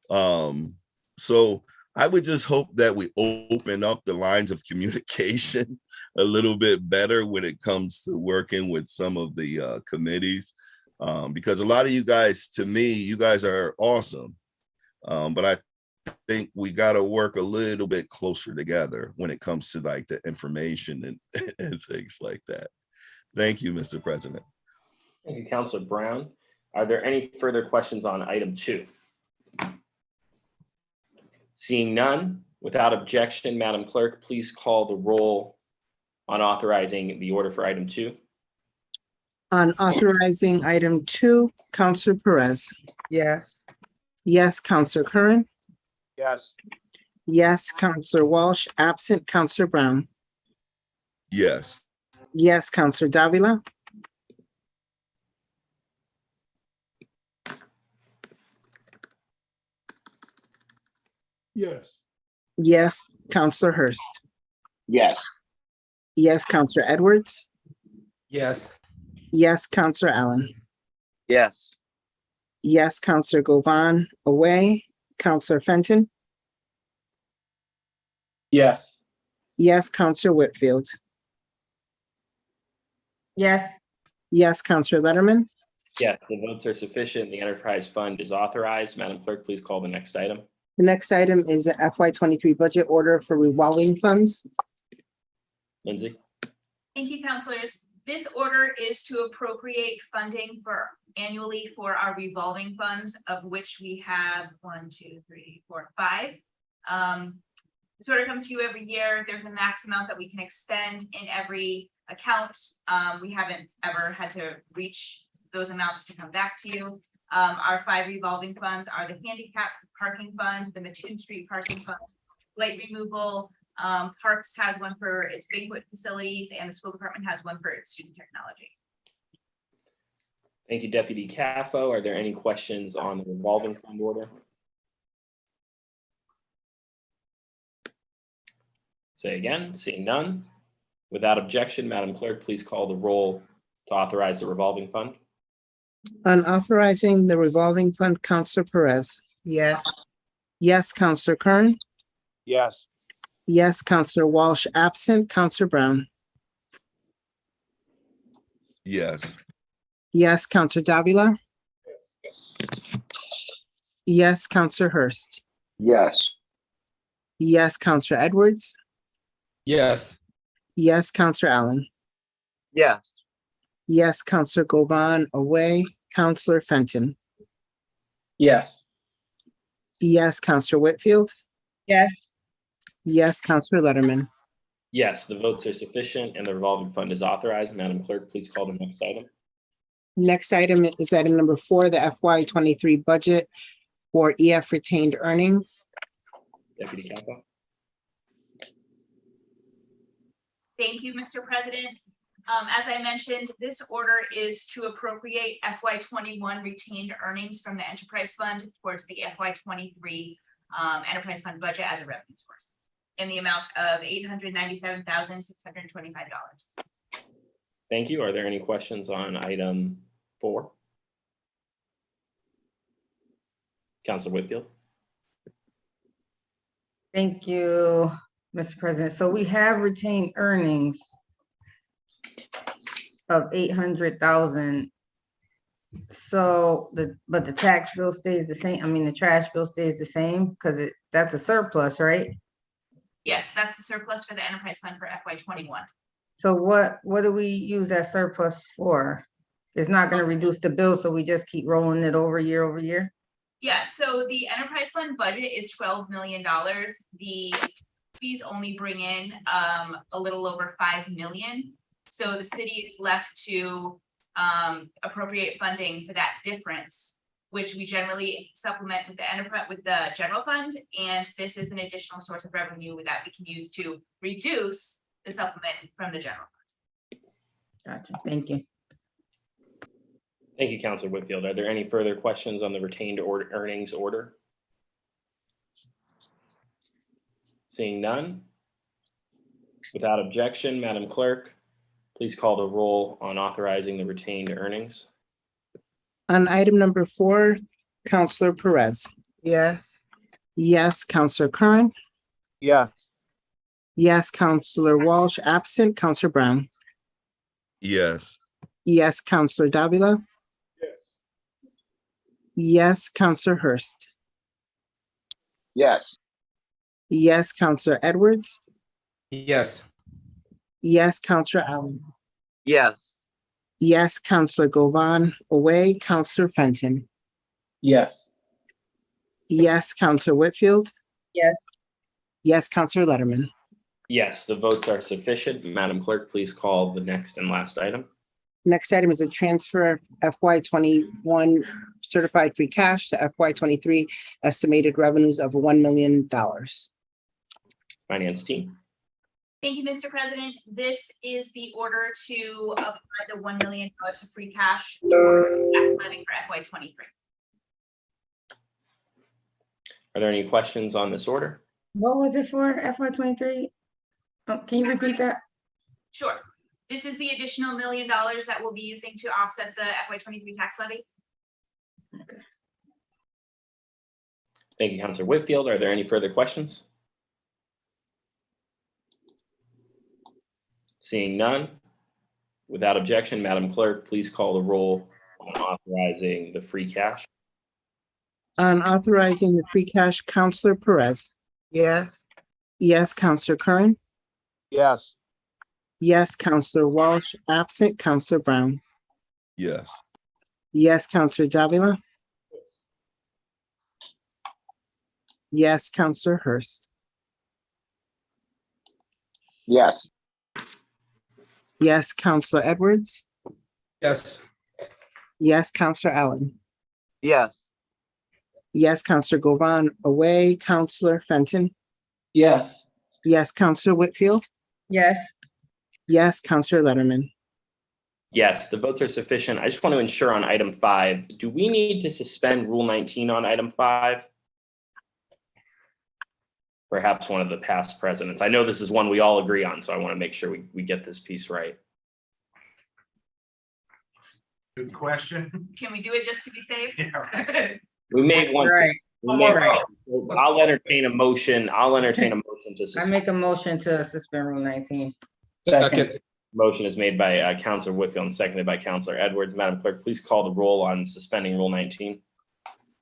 So I would just hope that we open up the lines of communication a little bit better when it comes to working with some of the committees. Because a lot of you guys, to me, you guys are awesome. But I think we got to work a little bit closer together when it comes to like the information and things like that. Thank you, Mr. President. Thank you, Councilor Brown. Are there any further questions on item 2? Seeing none, without objection, Madam Clerk, please call the roll on authorizing the order for item 2. On authorizing item 2, Counselor Perez. Yes. Yes, Counselor Curran. Yes. Yes, Counselor Walsh. Absent, Counselor Brown. Yes. Yes, Counselor Davila. Yes. Yes, Counselor Hurst. Yes. Yes, Counselor Edwards. Yes. Yes, Counselor Allen. Yes. Yes, Counselor Govan. Away. Counselor Fenton. Yes. Yes, Counselor Whitfield. Yes. Yes, Counselor Letterman. Yes, the votes are sufficient. The enterprise fund is authorized. Madam Clerk, please call the next item. The next item is a FY23 budget order for revolving funds. Lindsay? Thank you, councilors. This order is to appropriate funding annually for our revolving funds, of which we have 1, 2, 3, 4, 5. This order comes to you every year. There's a max amount that we can expend in every account. We haven't ever had to reach those amounts to come back to you. Our 5 revolving funds are the handicap parking fund, the Mattoon Street parking fund, light removal. Parks has one for its banquet facilities, and the school department has one for its student technology. Thank you, Deputy Caffo. Are there any questions on the revolving fund order? Say again, seeing none. Without objection, Madam Clerk, please call the roll to authorize the revolving fund. On authorizing the revolving fund, Counselor Perez. Yes. Yes, Counselor Kern. Yes. Yes, Counselor Walsh. Absent, Counselor Brown. Yes. Yes, Counselor Davila. Yes. Yes, Counselor Hurst. Yes. Yes, Counselor Edwards. Yes. Yes, Counselor Allen. Yes. Yes, Counselor Govan. Away. Counselor Fenton. Yes. Yes, Counselor Whitfield. Yes. Yes, Counselor Letterman. Yes, the votes are sufficient and the revolving fund is authorized. Madam Clerk, please call the next item. Next item is item number 4, the FY23 budget for EF retained earnings. Deputy Caffo. Thank you, Mr. President. As I mentioned, this order is to appropriate FY21 retained earnings from the enterprise fund towards the FY23 enterprise fund budget as a revenue source in the amount of $897,625. Thank you. Are there any questions on item 4? Councilor Whitfield? Thank you, Mr. President. So we have retained earnings of 800,000. So but the tax bill stays the same. I mean, the trash bill stays the same because that's a surplus, right? Yes, that's the surplus for the enterprise fund for FY21. So what do we use that surplus for? It's not going to reduce the bill, so we just keep rolling it over year? Yeah, so the enterprise fund budget is $12 million. The fees only bring in a little over 5 million. So the city is left to appropriate funding for that difference, which we generally supplement with the enterprise with the general fund. And this is an additional source of revenue that we can use to reduce the supplement from the general fund. Gotcha. Thank you. Thank you, Councilor Whitfield. Are there any further questions on the retained earnings order? Seeing none. Without objection, Madam Clerk, please call the roll on authorizing the retained earnings. On item number 4, Counselor Perez. Yes. Yes, Counselor Curran. Yes. Yes, Counselor Walsh, absent. Counselor Brown. Yes. Yes, Counselor Davila. Yes. Yes, Counselor Hurst. Yes. Yes, Counselor Edwards. Yes. Yes, Counselor Allen. Yes. Yes, Counselor Govan. Away, Counselor Fenton. Yes. Yes, Counselor Whitfield. Yes. Yes, Counselor Letterman. Yes, the votes are sufficient. Madam Clerk, please call the next and last item. Next item is a transfer of FY21 certified free cash to FY23 estimated revenues of $1 million. Finance team. Thank you, Mr. President. This is the order to apply the $1 million to free cash toward tax levy for FY23. Are there any questions on this order? What was it for FY23? Can you repeat that? Sure. This is the additional $1 million that we'll be using to offset the FY23 tax levy. Thank you, Councilor Whitfield. Are there any further questions? Seeing none. Without objection, Madam Clerk, please call the roll on authorizing the free cash. On authorizing the free cash, Counselor Perez. Yes. Yes, Counselor Curran. Yes. Yes, Counselor Walsh, absent. Counselor Brown. Yes. Yes, Counselor Davila. Yes, Counselor Hurst. Yes. Yes, Counselor Edwards. Yes. Yes, Counselor Allen. Yes. Yes, Counselor Govan. Away, Counselor Fenton. Yes. Yes, Counselor Whitfield. Yes. Yes, Counselor Letterman. Yes, the votes are sufficient. I just want to ensure on item 5, do we need to suspend Rule 19 on item 5? Perhaps one of the past presidents. I know this is one we all agree on, so I want to make sure we get this piece right. Good question. Can we do it just to be safe? Yeah, right. We may want Right. to. I'll entertain a motion. To I suspend. make a motion to suspend Rule 19. Second. Motion is made by Councilor Whitfield and seconded by Councilor Edwards. Madam Clerk, please call the roll on suspending Rule 19.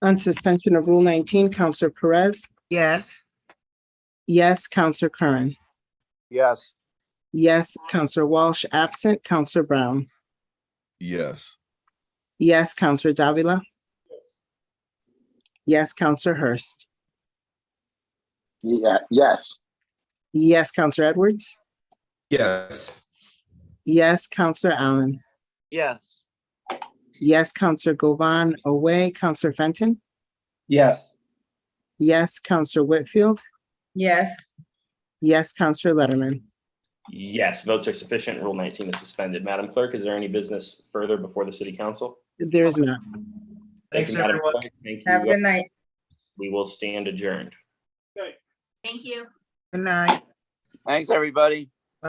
On suspension of Rule 19, Counselor Perez. Yes. Yes, Counselor Curran. Yes. Yes, Counselor Walsh, absent. Counselor Brown. Yes. Yes, Counselor Davila. Yes, Counselor Hurst. Yeah. Yes. Yes, Counselor Edwards. Yes. Yes, Counselor Allen. Yes. Yes, Counselor Govan. Away, Counselor Fenton. Yes. Yes, Counselor Whitfield. Yes. Yes, Counselor Letterman. Yes, votes are sufficient. Rule 19 is suspended. Madam Clerk, is there any business further before the City Council? There is none. Thank Thanks, you, Madam everyone. Clerk. Thank Have a you. good night. We will stand adjourned. Thank you. Good night. Thanks, everybody.